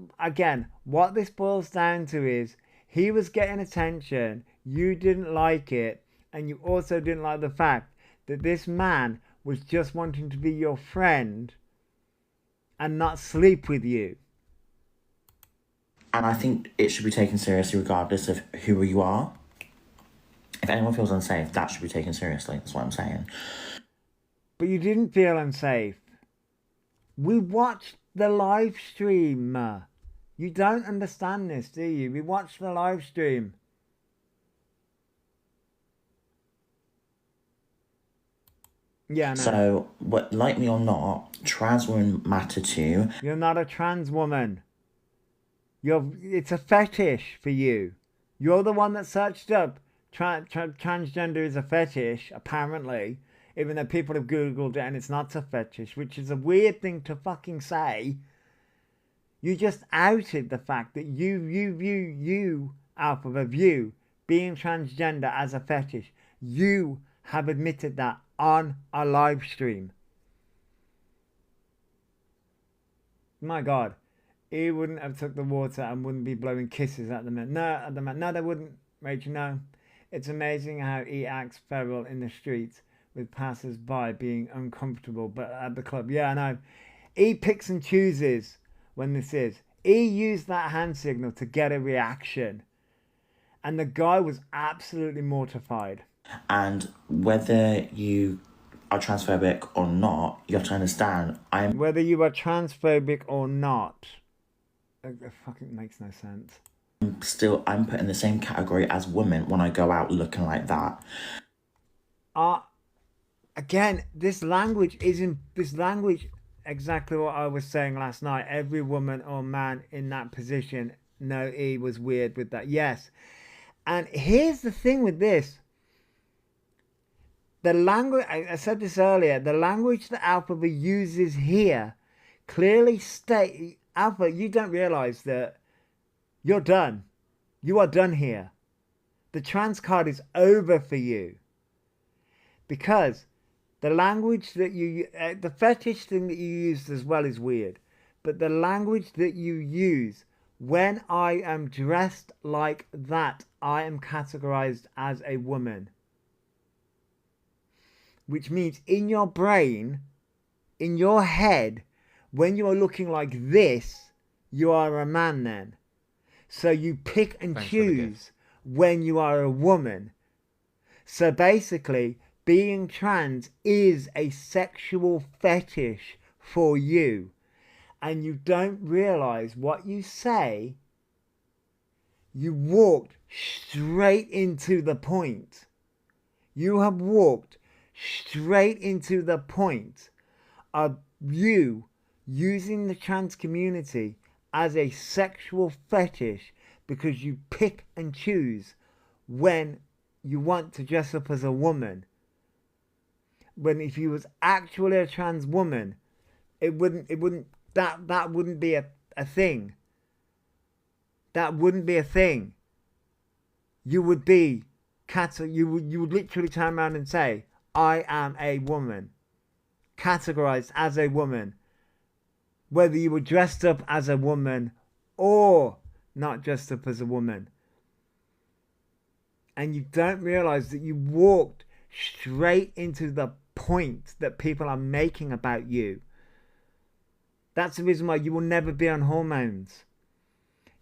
this boils down to is he was getting attention. You didn't like it. And you also didn't like the fact that this man was just wanting to be your friend and not sleep with you. And I think it should be taken seriously regardless of who you are. If anyone feels unsafe, that should be taken seriously. That's what I'm saying. But you didn't feel unsafe. We watched the live stream. You don't understand this, do you? We watched the live stream. Yeah, no. So, like me or not, trans women matter too. You're not a trans woman. It's a fetish for you. You're the one that searched up transgender is a fetish, apparently. Even though people have Googled it and it's not a fetish, which is a weird thing to fucking say. You just outed the fact that you, Elphaba, view being transgender as a fetish. You have admitted that on a live stream. My God. He wouldn't have took the water and wouldn't be blowing kisses at the man. No, they wouldn't, Rachel, no. It's amazing how he acts feral in the streets with passers-by being uncomfortable, but at the club, yeah, I know. He picks and chooses when this is. He used that hand signal to get a reaction. And the guy was absolutely mortified. And whether you are transphobic or not, you have to understand, Whether you are transphobic or not, it fucking makes no sense. I'm put in the same category as women when I go out looking like that. Again, this language, exactly what I was saying last night. Every woman or man in that position, no, he was weird with that. Yes. And here's the thing with this. The language, I said this earlier, the language that Elphaba uses here clearly state, Alpha, you don't realize that you're done. You are done here. The trans card is over for you. Because the language that the fetish thing that you used as well is weird. But the language that you use, when I am dressed like that, I am categorized as a woman. Which means in your brain, in your head, when you are looking like this, you are a man then. So you pick and choose when you are a woman. So basically, being trans is a sexual fetish for you. And you don't realize what you say. You walked straight into the point. You have walked straight into the point of you using the trans community as a sexual fetish because you pick and choose when you want to dress up as a woman. When if you was actually a trans woman, that wouldn't be a thing. That wouldn't be a thing. You would be you would literally turn around and say, I am a woman, categorized as a woman, whether you were dressed up as a woman or not dressed up as a woman. And you don't realize that you walked straight into the point that people are making about you. That's the reason why you will never be on hormones.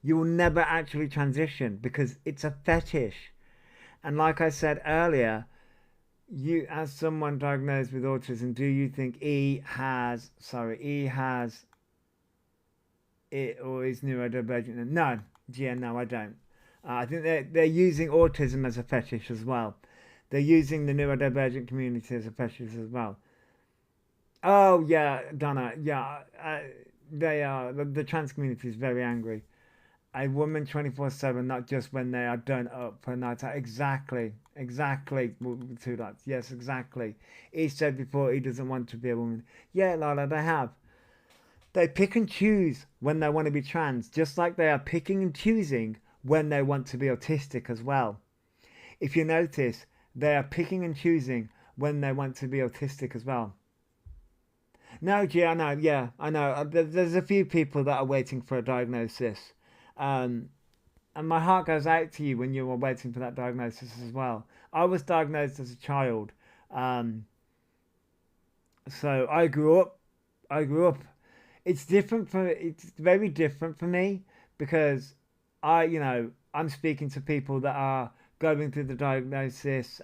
You will never actually transition because it's a fetish. And like I said earlier, you, as someone diagnosed with autism, do you think E has it or is neurodivergent? No, yeah, no, I don't. I think they're using autism as a fetish as well. They're using the neurodivergent community as a fetish as well. Oh yeah, Donna, yeah, they are. The trans community is very angry. A woman 24/7, not just when they are done up for a night out. Exactly. Two dots. Yes, exactly. He said before he doesn't want to be a woman. Yeah, Lala, they have. They pick and choose when they want to be trans, just like they are picking and choosing when they want to be autistic as well. If you notice, they are picking and choosing when they want to be autistic as well. No, G, I know. Yeah, I know. There's a few people that are waiting for a diagnosis. And my heart goes out to you when you were waiting for that diagnosis as well. I was diagnosed as a child. So I grew up. It's very different for me because I'm speaking to people that are going through the diagnosis.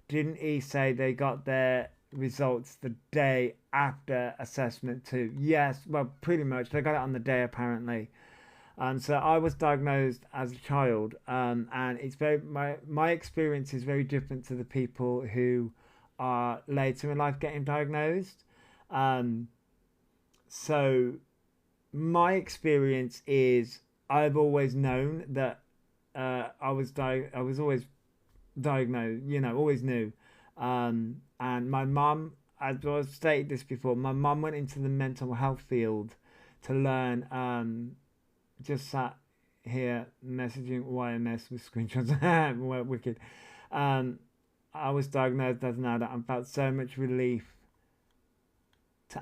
Didn't he say they got their results the day after assessment too? Yes, well, pretty much. They got it on the day apparently. So I was diagnosed as a child, and it's my experience is very different to the people who are later in life getting diagnosed. So my experience is I've always known that I was always diagnosed, always knew. And my mum, as I've stated this before, my mum went into the mental health field to learn. Just sat here messaging YMS with screenshots. Wicked. I was diagnosed as an adult and felt so much relief to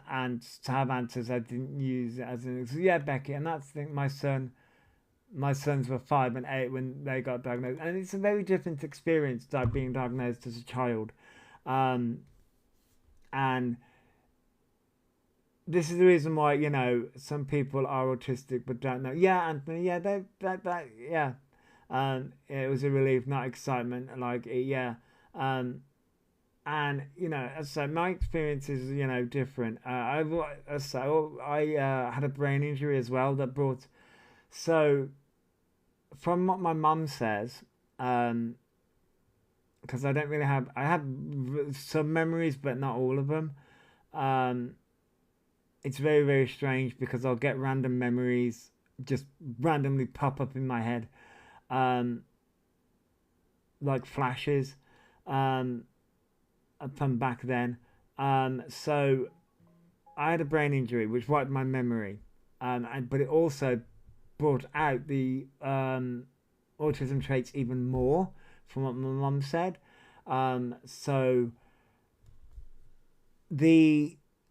have answers I didn't use as an yeah, Becky, and that's the thing. My sons were 5 and 8 when they got diagnosed, and it's a very different experience being diagnosed as a child, and this is the reason why some people are autistic but don't know. Yeah, Anthony. Yeah, yeah. It was a relief, not excitement. Like yeah, and so my experience is different. I had a brain injury as well that brought. So, from what my mum says, because I don't really have, I have some memories but not all of them. It's very, very strange because I'll get random memories just randomly pop up in my head, like flashes, from back then. So I had a brain injury which wiped my memory, but it also brought out the autism traits even more, from what my mum said. So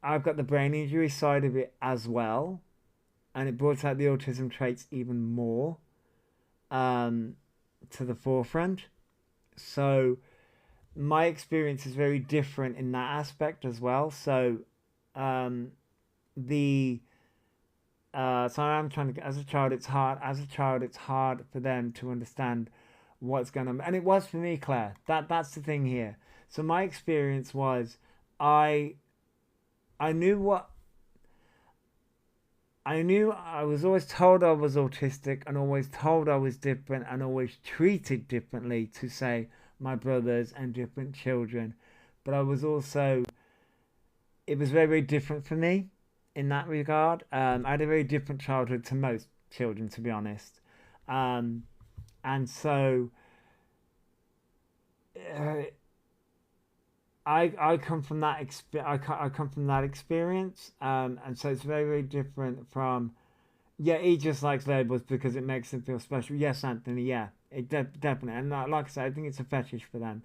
I've got the brain injury side of it as well, and it brought out the autism traits even more to the forefront. So my experience is very different in that aspect as well. So the so I'm trying to, as a child, it's hard. As a child, it's hard for them to understand what's going on, and it was for me, Claire. That's the thing here. So my experience was, I I knew what I knew. I was always told I was autistic, and always told I was different, and always treated differently to, say, my brothers and different children. But I was also, it was very, very different for me in that regard. I had a very different childhood to most children, to be honest. Um, and so uh, I come from that I come from that experience, and so it's very, very different from, yeah, he just likes labels because it makes him feel special. Yes, Anthony, yeah, definitely. And like I said, I think it's a fetish for them.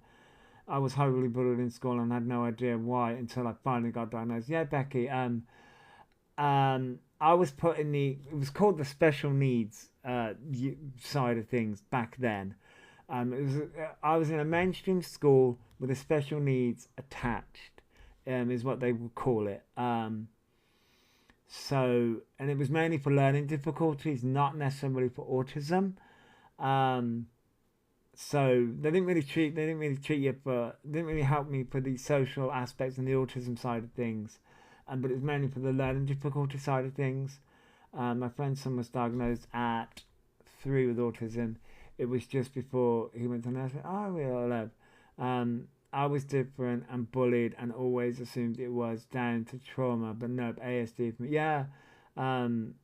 I was horribly bullied in school and had no idea why until I finally got diagnosed. Yeah, Becky. I was put in the, it was called the special needs side of things back then. I was in a mainstream school with a special needs attached, is what they would call it. And it was mainly for learning difficulties, not necessarily for autism. Um, so they didn't really treat you for, they didn't really help me for the social aspects and the autism side of things. But it was mainly for the learning difficulty side of things. My friend's son was diagnosed at 3 with autism. It was just before he went to nursery. Oh, we all love. I was different and bullied and always assumed it was down to trauma, but nope, ASD for me. Yeah. Um,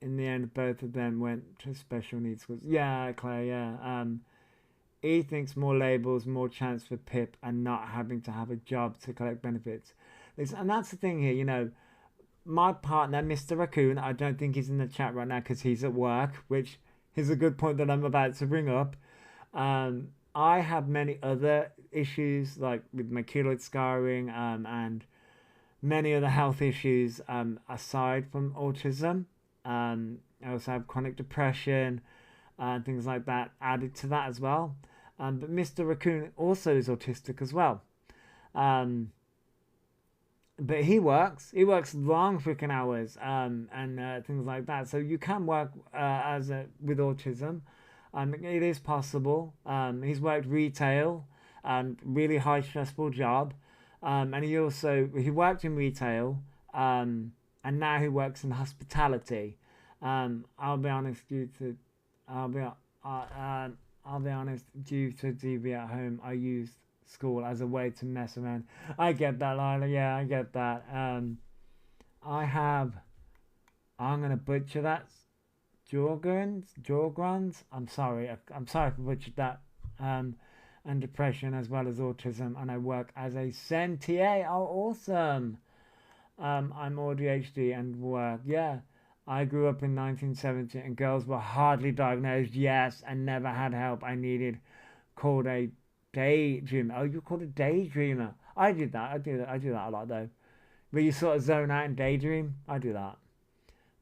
in the end, both of them went to special needs schools. Yeah, Claire. Yeah. He thinks more labels, more chance for PIP, and not having to have a job to collect benefits. And that's the thing here, my partner, Mr. Raccoon, I don't think he's in the chat right now because he's at work, which is a good point that I'm about to bring up. I have many other issues, like with my keloid scarring, and many other health issues aside from autism. I also have chronic depression and things like that added to that as well. But Mr. Raccoon also is autistic as well. Um, but he works. He works long freaking hours, and things like that. So you can work with autism. It is possible. He's worked retail, really high stressful job, and he worked in retail, and now he works in hospitality. I'll be honest, I'll be I'll be honest, due to DV at home, I used school as a way to mess around. I get that, Lila. Yeah, I get that. I have. I'm gonna butcher that. Jorgrans. I'm sorry. I'm sorry if I butchered that. And depression as well as autism, and I work as a CENTA. Oh, awesome. I'm ADHD and work. Yeah. I grew up in 1970 and girls were hardly diagnosed, yes, and never had help. I needed, called a daydreamer. Oh, you called a daydreamer. I did that. I do that. I do that a lot though. Where you sort of zone out and daydream. I do that.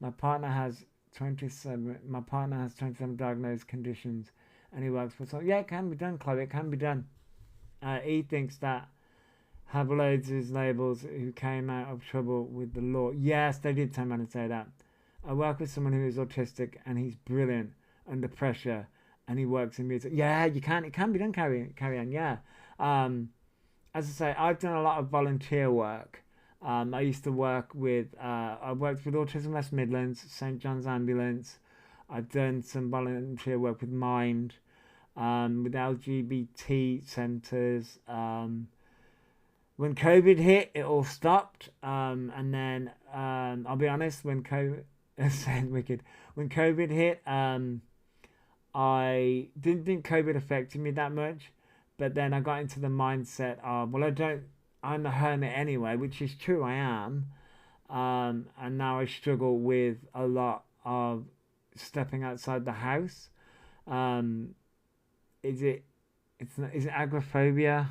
My partner has 27. My partner has 27 diagnosed conditions, and he works for. So yeah, it can be done, Chloe. It can be done. He thinks that have loads of his labels who came out of trouble with the law. Yes, they did turn around and say that. I work with someone who is autistic, and he's brilliant under pressure, and he works in music. Yeah, you can. It can be done. Carry on. Yeah. As I say, I've done a lot of volunteer work. I used to work with. I worked with Autism West Midlands, St John's Ambulance. I've done some volunteer work with Mind, with LGBT centres. When COVID hit, it all stopped. And then I'll be honest, when COVID. Sound wicked. When COVID hit, I didn't think COVID affected me that much, but then I got into the mindset of, well, I'm a hermit anyway, which is true, I am. And now I struggle with a lot of stepping outside the house. Um, is it is it agoraphobia?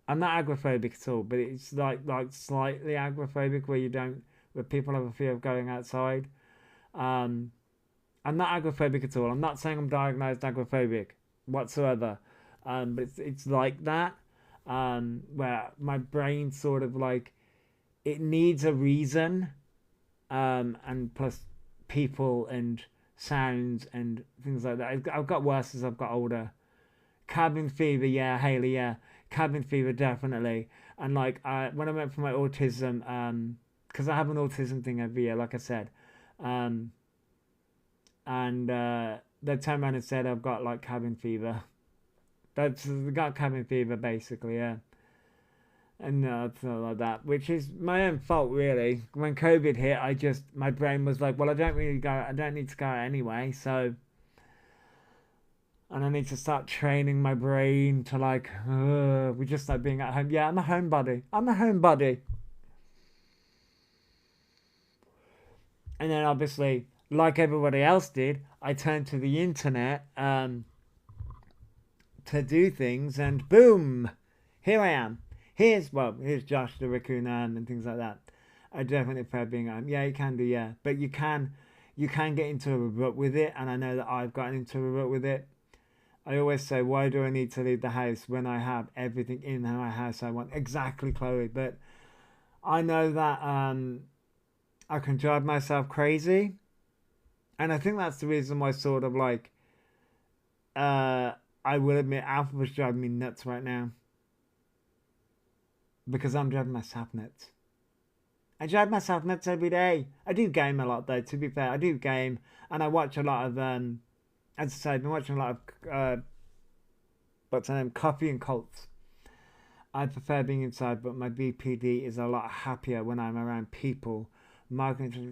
I'm not agoraphobic at all, but it's like slightly agoraphobic where people have a fear of going outside. Um, I'm not agoraphobic at all. I'm not saying I'm diagnosed agoraphobic whatsoever. But it's like that. Where my brain sort of like it needs a reason. And plus people and sounds and things like that. I've got worse as I've got older. Cabin fever, yeah, Haley, yeah. Cabin fever, definitely. And like, when I went for my autism, because I have an autism thing every year, like I said, um, and they turned around and said I've got like cabin fever. That's got cabin fever basically, yeah. And no, it's not like that, which is my own fault really. When COVID hit, my brain was like, well, I don't need to go out anyway, so. And I need to start training my brain to like, we just like being at home. Yeah, I'm a homebody. I'm a homebody. And then obviously, like everybody else did, I turned to the internet to do things, and boom, here I am. Here's Josh the raccoon and things like that. I definitely prefer being yeah, you can do, yeah, but you can get into a rut with it, and I know that I've gotten into a rut with it. I always say, why do I need to leave the house when I have everything in my house I want? Exactly, Chloe. But I know that I can drive myself crazy, and I think that's the reason why sort of like I will admit Alphaba's driving me nuts right now. Because I'm driving myself nuts. I drive myself nuts every day. I do game a lot though, to be fair. I do game and I watch a lot of as I say, I've been watching a lot of what's her name? Coffee and Colts. I prefer being inside, but my BPD is a lot happier when I'm around people.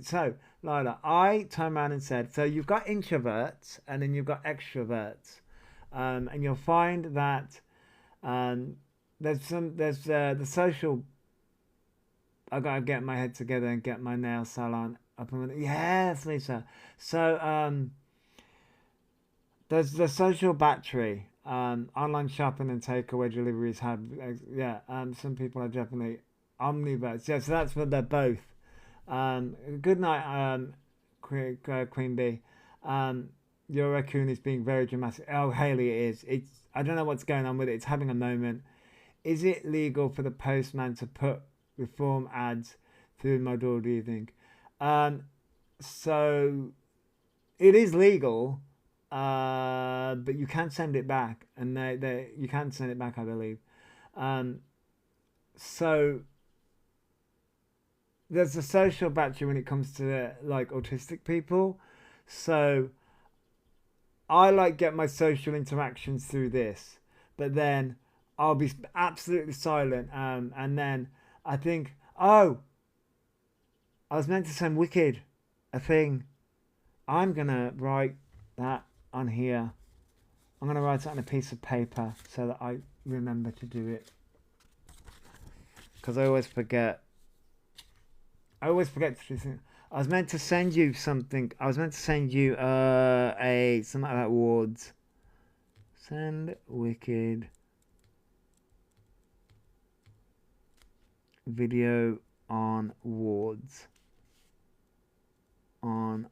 So, Lila, I turned around and said, so you've got introverts and then you've got extroverts. And you'll find that there's the social. I gotta get my head together and get my nail salon up and running. Yes, Lisa. So there's the social battery. Online shopping and takeaway deliveries have some people are definitely omniverts. Yeah, so that's what they're both. Good night, Queen Bee. Your raccoon is being very dramatic. Oh, Haley, it is. I don't know what's going on with it. It's having a moment. Is it legal for the postman to put reform ads through my door, do you think? So it is legal, but you can send it back, and you can send it back, I believe. So there's a social battery when it comes to like autistic people. So I like get my social interactions through this, but then I'll be absolutely silent. And then I think, oh, I was meant to send Wicked a thing. I'm gonna write that on here. I'm gonna write it on a piece of paper so that I remember to do it. Because I always forget. I always forget to do things. I was meant to send you something. I was meant to send you something about wards. Send Wicked video on wards. On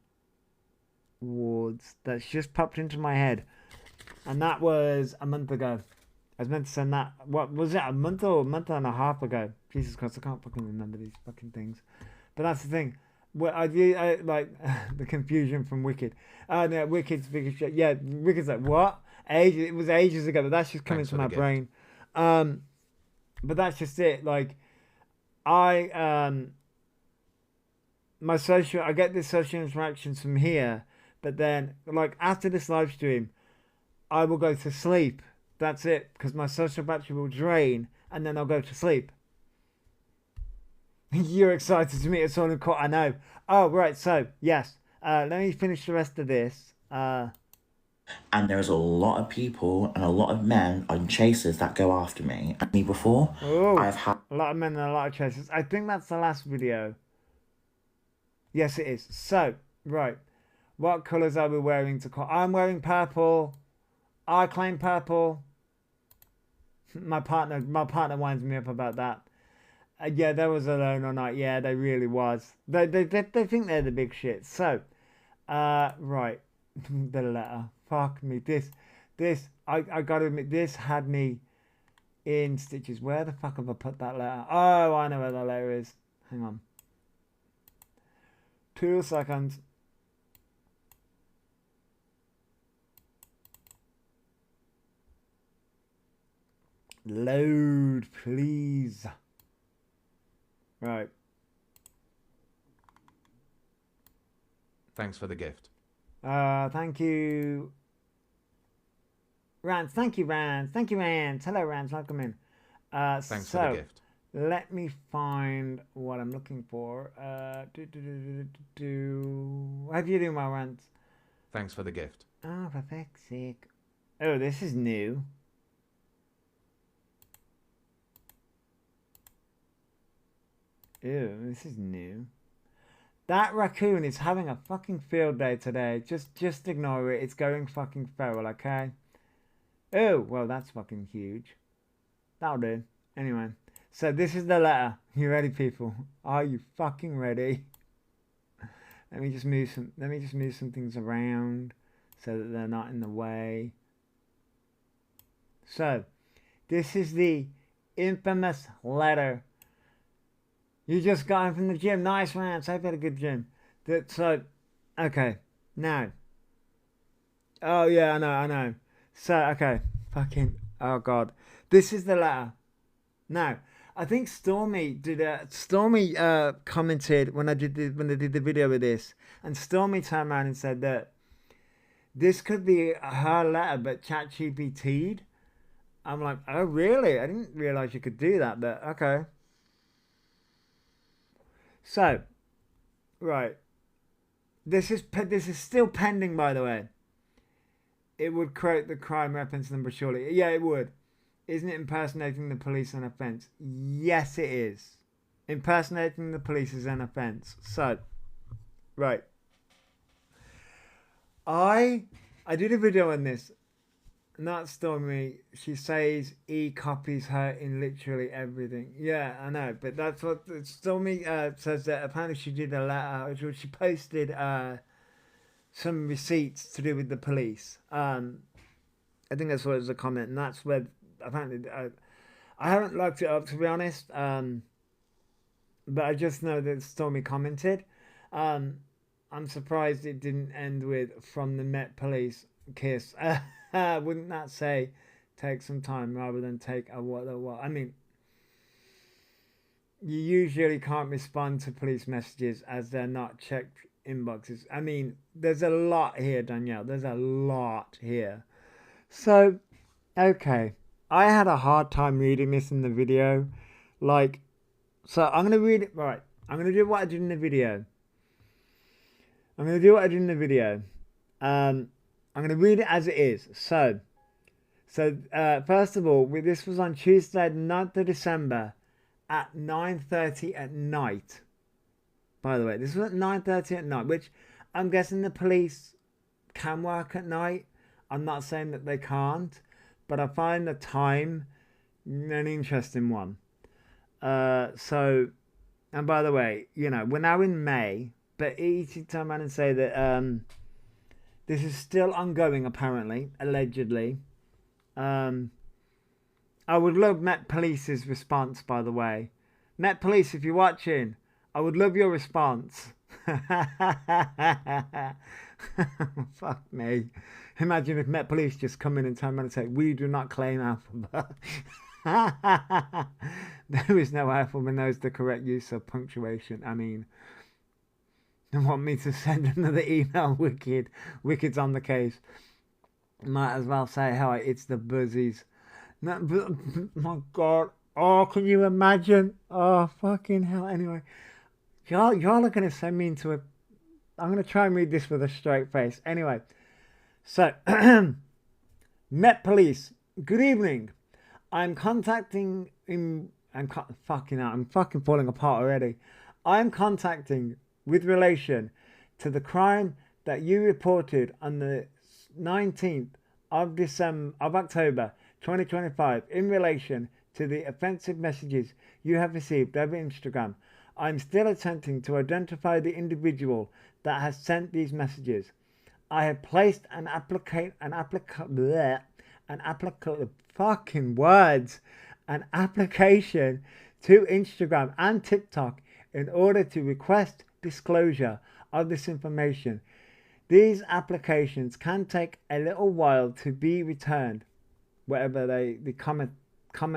wards. That's just popped into my head. And that was a month ago. I was meant to send that. What was it? A month and a half ago? Jesus Christ, I can't fucking remember these fucking things. But that's the thing. Well, I like the confusion from Wicked. Oh no, Wicked's biggest shit. Yeah, Wicked's like what? It was ages ago, but that's just coming to my brain. But that's just it. Like I get this social interactions from here, but then like after this live stream, I will go to sleep. That's it, because my social battery will drain, and then I'll go to sleep. You're excited to meet us all in court, I know. Oh, right, so, yes. Let me finish the rest of this. And there's a lot of people and a lot of men on chases that go after me. And me before, I've had... A lot of men and a lot of chases. I think that's the last video. Yes, it is. So, right. What colours are we wearing to call? I'm wearing purple. I claim purple. My partner winds me up about that. Yeah, they was alone or not. Yeah, they really was. They think they're the big shit. So, right. The letter. Fuck me. I gotta admit, this had me in stitches. Where the fuck have I put that letter? Oh, I know where that letter is. Hang on. 2 seconds. Load, please. Right. Thanks for the gift. Thank you. Rance, thank you, Rance. Thank you, Rance. Hello, Rance. Welcome in. Thanks for the gift. Let me find what I'm looking for. How do you do, my Rance? Thanks for the gift. Oh, for fuck's sake. Oh, this is new. Ew, this is new. That raccoon is having a fucking field day today. Just ignore it. It's going fucking feral, okay? Oh, well, that's fucking huge. That'll do. Anyway, so this is the letter. You ready, people? Are you fucking ready? Let me just move some things around so that they're not in the way. So, this is the infamous letter. You just got in from the gym. Nice, Rance. I've had a good gym. So, okay. Now. Oh, yeah, I know. So, okay. Fucking, oh, God. This is the letter. Now, I think Stormy commented when they did the video with this. And Stormy turned around and said that this could be her letter, but ChatGPT'd. I'm like, oh, really? I didn't realize you could do that, but okay. So, right. This is still pending, by the way. It would create the crime reference number, surely. Yeah, it would. Isn't it impersonating the police an offence? Yes, it is. Impersonating the police is an offence. So, right. I did a video on this. Not Stormy. She says E copies her in literally everything. Yeah, I know, but that's what Stormy says. That apparently she did a letter. She posted some receipts to do with the police. I think that's what it was a comment, and that's where apparently I haven't looked it up, to be honest. But I just know that Stormy commented. I'm surprised it didn't end with "from the Met Police kiss." Wouldn't that say take some time rather than take a what? I mean, you usually can't respond to police messages as they're not checked inboxes. I mean, there's a lot here, Danielle. There's a lot here. So, okay. I had a hard time reading this in the video. Like, so I'm going to read it. Right. I'm going to do what I did in the video. I'm going to read it as it is. So first of all, this was on Tuesday, the 9th of December at 9:30 at night. By the way, this was at 9:30 at night, which I'm guessing the police can work at night. I'm not saying that they can't, but I find the time an interesting one. So, and by the way, you know, we're now in May, but easy to turn around and say that this is still ongoing, apparently, allegedly. I would love Met Police's response, by the way. Met Police, if you're watching, I would love your response. Fuck me. Imagine if Met Police just come in and turn around and say, we do not claim Elphaba. There is no Elphaba knows the correct use of punctuation. I mean, they want me to send another email, Wicked. Wicked's on the case. Might as well say, hi, it's the Buzzies. No, my God. Oh, can you imagine? Oh, fucking hell. Anyway, y'all are going to send me into a... I'm going to try and read this with a straight face. Anyway, so, Met Police. Good evening. I'm fucking falling apart already. I'm contacting with relation to the crime that you reported on the 19th of October 2025 in relation to the offensive messages you have received over Instagram. I'm still attempting to identify the individual that has sent these messages. I have placed an application to Instagram and TikTok in order to request disclosure of this information. These applications can take a little while to be returned, whatever the comment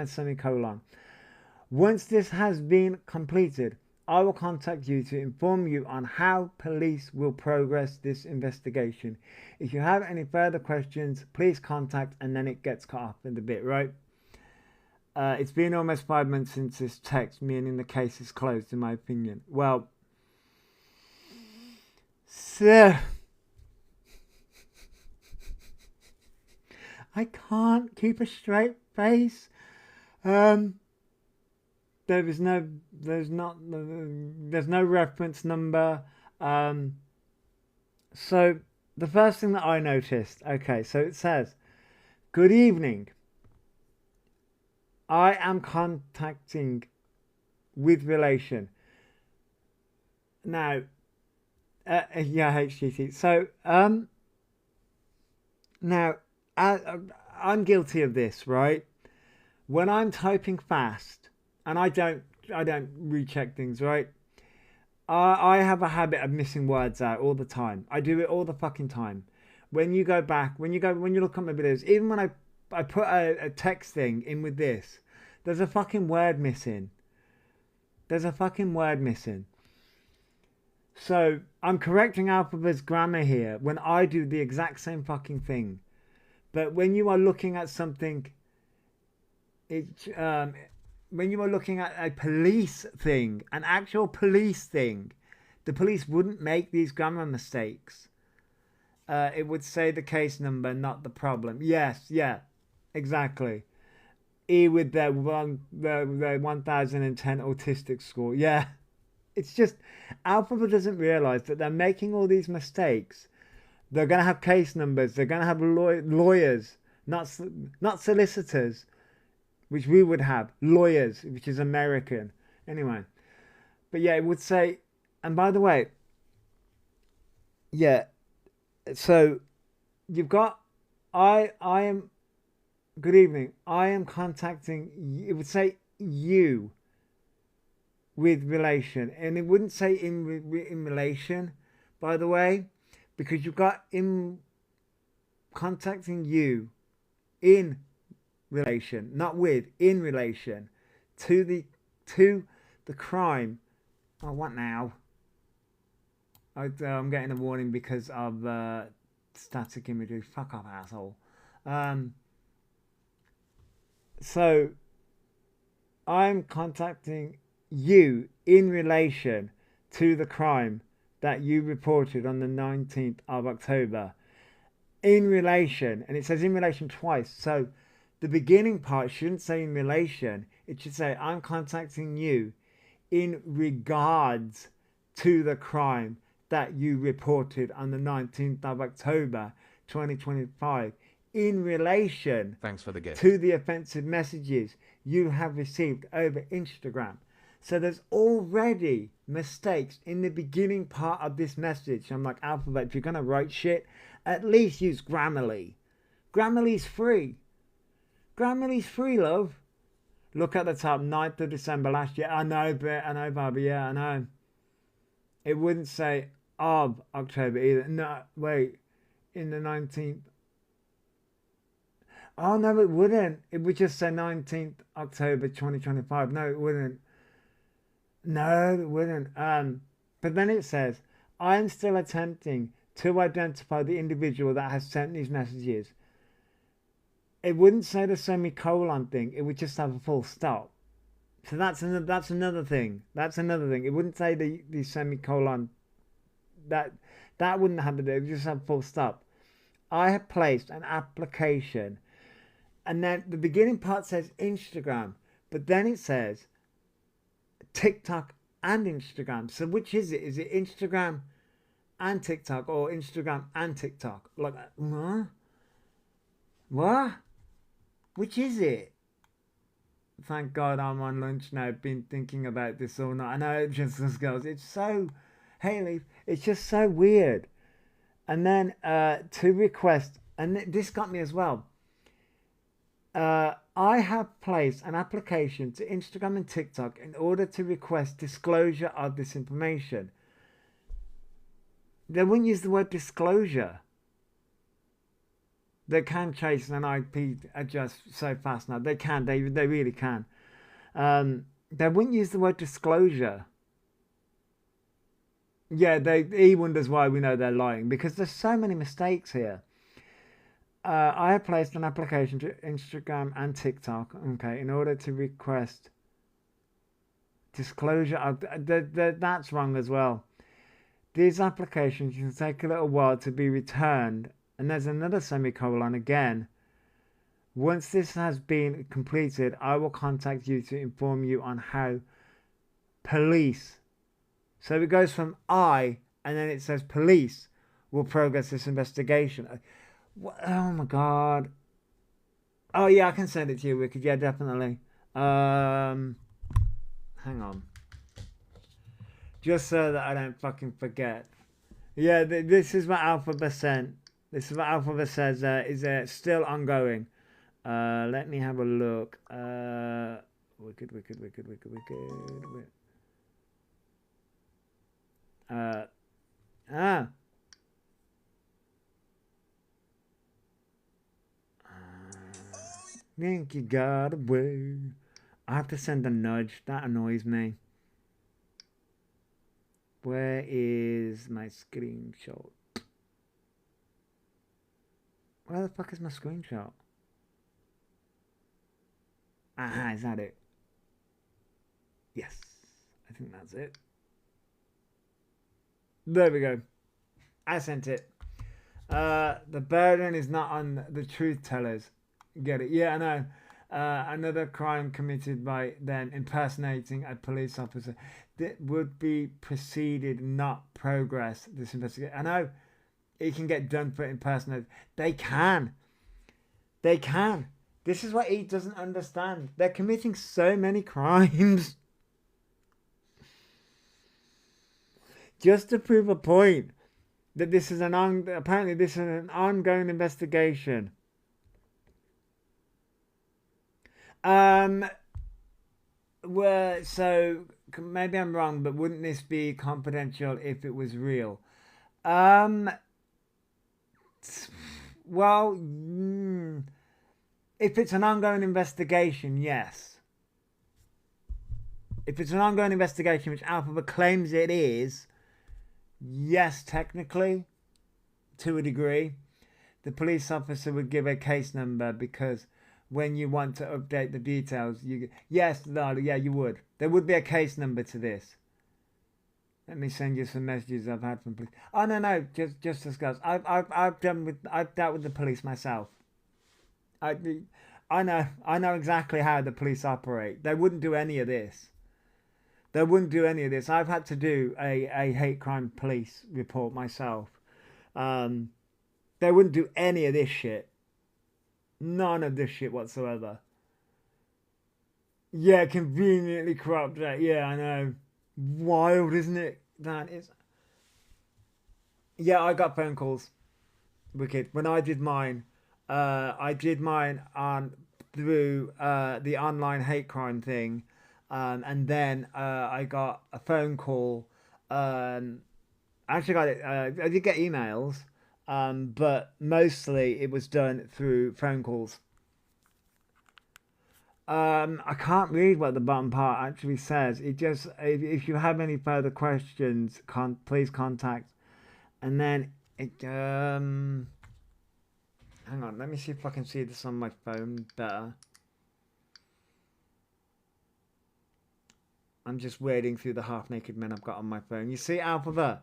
semicolon. Once this has been completed, I will contact you to inform you on how police will progress this investigation. If you have any further questions, please contact, and then it gets cut off in the bit, right? It's been almost 5 months since this text, meaning the case is closed, in my opinion. Well, sir, I can't keep a straight face. There's no reference number. So the first thing that I noticed, okay, so it says, "Good evening. I am contacting with relation." Now, yeah, HTT. So, now, I'm guilty of this, right? When I'm typing fast, and I don't recheck things, right? I have a habit of missing words out all the time. I do it all the fucking time. When you go back, when you look at my videos, even when I put a text thing in with this, there's a fucking word missing. There's a fucking word missing. So I'm correcting Elphaba's grammar here when I do the exact same fucking thing. But when you are looking at something, when you are looking at a police thing, an actual police thing, the police wouldn't make these grammar mistakes. It would say the case number, not the problem. Yes, yeah, exactly. E with their 1010 autistic score. Yeah, it's just Elphaba doesn't realize that they're making all these mistakes. They're going to have case numbers. They're going to have lawyers, not solicitors, which we would have. Lawyers, which is American. Anyway, but yeah, it would say, and by the way, yeah, so you've got, I am, good evening, I am contacting, it would say you with relation, and it wouldn't say in relation, by the way, because you've got in contacting you in relation, not with, in relation to the crime. Oh, what now? I'm getting a warning because of static imagery. Fuck off, asshole. So I'm contacting you in relation to the crime that you reported on the 19th of October. In relation, and it says in relation twice. So the beginning part shouldn't say in relation. It should say I'm contacting you in regards to the crime that you reported on the 19th of October 2025 in relation Thanks for the gift. to the offensive messages you have received over Instagram. So there's already mistakes in the beginning part of this message. I'm like, Elphaba, if you're going to write shit, at least use Grammarly. Grammarly's free. Grammarly's free, love. Look at the top, 9th of December last year. I know, Bobby, yeah, I know. It wouldn't say of October either. No, wait, in the 19th. Oh, no, it wouldn't. It would just say 19th October 2025. No, it wouldn't. No, it wouldn't. But then it says, I am still attempting to identify the individual that has sent these messages. It wouldn't say the semicolon thing. It would just have a full stop. So that's another thing. That's another thing. It wouldn't say the semicolon. That wouldn't have to do. It would just have a full stop. I have placed an application, and then the beginning part says Instagram, but then it says TikTok and Instagram. So which is it? Is it Instagram and TikTok or Instagram and TikTok? Like, what? What? Which is it? Thank God I'm on lunch now. I've been thinking about this all night. I know it just as girls. It's so, Haley, it's just so weird. And then to request, and this got me as well. I have placed an application to Instagram and TikTok in order to request disclosure of this information. They wouldn't use the word disclosure. They can chase an IP address so fast now. They can. They really can. They wouldn't use the word disclosure. Yeah, he wonders why we know they're lying, because there's so many mistakes here. I have placed an application to Instagram and TikTok, okay, in order to request disclosure of that's wrong as well. These applications can take a little while to be returned. And there's another semicolon again. Once this has been completed, I will contact you to inform you on how police. So it goes from I, and then it says police will progress this investigation. Oh my God. Oh yeah, I can send it to you, Wicked. Yeah, definitely. Hang on. Just so that I don't fucking forget. Yeah, this is what Elphaba sent. This is what Elphaba says is still ongoing. Let me have a look. Wicked. Think you got away. I have to send a nudge. That annoys me. Where is my screenshot? Where the fuck is my screenshot? Aha, is that it? Yes, I think that's it. There we go. I sent it. The burden is not on the truth tellers. Get it? Yeah, I know. Another crime committed by them impersonating a police officer that would be preceded, not progress this investigation. I know it can get done for impersonating. They can. This is what he doesn't understand. They're committing so many crimes just to prove a point that this is apparently this is an ongoing investigation. Well, so maybe I'm wrong, but wouldn't this be confidential if it was real? Well, if it's an ongoing investigation, yes. If it's an ongoing investigation, which Elphaba claims it is, yes, technically, to a degree, the police officer would give a case number, because when you want to update the details, you would. There would be a case number to this. Let me send you some messages I've had from police. Oh no, just discuss. I've dealt with the police myself. I know exactly how the police operate. They wouldn't do any of this. I've had to do a hate crime police report myself. They wouldn't do any of this shit. None of this shit whatsoever. Yeah, conveniently corrupt. Yeah, I know. Wild, isn't it? That is. Yeah, I got phone calls. Wicked. When I did mine, on through the online hate crime thing, and then I got a phone call. I actually got it. I did get emails. But mostly it was done through phone calls. I can't read what the bottom part actually says. It just, if you have any further questions, please contact. And then it, hang on, let me see if I can see this on my phone better. I'm just wading through the half-naked men I've got on my phone. You see, Elphaba?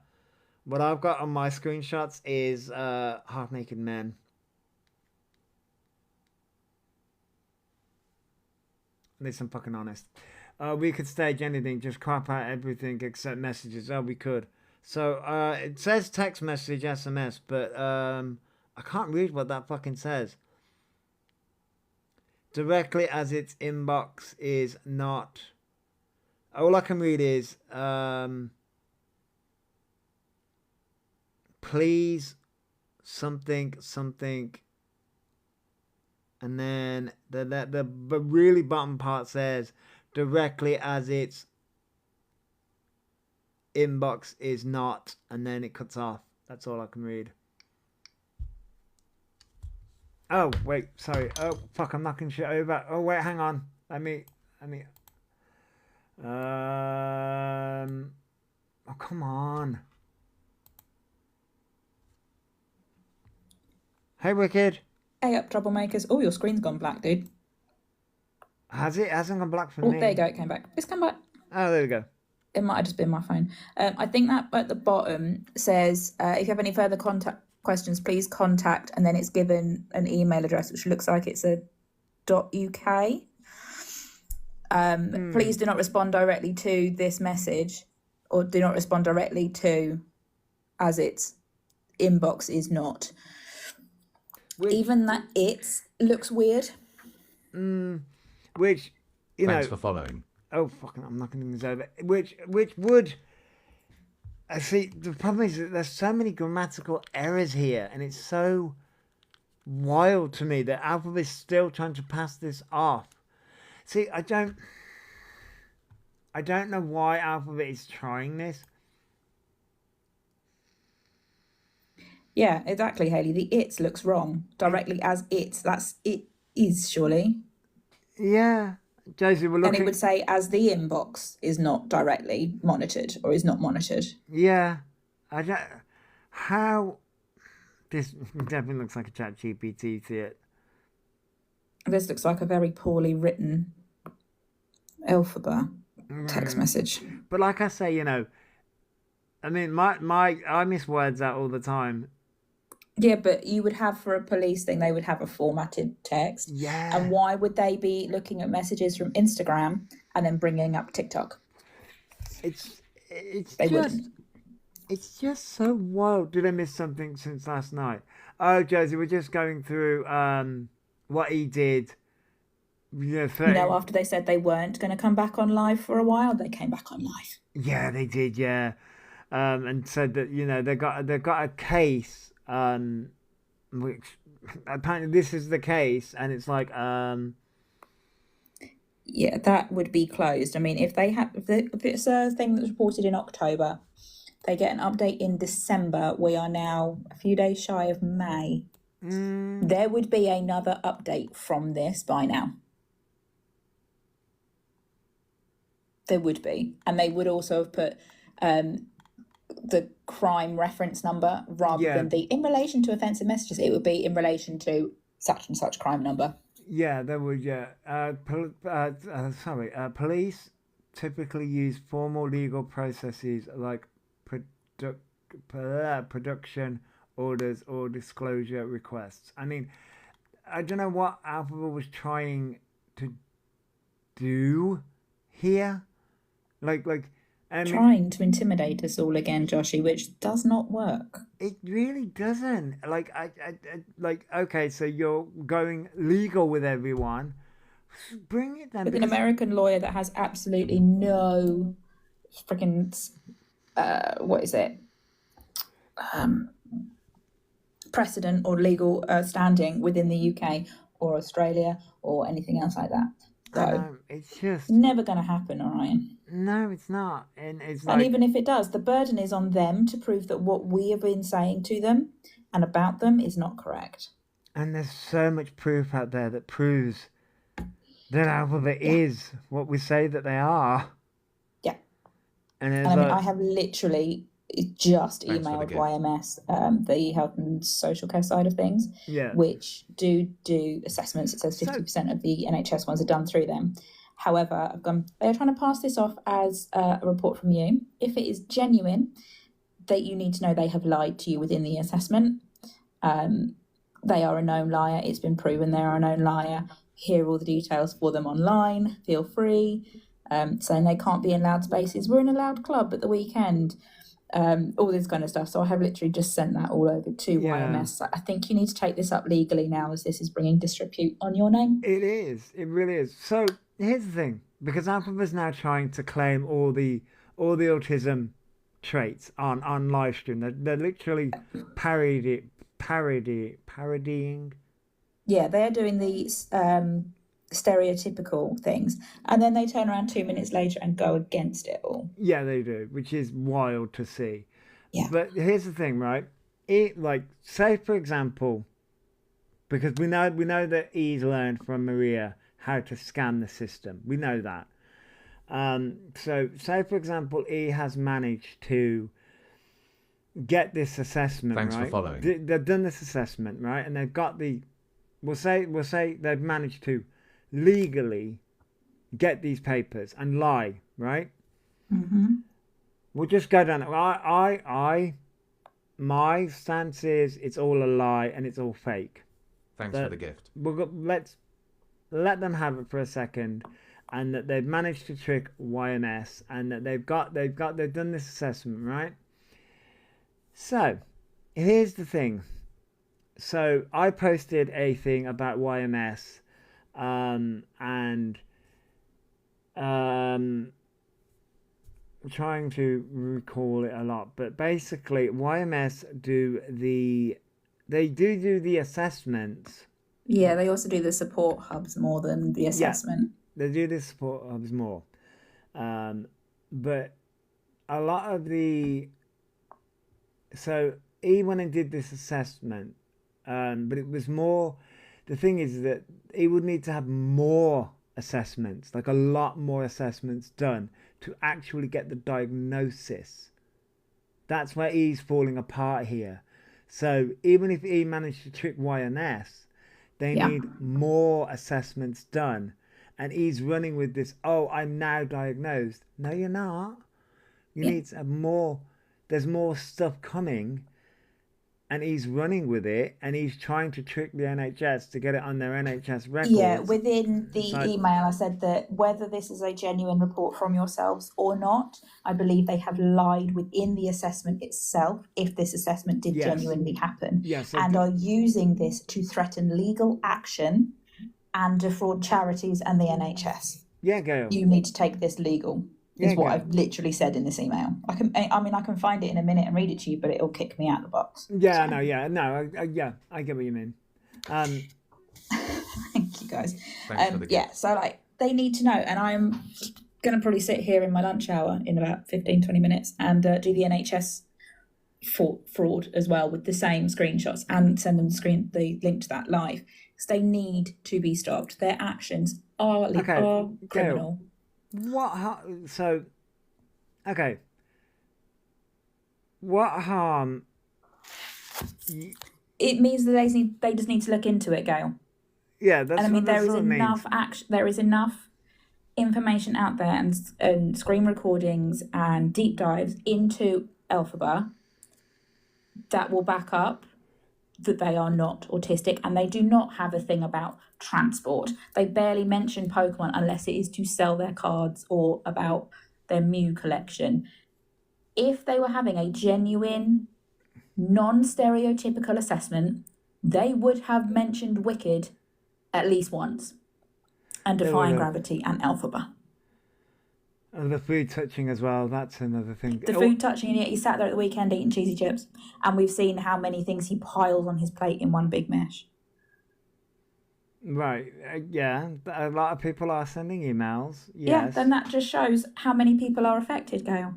What I've got on my screenshots is half-naked men. At least I'm fucking honest. We could stage anything, just crop out everything except messages. Oh, we could. So it says text message, SMS, but I can't read what that fucking says. Directly as its inbox is not. All I can read is please something, and then the really bottom part says directly as its inbox is not, and then it cuts off. That's all I can read. Oh wait, sorry. Oh fuck, I'm knocking shit over. Oh wait, hang on. Let me. Oh come on. Hey Wicked. Hey up, troublemakers. Oh, your screen's gone black, dude. Has it? It hasn't gone black for Oh, me. there you go. It came back. It's come back. Oh, there we go. It might have just been my phone. I think that at the bottom says, if you have any further contact questions, please contact, and then it's given an email address, which looks like it's a .uk. Please do not respond directly to this message, or do not respond directly to as its inbox is not. Even that it looks weird. Which, you know. Thanks for following. Oh, fucking, I'm knocking things over. Which would. I see, the problem is that there's so many grammatical errors here, and it's so wild to me that Alphabet is still trying to pass this off. See, I don't know why Alphabet is trying this. Yeah, exactly, Hayley. The it looks wrong. Directly as it. That's it is, surely. Yeah. Josie, we're looking... And it would say as the inbox is not directly monitored or is not monitored. Yeah. I don't... How... This definitely looks like a chat GPT to it. This looks like a very poorly written Elphaba text message. But like I say, you know, I mean, I miss words out all the time. Yeah, but you would have for a police thing, they would have a formatted text. Yeah. And why would they be looking at messages from Instagram and then bringing up TikTok? It's just so wild. Did I miss something since last night? Oh, Josie, we're just going through what he did. You know, after they said they weren't going to come back on live for a while, they came back on live. Yeah, they did. Yeah, and said that, you know, they got a case. Which apparently this is the case, and it's like yeah, that would be closed. I mean, if it's a thing that's reported in October, they get an update in December. We are now a few days shy of May. There would be another update from this by now. There would be, and they would also have put the crime reference number rather than the in relation to offensive messages. It would be in relation to such and such crime number. Yeah, they would. Yeah. Police typically use formal legal processes like production orders or disclosure requests. I mean, I don't know what Alphabet was trying to do here. Trying to intimidate us all again, Joshy, which does not work. It really doesn't. Okay, so you're going legal with everyone. Bring it then. With an American lawyer that has absolutely no freaking precedent or legal standing within the UK or Australia or anything else like that. So it's just never going to happen, Orion. No, it's not. And even if it does, the burden is on them to prove that what we have been saying to them and about them is not correct. And there's so much proof out there that proves that Alphabet is what we say that they are. Yeah. And I mean, I have literally just emailed YMS, the health and social care side of things, which do assessments. It says 50% of the NHS ones are done through them. However, they're trying to pass this off as a report from you. If it is genuine, that you need to know they have lied to you within the assessment. They are a known liar. It's been proven they are a known liar. Here are all the details for them online. Feel free. Saying they can't be in loud spaces. We're in a loud club at the weekend. All this kind of stuff. So I have literally just sent that all over to YMS. I think you need to take this up legally now, as this is bringing disrepute on your name. It is. It really is. So here's the thing, because Elphaba's now trying to claim all the autism traits on live stream. They're literally parodying. Yeah, they're doing these stereotypical things, and then they turn around 2 minutes later and go against it all. Yeah, they do, which is wild to see. Yeah. But here's the thing, right? Say for example, because we know that E's learned from Maria how to scan the system. We know that. So say for example, E has managed to get this assessment. Thanks right? for following. They've done this assessment, right? And they've got we'll say they've managed to legally get these papers and lie, right? Mm-hmm. We'll just go down. My stance is it's all a lie and it's all fake. Thanks for the gift. Let's let them have it for a second, and that they've managed to trick YMS, and that they've done this assessment, right? So here's the thing. So I posted a thing about YMS, and I'm trying to recall it a lot, but basically YMS do the assessments. Yeah, they also do the support hubs more than the assessment. Yeah, they do the support hubs more, but a lot of so E went and did this assessment, but it was more. The thing is that he would need to have more assessments, like a lot more assessments done to actually get the diagnosis. That's where E's falling apart here. So even if E managed to trick YMS, they need more assessments done. And E's running with this, oh, I'm now diagnosed. No, you're not. You need to have more. There's more stuff coming. And he's running with it, and he's trying to trick the NHS to get it on their NHS records. Yeah, within the email I said that whether this is a genuine report from yourselves or not, I believe they have lied within the assessment itself, if this assessment did genuinely happen, and are using this to threaten legal action and defraud charities and the NHS. Yeah, Gail. You need to take this legal. Is what I've literally said in this email. I can find it in a minute and read it to you, but it'll kick me out of the box. Yeah, so. I get what you mean. Thank you guys. So they need to know, and I'm going to probably sit here in my lunch hour in about 15-20 minutes and do the NHS fraud as well with the same screenshots and send them the link to that live, because they need to be stopped. Their actions are criminal. Gail. What harm? It means that they just need to look into it, Gail. Yeah, that's. And there is enough action. There is enough information out there, and screen recordings and deep dives into Elphaba that will back up that they are not autistic, and they do not have a thing about transport. They barely mention Pokemon unless it is to sell their cards or about their Mew collection. If they were having a genuine, non-stereotypical assessment, they would have mentioned Wicked at least once, and Defying Gravity and Elphaba. And the food touching as well, that's another thing. The food touching, and yet he sat there at the weekend eating cheesy chips, and we've seen how many things he piles on his plate in one big mesh. Right, yeah, a lot of people are sending emails. Yes. Yeah, then that just shows how many people are affected, Gail.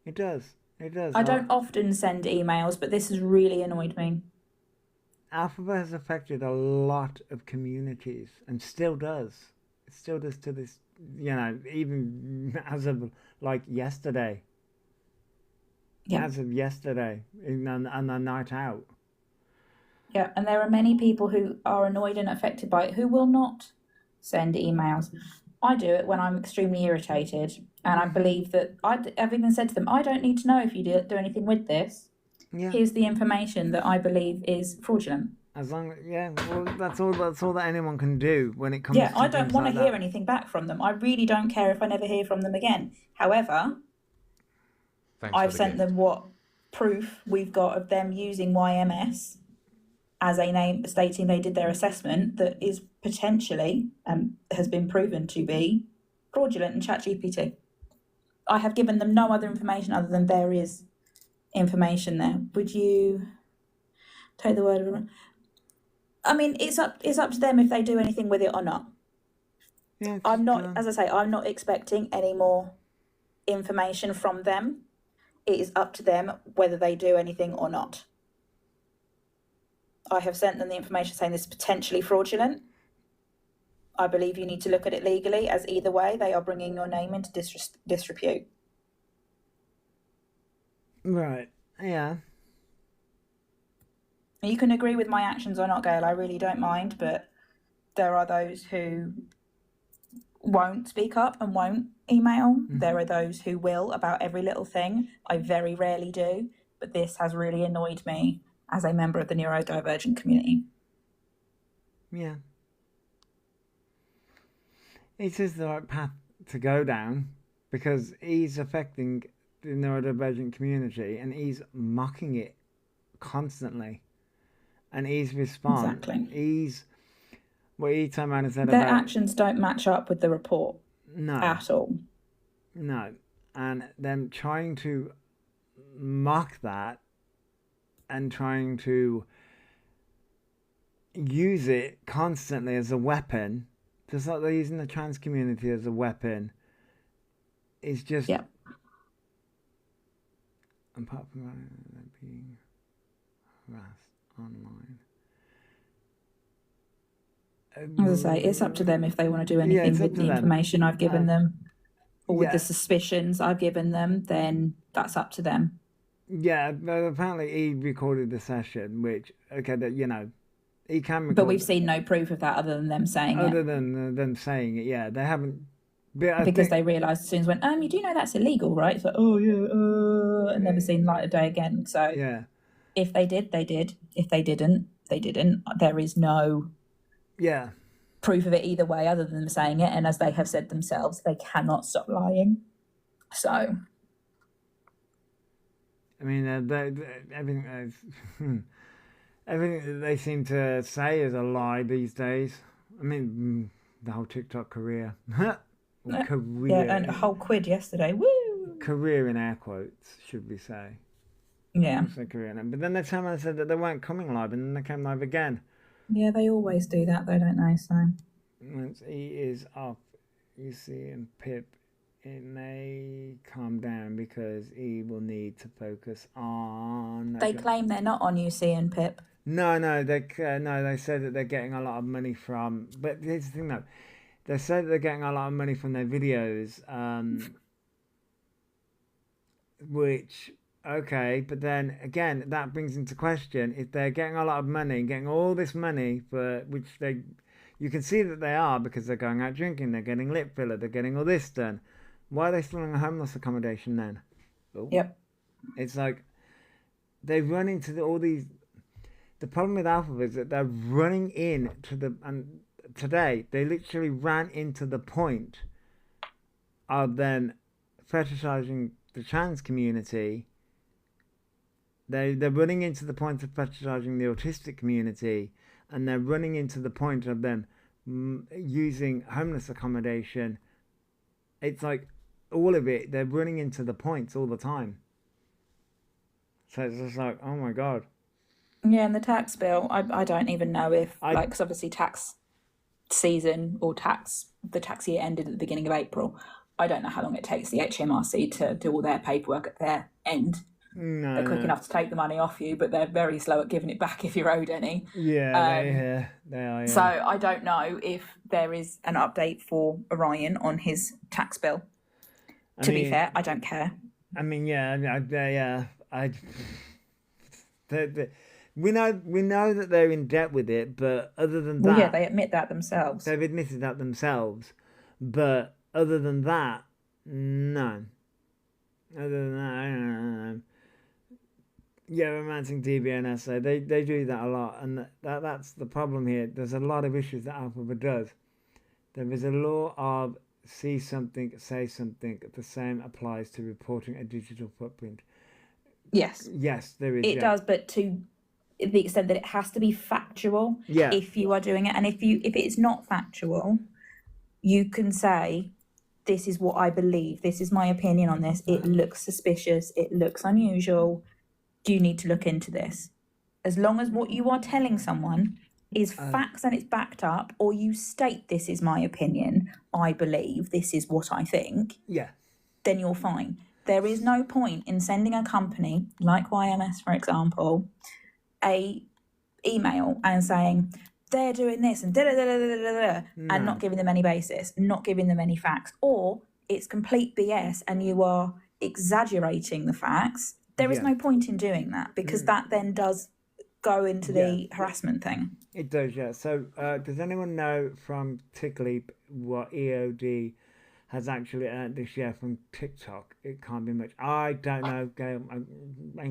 It does. I don't often send emails, but this has really annoyed me. Elphaba has affected a lot of communities, and still does. It still does to this, even as of like yesterday. Yeah. As of yesterday, on a night out. Yeah, and there are many people who are annoyed and affected by it who will not send emails. I do it when I'm extremely irritated, and I believe that I've even said to them, I don't need to know if you do anything with this. Yeah. Here's the information that I believe is fraudulent. As long, yeah, well, that's all that anyone can do when it comes. Yeah, to I don't want to hear anything back from them. I really don't care if I never hear from them again. However, I've sent them what proof we've got of them using YMS as a name, stating they did their assessment that is potentially has been proven to be fraudulent in ChatGPT. I have given them no other information other than there is information there. Would you take the word of it? I mean, it's up to them if they do anything with it or not. Yeah, I'm not, as I say, I'm not expecting any more information from them. It is up to them whether they do anything or not. I have sent them the information saying this is potentially fraudulent. I believe you need to look at it legally, as either way they are bringing your name into disrepute. Right, yeah. You can agree with my actions or not, Gail, I really don't mind, but there are those who won't speak up and won't email. Mm-hmm. There are those who will about every little thing. I very rarely do, but this has really annoyed me as a member of the neurodivergent community. Yeah. It is the right path to go down because he's affecting the neurodivergent community and he's mocking it constantly. And he's responding. Exactly. He's what he turned around and said their about actions don't match up with the report. No. At all. No. And them trying to mock that and trying to use it constantly as a weapon, just like they're using the trans community as a weapon, is just... Yeah. Apart from being harassed online. As I say, it's up to them if they want to do anything with the information I've given them or with the suspicions I've given them, then that's up to them. Yeah, but apparently he recorded the session, which, okay, that he can record. But we've seen no proof of that other than them saying it. Other than them saying it, yeah. They haven't... Because they realised as soon as went, you do know that's illegal, right? It's like, oh, yeah, and never seen light of day again. So yeah. If they did, they did. If they didn't, they didn't. There is no proof of it either way other than them saying it. And as they have said themselves, they cannot stop lying. So... I mean, everything that they seem to say is a lie these days. I mean, the whole TikTok career. Career. Yeah, and a whole quid yesterday. Woo! Career in air quotes, should we say. Yeah. Career. But then they turned around and said that they weren't coming live, and then they came live again. Yeah, they always do that, though, don't they? So once he is off, you see him Pip. It may calm down because he will need to focus on... They claim they're not on UC and Pip. No, they said that they're getting a lot of money from... But here's the thing, though. They said that they're getting a lot of money from their videos, which, okay, but then, again, that brings into question, if they're getting a lot of money, getting all this money, for which you can see that they are because they're going out drinking, they're getting lip filler, they're getting all this done. Why are they still in a homeless accommodation then? Oh. Yep. It's like they run into all these... The problem with Elphaba is that they're running in to the... And today, they literally ran into the point of them fetishizing the trans community. They're running into the point of fetishizing the autistic community. And they're running into the point of them using homeless accommodation. It's like... all of it, they're running into the points all the time. So it's just like, oh my God. Yeah, and the tax bill, I don't even know if, because obviously tax season or the tax year ended at the beginning of April. I don't know how long it takes the HMRC to do all their paperwork at their end. No, they're quick enough to take the money off you, but they're very slow at giving it back if you're owed any. Yeah, they are. Yeah. So I don't know if there is an update for Orion on his tax bill. To be fair, I don't care. I mean, we know that they're in debt with it, but other than that... Well, yeah, they admit that themselves. They've admitted that themselves. But other than that, no. Other than that, I don't know. Yeah, romancing DBNS. So they do that a lot, and that's the problem here. There's a lot of issues that Elphaba does. There is a law of see something, say something. The same applies to reporting a digital footprint. Yes. Yes, there is. It does, but to the extent that it has to be factual. Yeah. If you are doing it, and if it's not factual, you can say, "This is what I believe. This is my opinion on this. It looks suspicious. It looks unusual. Do you need to look into this?" As long as what you are telling someone is facts and it's backed up, or you state, "This is my opinion. I believe. This is what I think." Yeah. Then you're fine. There is no point in sending a company like YMS, for example, a email and saying they're doing this and and not giving them any basis, not giving them any facts, or it's complete BS and you are exaggerating the facts. There is no point in doing that, because that then does go into the harassment thing. It does, yeah. So does anyone know from TickLeap what EOD has actually earned this year from TikTok? It can't be much. I don't know, Gail.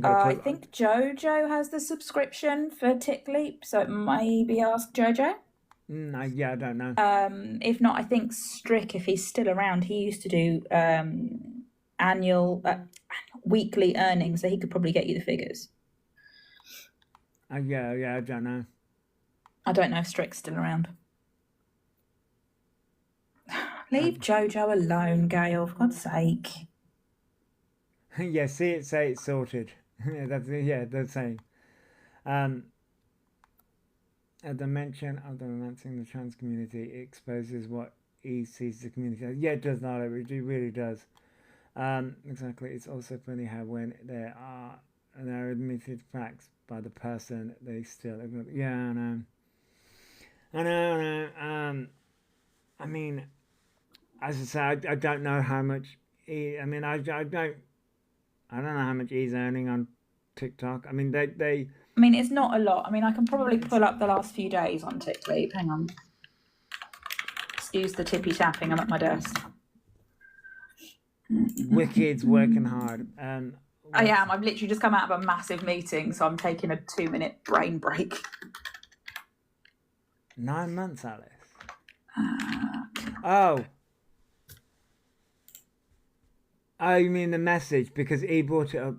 I think Jojo has the subscription for TickLeap, so maybe ask Jojo. Yeah, I don't know. If not, I think Strick, if he's still around, he used to do weekly earnings, so he could probably get you the figures. Yeah, I don't know. I don't know if Strick's still around. Leave Jojo alone, Gail, for God's sake. Yeah, see it, say it's sorted. That's saying. At the mention of the romancing the trans community, it exposes what he sees the community as. Yeah, it does not. It really does. Exactly. It's also funny how when there are admitted facts by the person, they still ignore. Yeah, I know. I mean, as I say, I don't know how much. I don't know how much he's earning on TikTok. I mean, they. I mean, it's not a lot. I mean, I can probably pull up the last few days on TikTok. Hang on. Excuse the tippy tapping. I'm at my desk. Wicked's working hard. I am. I've literally just come out of a massive meeting, so I'm taking a 2-minute brain break. 9 months, Alice. Oh, you mean the message? Because he brought it up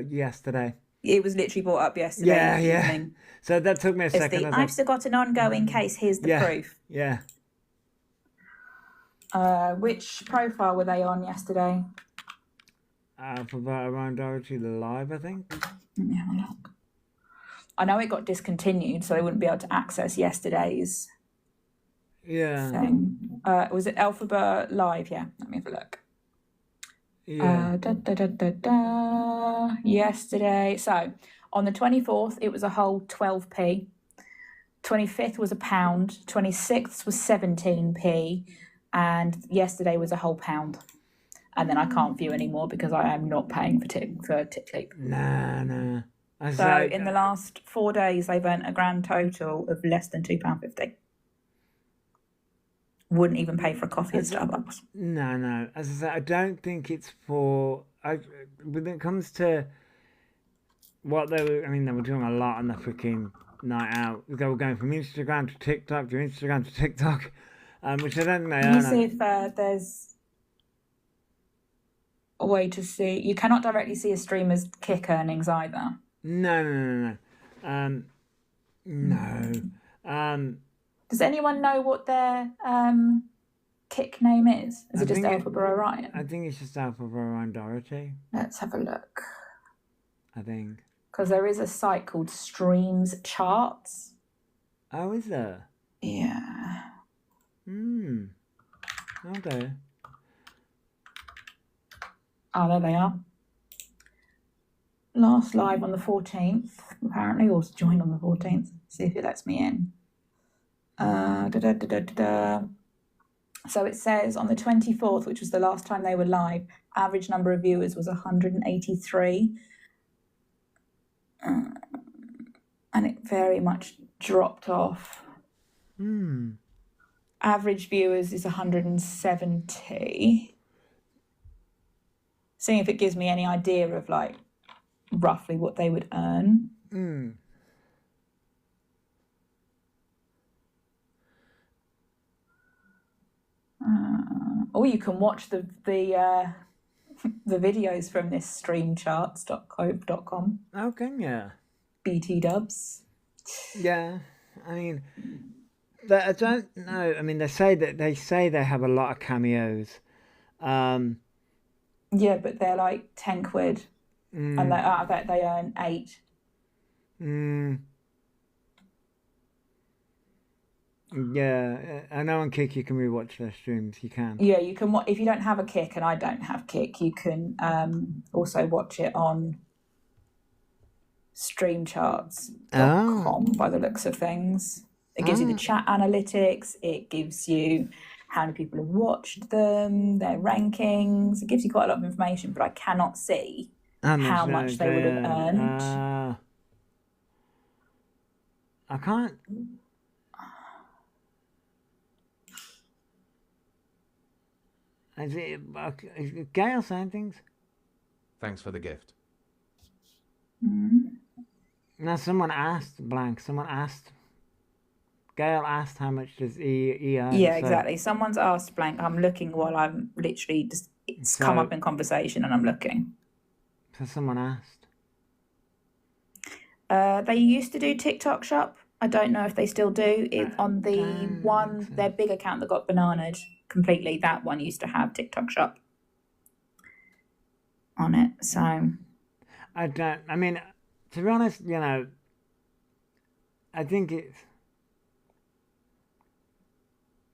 yesterday. It was literally brought up yesterday. Yeah. So that took me a second. I've still got an ongoing case. Here's the proof. Yeah. Which profile were they on yesterday? Elphabaorion Dohertylive, I think. Let me have a look. I know it got discontinued, so they wouldn't be able to access yesterday's thing. Was it elphabadoherty? Yeah, let me have a look. Yeah. Yesterday. So on the 24th, it was a whole 12p. 25th was £1. 26th was 17p. And yesterday was a whole £1. And then I can't view anymore because I am not paying for TickLeap. Nah. So in the last 4 days, they've earned a grand total of less than £2.50. Wouldn't even pay for a coffee at Starbucks. No. As I say, I don't think it's for. When it comes to what they were, they were doing a lot on the freaking night out. They were going from Instagram to TikTok which I don't think they earn. Let me see if there's a way to see. You cannot directly see a streamer's kick earnings either. No. Does anyone know what their kick name is? Is it just elphabaorion? I think it's just elphabaorion Doherty. Let's have a look. I think. Because there is a site called Streams Charts. Oh, is there? Yeah. Okay. Oh, there they are. Last live on the 14th, apparently, or joined on the 14th. See if it lets me in. So it says on the 24th, which was the last time they were live, average number of viewers was 183. And it very much dropped off. Average viewers is 170. Seeing if it gives me any idea of roughly what they would earn. Or you can watch the videos from this streamcharts.com. Okay, yeah. BT dubs. Yeah, I mean, I don't know. I mean, they say they have a lot of cameos. Yeah, but they're like 10 quid, and I bet they earn 8. Yeah, I know on Kick you can rewatch their streams. You can. Yeah, you can. If you don't have a Kick, and I don't have Kick, you can also watch it on streamcharts.com by the looks of things. It gives you the chat analytics. It gives you how many people have watched them, their rankings. It gives you quite a lot of information, but I cannot see how much they would have earned. I can't. Is Gail saying things? Thanks for the gift. No, someone asked, Gail asked how much does he earn? Yeah, exactly. Someone's asked blank. I'm looking while I'm literally just, it's come up in conversation and I'm looking. So someone asked. They used to do TikTok Shop. I don't know if they still do. On the their big account that got bananaed completely, that one used to have TikTok Shop on it. So I mean, to be honest, I think it's.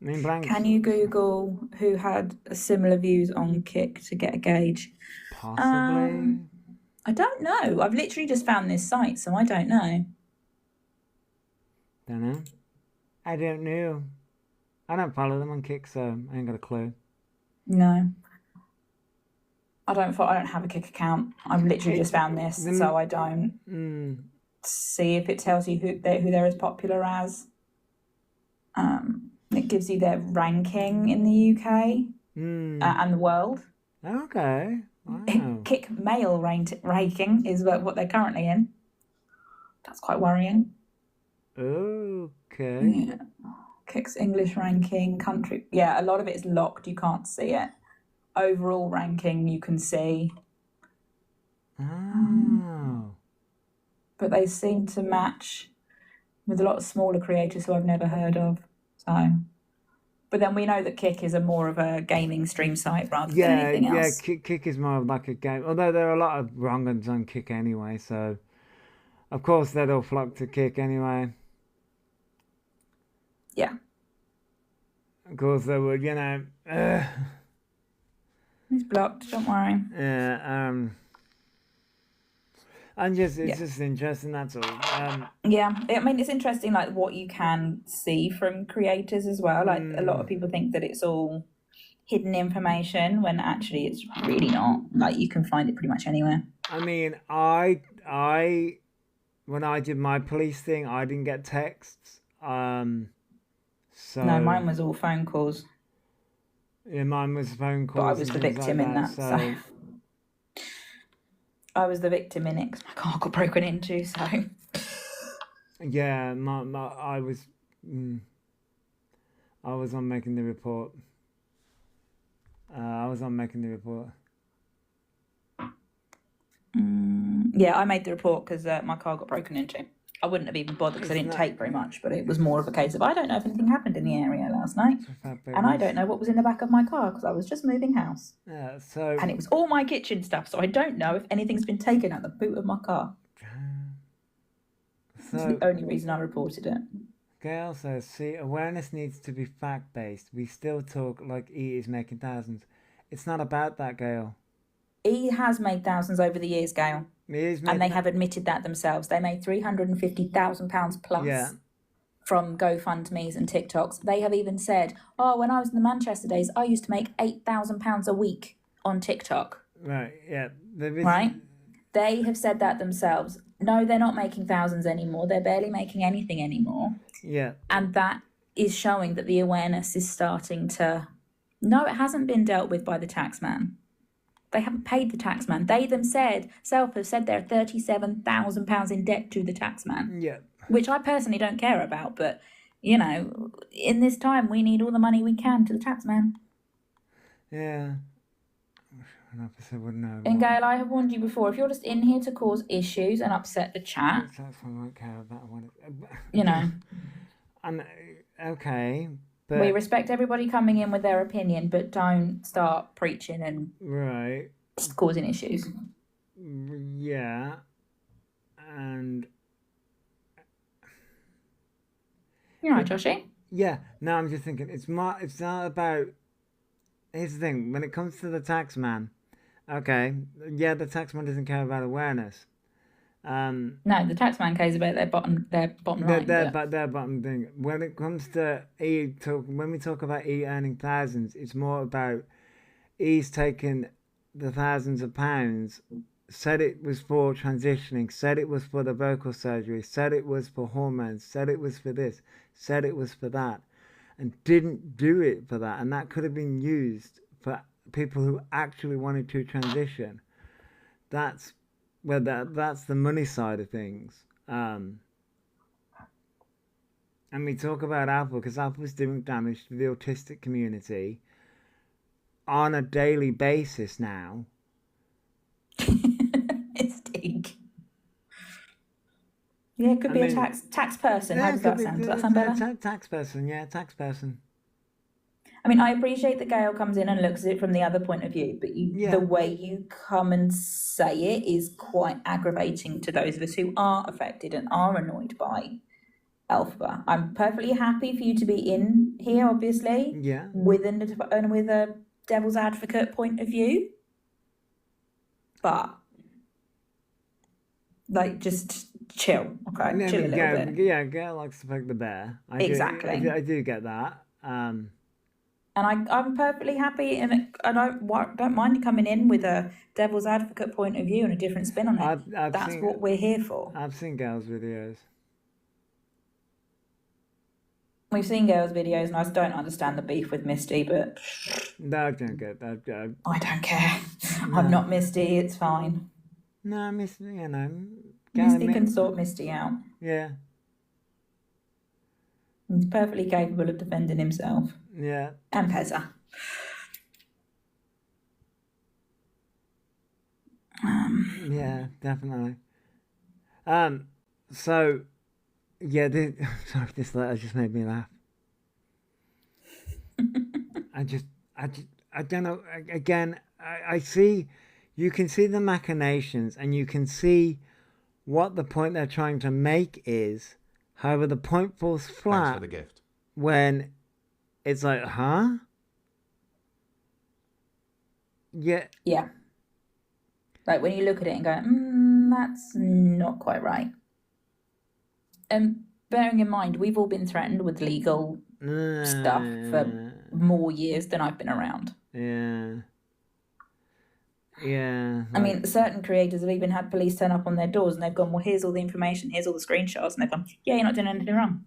Can you Google who had similar views on Kick to get a gauge? Possibly. I don't know. I've literally just found this site, so I don't know. I don't know. I don't follow them on Kick, so I ain't got a clue. No. I don't have a Kick account. I've literally just found this, so I don't see if it tells you who they're as popular as. It gives you their ranking in the UK and the world. Okay. Wow. Kick male ranking is what they're currently in. That's quite worrying. Okay. Yeah. Kick's English ranking, country. Yeah, a lot of it is locked. You can't see it. Overall ranking, you can see. Oh. But they seem to match with a lot of smaller creators who I've never heard of. So, but then we know that Kick is more of a gaming stream site rather than anything else. Yeah, Kick is more of like a game. Although there are a lot of wrong uns on Kick anyway, so of course they'd all flock to Kick anyway. Yeah. Of course they would, He's blocked, don't worry. Yeah, and it's just interesting, that's all. Yeah, I mean, it's interesting, like, what you can see from creators as well. Like, a lot of people think that it's all hidden information, when actually it's really not. Like, you can find it pretty much anywhere. I mean, when I did my police thing, I didn't get texts. So no, mine was all phone calls. Yeah, mine was phone calls. But I was the victim in that, so. I was the victim in it because my car got broken into, so. Yeah, I was on making the report. Yeah, I made the report because my car got broken into. I wouldn't have even bothered because I didn't take very much, but it was more of a case of I don't know if anything happened in the area last night, and I don't know what was in the back of my car because I was just moving house. Yeah, so. And it was all my kitchen stuff, so I don't know if anything's been taken out the boot of my car. That's the only reason I reported it. Gail says, see, awareness needs to be fact-based. We still talk like E is making thousands. It's not about that, Gail. E has made thousands over the years, Gail. And they have admitted that themselves. They made £350,000 plus from GoFundMes and TikToks. They have even said, when I was in the Manchester days, I used to make £8,000 a week on TikTok. Right, yeah. Right? They have said that themselves. No, they're not making thousands anymore. They're barely making anything anymore. Yeah. And that is showing that the awareness is starting to... No, it hasn't been dealt with by the tax man. They haven't paid the taxman. They themselves have said they're £37,000 in debt to the taxman. Yeah. Which I personally don't care about, but, you know, in this time, we need all the money we can to the taxman. Yeah. An officer would know. And Gail, I have warned you before, if you're just in here to cause issues and upset the chat, that's why I won't care about what you know. And okay, but we respect everybody coming in with their opinion, but don't start preaching and right causing issues. Yeah, and you're right, Joshy. Yeah, no, I'm just thinking it's not about. Here's the thing: when it comes to the tax man, okay, yeah, the tax man doesn't care about awareness. No, the taxman cares about their bottom line. Their bottom thing. When it comes to when we talk about E earning thousands, it's more about E's taking the thousands of pounds, said it was for transitioning, said it was for the vocal surgery, said it was for hormones, said it was for this, said it was for that, and didn't do it for that. And that could have been used for people who actually wanted to transition. That's the money side of things. And we talk about Alpha because Alpha's doing damage to the autistic community on a daily basis now. Mystique. Yeah, it could be a tax person. How does that sound? Does that sound better? Tax person, yeah, tax person. I mean, I appreciate that Gail comes in and looks at it from the other point of view, but the way you come and say it is quite aggravating to those of us who are affected and are annoyed by Elphaba. I'm perfectly happy for you to be in here, obviously, with a devil's advocate point of view, but like just chill, okay? Chill a little bit. Yeah, Gail likes to poke the bear. Exactly. I do get that. And I'm perfectly happy, and I don't mind coming in with a devil's advocate point of view and a different spin on it. That's what we're here for. I've seen Gail's videos. We've seen Gail's videos, and I don't understand the beef with Misty, but No, I don't get that. I don't care. No. I'm not Misty. It's fine. No, Misty, you know. Misty can sort Misty out. Yeah. He's perfectly capable of defending himself. Yeah. And Pezza. Yeah, definitely. So, yeah, sorry, this letter just made me laugh. I don't know. Again, I see, you can see the machinations and you can see what the point they're trying to make is. However, the point falls flat. Thanks for the gift. When it's like, huh? Yeah. Yeah. Like when you look at it and go, that's not quite right. Bearing in mind, we've all been threatened with legal stuff for more years than I've been around. Yeah. Yeah. I mean, certain creators have even had police turn up on their doors and they've gone, well, here's all the information, here's all the screenshots. And they've gone, yeah, you're not doing anything wrong.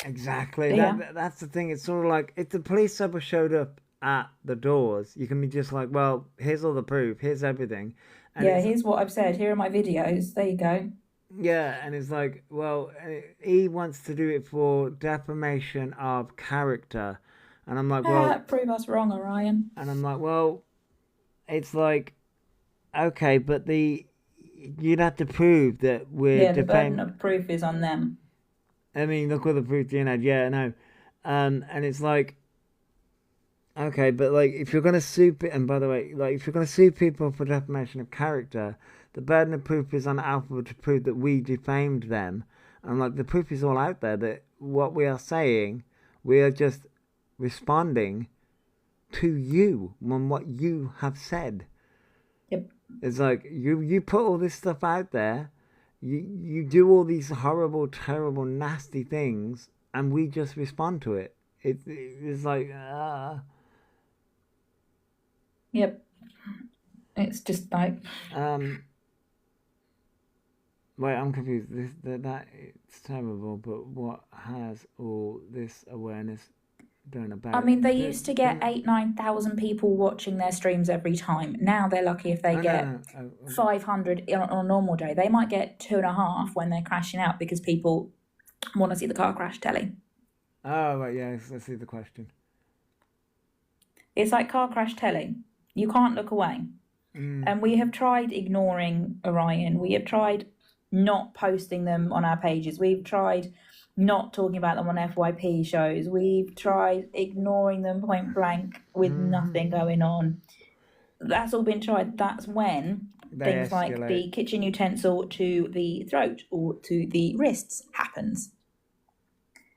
Exactly. Yeah. That's the thing. It's sort of like if the police ever showed up at the doors, you can be just like, well, here's all the proof, here's everything. And here's what I've said, here are my videos, there you go. Yeah, and it's like, well, he wants to do it for defamation of character. And I'm like, well... prove us wrong, Orion. And I'm like, well, it's like, okay, but you'd have to prove that we're... Yeah, the burden of proof is on them. I mean, look what the proof you had. Yeah, no. And it's like, okay, but like, if you're going to sue... And by the way, like, if you're going to sue people for defamation of character... The burden of proof is on Alphaba to prove that we defamed them. And like the proof is all out there that what we are saying, we are just responding to you on what you have said. Yep. It's like you put all this stuff out there, you do all these horrible, terrible, nasty things, and we just respond to it. It's like Yep. It's just like Wait, I'm confused. That it's terrible, but what has all this awareness doing about. I mean, they used to get 8,000-9,000 people watching their streams every time. Now they're lucky if they get 500 on a normal day. They might get 2.5 when they're crashing out because people want to see the car crash telly. Oh, right, yeah, I see the question. It's like car crash telly. You can't look away. And we have tried ignoring Orion. We have tried not posting them on our pages. We've tried not talking about them on FYP shows. We've tried ignoring them point blank with nothing going on. That's all been tried. That's when things like the kitchen utensil to the throat or to the wrists happens.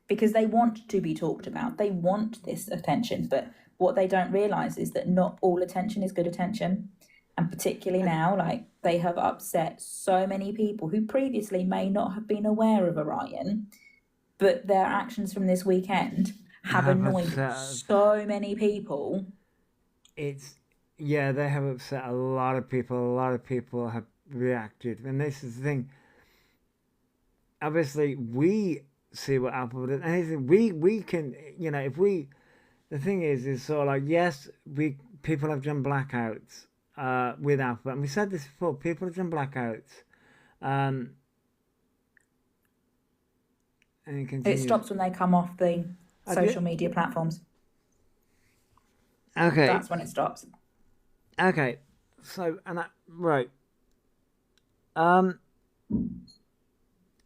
Because they want to be talked about. They want this attention. But what they don't realise is that not all attention is good attention. And particularly now, like, they have upset so many people who previously may not have been aware of Orion, but their actions from this weekend have annoyed so many people. They have upset a lot of people. A lot of people have reacted. And this is the thing. Obviously, we see what Alphaba does. And we can, if we... The thing is sort of like, yes, people have done blackouts. With Alphaba, and we said this before, people have done blackouts, and it stops when they come off the social media platforms. Okay, that's when it stops. Okay, so right. I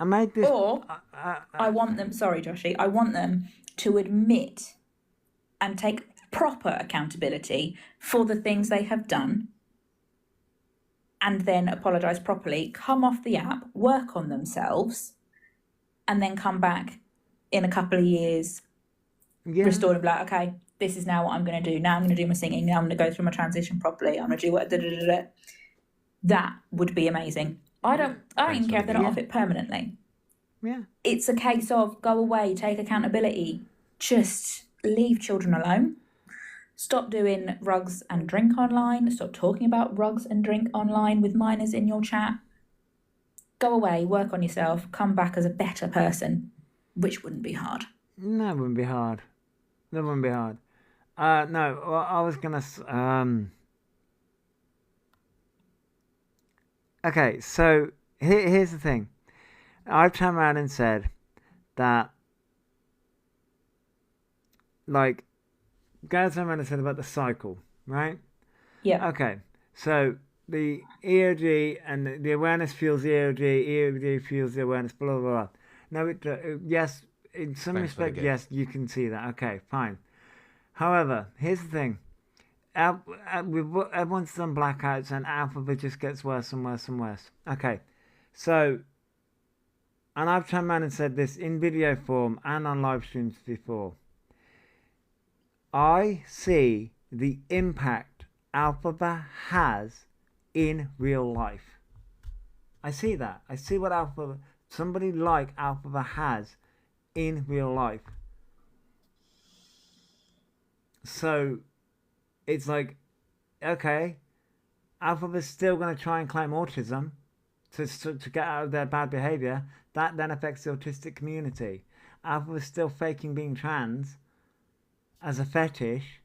made this. Or I want them. Sorry, Joshy. I want them to admit and take proper accountability for the things they have done. And then apologise properly, come off the app, work on themselves, and then come back in a couple of years, restored and be like, okay, this is now what I'm going to do. Now I'm going to do my singing. Now I'm going to go through my transition properly. I'm going to do what... That would be amazing. I don't even care if they're not off it permanently. Yeah. It's a case of go away, take accountability, just leave children alone. Stop doing rugs and drink online. Stop talking about rugs and drink online with minors in your chat. Go away, work on yourself, come back as a better person, which wouldn't be hard. No, it wouldn't be hard. That wouldn't be hard. No, I was going to... Okay, so here's the thing. I've turned around and said that, like, guys turned around and said about the cycle, right? Yeah. Okay, so the EOG and the awareness fuels the EOG fuels the awareness, blah, blah, blah. No, yes, in some respect, yes, you can see that. Okay, fine. However, here's the thing. Everyone's done blackouts and Alphaba just gets worse and worse and worse. Okay, so, and I've turned around and said this in video form and on live streams before. I see the impact Alphaba has in real life. I see that. I see what somebody like Alphaba has in real life. So, it's like, okay, Alphaba's still going to try and claim autism to get out of their bad behaviour. That then affects the autistic community. Alphaba's still faking being trans as a fetish.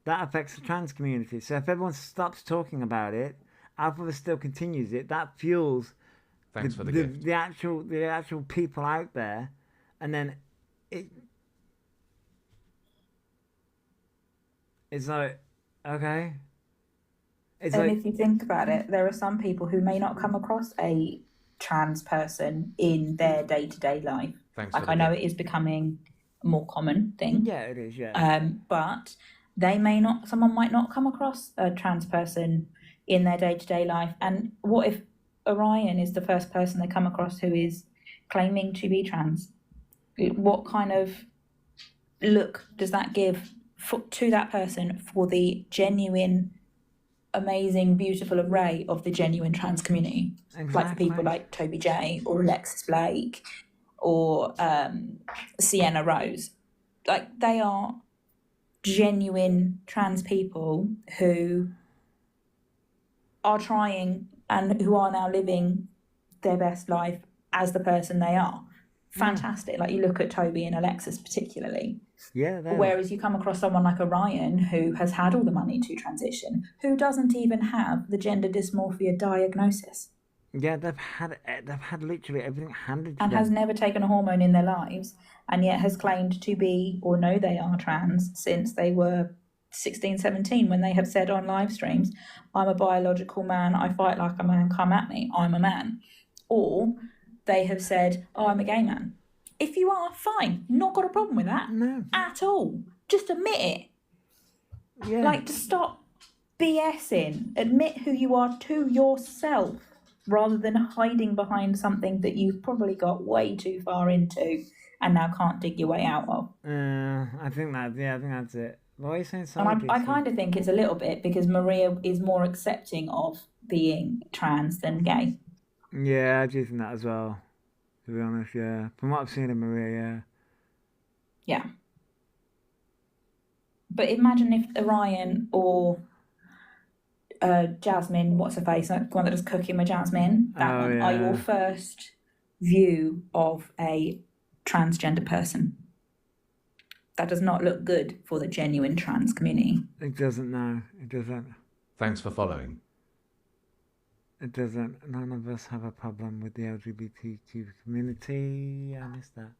That affects the trans community. So if everyone stops talking about it, Alphaba still continues it. That fuels the actual people out there, and then it's like, okay. If you think about it, there are some people who may not come across a trans person in their day-to-day life. I know it is becoming a more common thing. Yeah, it is, yeah. But someone might not come across a trans person in their day-to-day life. And what if Orion is the first person they come across who is claiming to be trans? What kind of look does that give to that person for the genuine, amazing, beautiful array of the genuine trans community? Exactly. Like for people like Toby J or Alexis Blake or Sienna Rose. Like, they are genuine trans people who are trying and who are now living their best life as the person they are. fantastic. Like you look at Toby and Alexis particularly. Yeah. Whereas you come across someone like Orion who has had all the money to transition, who doesn't even have the gender dysmorphia diagnosis. Yeah, they've had literally everything handed to and them. has never taken a hormone in their lives, and yet has claimed to be or know they are trans since they were 16, 17, when they have said on live streams, I'm a biological man, I fight like a man, come at me, I'm a man. Or they have said, oh, I'm a gay man. If you are, fine, not got a problem with that. No. At all. Just admit it. Yeah. Like, to stop BSing. Admit who you are to yourself, rather than hiding behind something that you've probably got way too far into and now can't dig your way out of. I think that's it. What are you saying? And I kind of think it's a little bit because Maria is more accepting of being trans than gay. Yeah, I do think that as well, to be honest, yeah. From what I've seen of Maria, yeah. Yeah. But imagine if Orion or Jasmine, what's her face, the one that does cooking with Jasmine, are your first view of a transgender person. That does not look good for the genuine trans community. It doesn't, no. It doesn't. Thanks for following. It doesn't. None of us have a problem with the LGBTQ community. I missed that.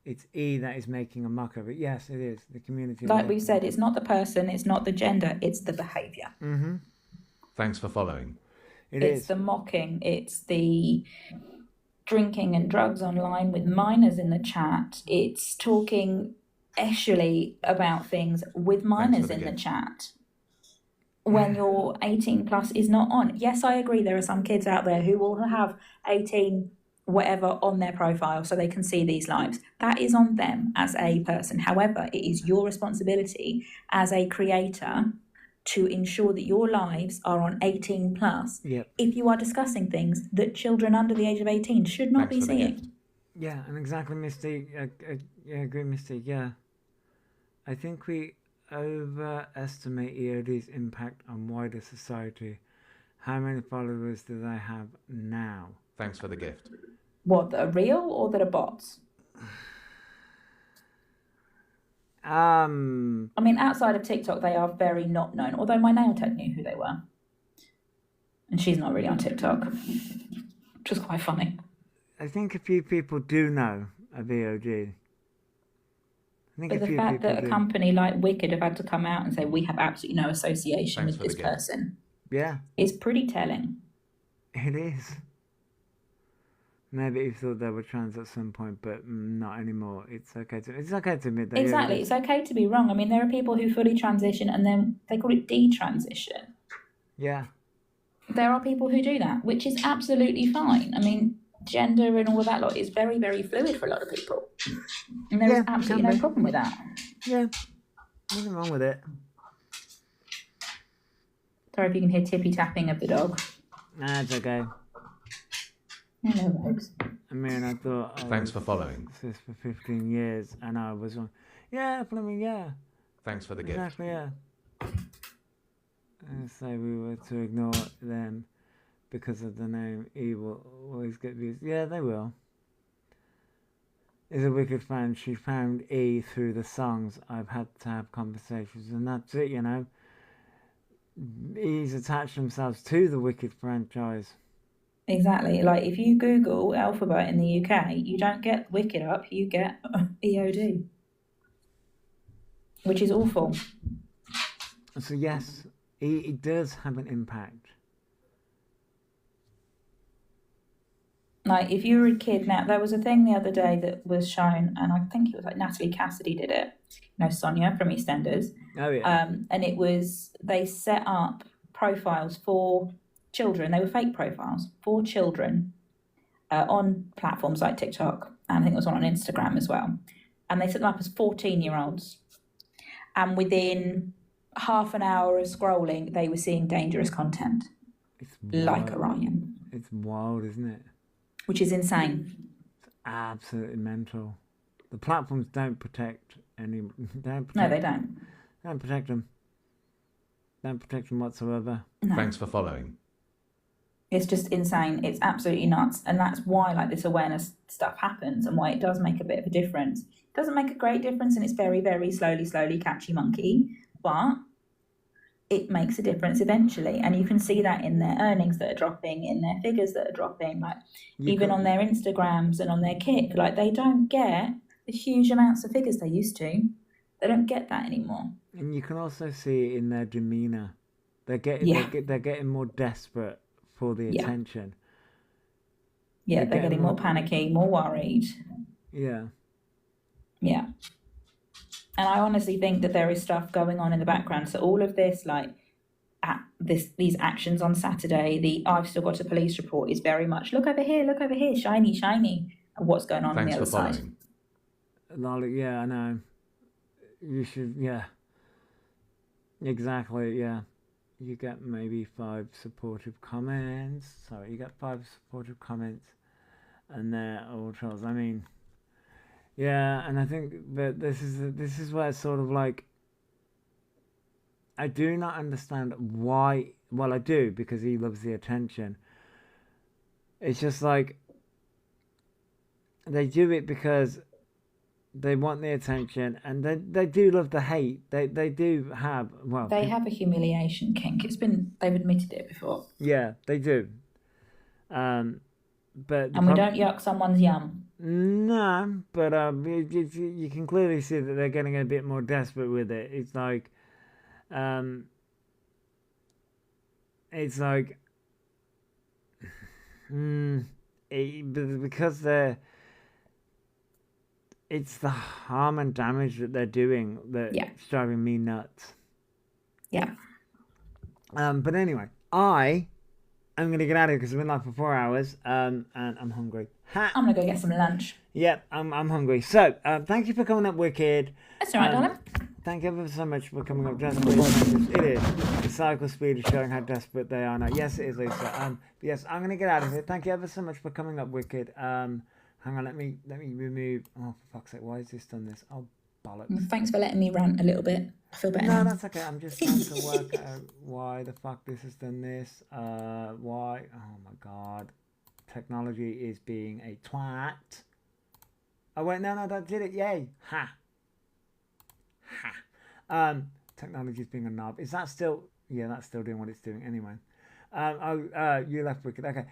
It's E that is making a muck of it. Yes, it is. The community. Like we've said, it's not the person, it's not the gender, it's the behaviour. Mm-hmm. Thanks for following. It's the mocking, it's the drinking and drugs online with minors in the chat. It's talking eshly about things with minors in the chat. When your 18 plus is not on. Yes, I agree, there are some kids out there who will have 18 whatever on their profile so they can see these lives. That is on them as a person. However, it is your responsibility as a creator to ensure that your lives are on 18 plus. Yep. If you are discussing things that children under the age of 18 should not be seeing. Yeah, and exactly, Mystique. Yeah, agree, Mystique. Yeah, I think we overestimate EOD's impact on wider society. How many followers do they have now? Thanks for the gift. What, that are real or that are bots? I mean, outside of TikTok, they are very not known. Although my nail tech knew who they were, and she's not really on TikTok, which is quite funny. I think a few people do know of EOD. But the fact that a company like Wicked have had to come out and say we have absolutely no association with this person, is pretty telling. It is. Maybe you thought they were trans at some point, but not anymore. It's okay to admit that. Exactly, it's okay to be wrong. I mean, there are people who fully transition and then they call it detransition. Yeah. There are people who do that, which is absolutely fine. I mean, gender and all of that lot is very, very fluid for a lot of people. And there is absolutely no problem with that. Yeah, nothing wrong with it. Sorry if you can hear tippy tapping of the dog. Nah, it's okay. Hello, Rose. I mean, I thought... Thanks for following. This for 15 years, and I was on... Yeah, Fleming, yeah. Thanks for the gift. Exactly, yeah. And say we were to ignore them because of the name E will always get views. Yeah, they will. Is a Wicked fan. She found E through the songs. I've had to have conversations, and that's it, you know. E's attached themselves to the Wicked franchise. Exactly. Like, if you Google Elphaba in the UK, you don't get Wicked up, you get EOD. Which is awful. So, yes, it does have an impact. Like, if you were a kid now, there was a thing the other day that was shown, and I think it was like Natalie Cassidy did it. You know, Sonia from EastEnders. Oh, yeah. And it was, they set up profiles for children. They were fake profiles for children on platforms like TikTok, and I think there was one on Instagram as well. And they set them up as 14-year-olds. And within half an hour of scrolling, they were seeing dangerous content. It's like Orion. It's wild, isn't it? Which is insane. It's absolutely mental. The platforms don't protect any... No, they don't. Don't protect them. Don't protect them whatsoever. No. Thanks for following. It's just insane. It's absolutely nuts. And that's why like this awareness stuff happens and why it does make a bit of a difference. It doesn't make a great difference and it's very, very slowly catchy monkey, but it makes a difference eventually. And you can see that in their earnings that are dropping, in their figures that are dropping, like even on their Instagrams and on their Kick. Like they don't get the huge amounts of figures they used to. They don't get that anymore. And you can also see it in their demeanor. They're getting more desperate for the attention. Yeah, they're getting more panicky, more worried. Yeah. Yeah. And I honestly think that there is stuff going on in the background. So all of this, like these actions on Saturday, I've still got a police report is very much look over here, shiny, and what's going on the other side. Yeah, I know. You should, yeah. Exactly, yeah. You get maybe 5 supportive comments. Sorry, you get 5 supportive comments, and they're all trolls. I mean, yeah, and I think that this is where it's sort of like I do not understand why. Well, I do because he loves the attention. It's just like they do it because they want the attention, and they do love the hate. They do have they have a humiliation kink. They've admitted it before. Yeah, they do. But we don't yuck someone's yum. No, but you can clearly see that they're getting a bit more desperate with it. It's like, because it's the harm and damage that they're doing that's driving me nuts. Yeah. But anyway, I'm going to get out of here because I've been live for 4 hours, and I'm hungry. I'm going to go get some lunch. Yep, I'm hungry. So, thank you for coming up, Wicked. That's all right, darling. Thank you ever so much for coming up, desperate. It is. The cycle speed is showing how desperate they are now. Yes, it is, Lisa. Yes, I'm going to get out of here. Thank you ever so much for coming up, Wicked. Hang on, let me remove. Oh, for fuck's sake, why has this done this? Oh, bollocks. Thanks for letting me rant a little bit. I feel better. No, that's okay. I'm just trying to work out why the fuck this has done this. Why? Oh my god. Technology is being a twat. Oh wait, no, that did it. Yay. Ha. Technology is being a knob. Is that still? Yeah, that's still doing what it's doing anyway. You left Wicked. Okay.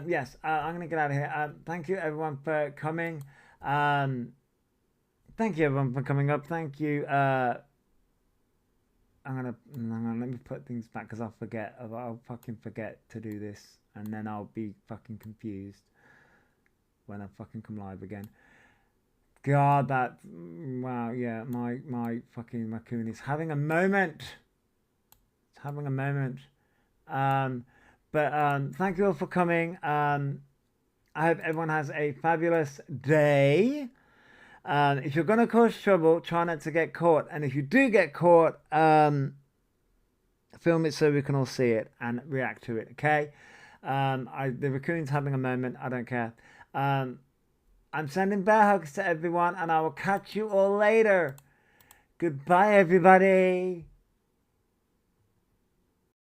Yes, I'm going to get out of here. Thank you everyone for coming. Thank you everyone for coming up. Thank you. Let me put things back because I'll forget. I'll fucking forget to do this, and then I'll be fucking confused when I fucking come live again. God, wow, yeah, my fucking raccoon is having a moment. It's having a moment. But thank you all for coming. I hope everyone has a fabulous day. If you're going to cause trouble, try not to get caught. And if you do get caught, film it so we can all see it and react to it, okay? The raccoon's having a moment. I don't care. I'm sending bear hugs to everyone, and I will catch you all later. Goodbye, everybody.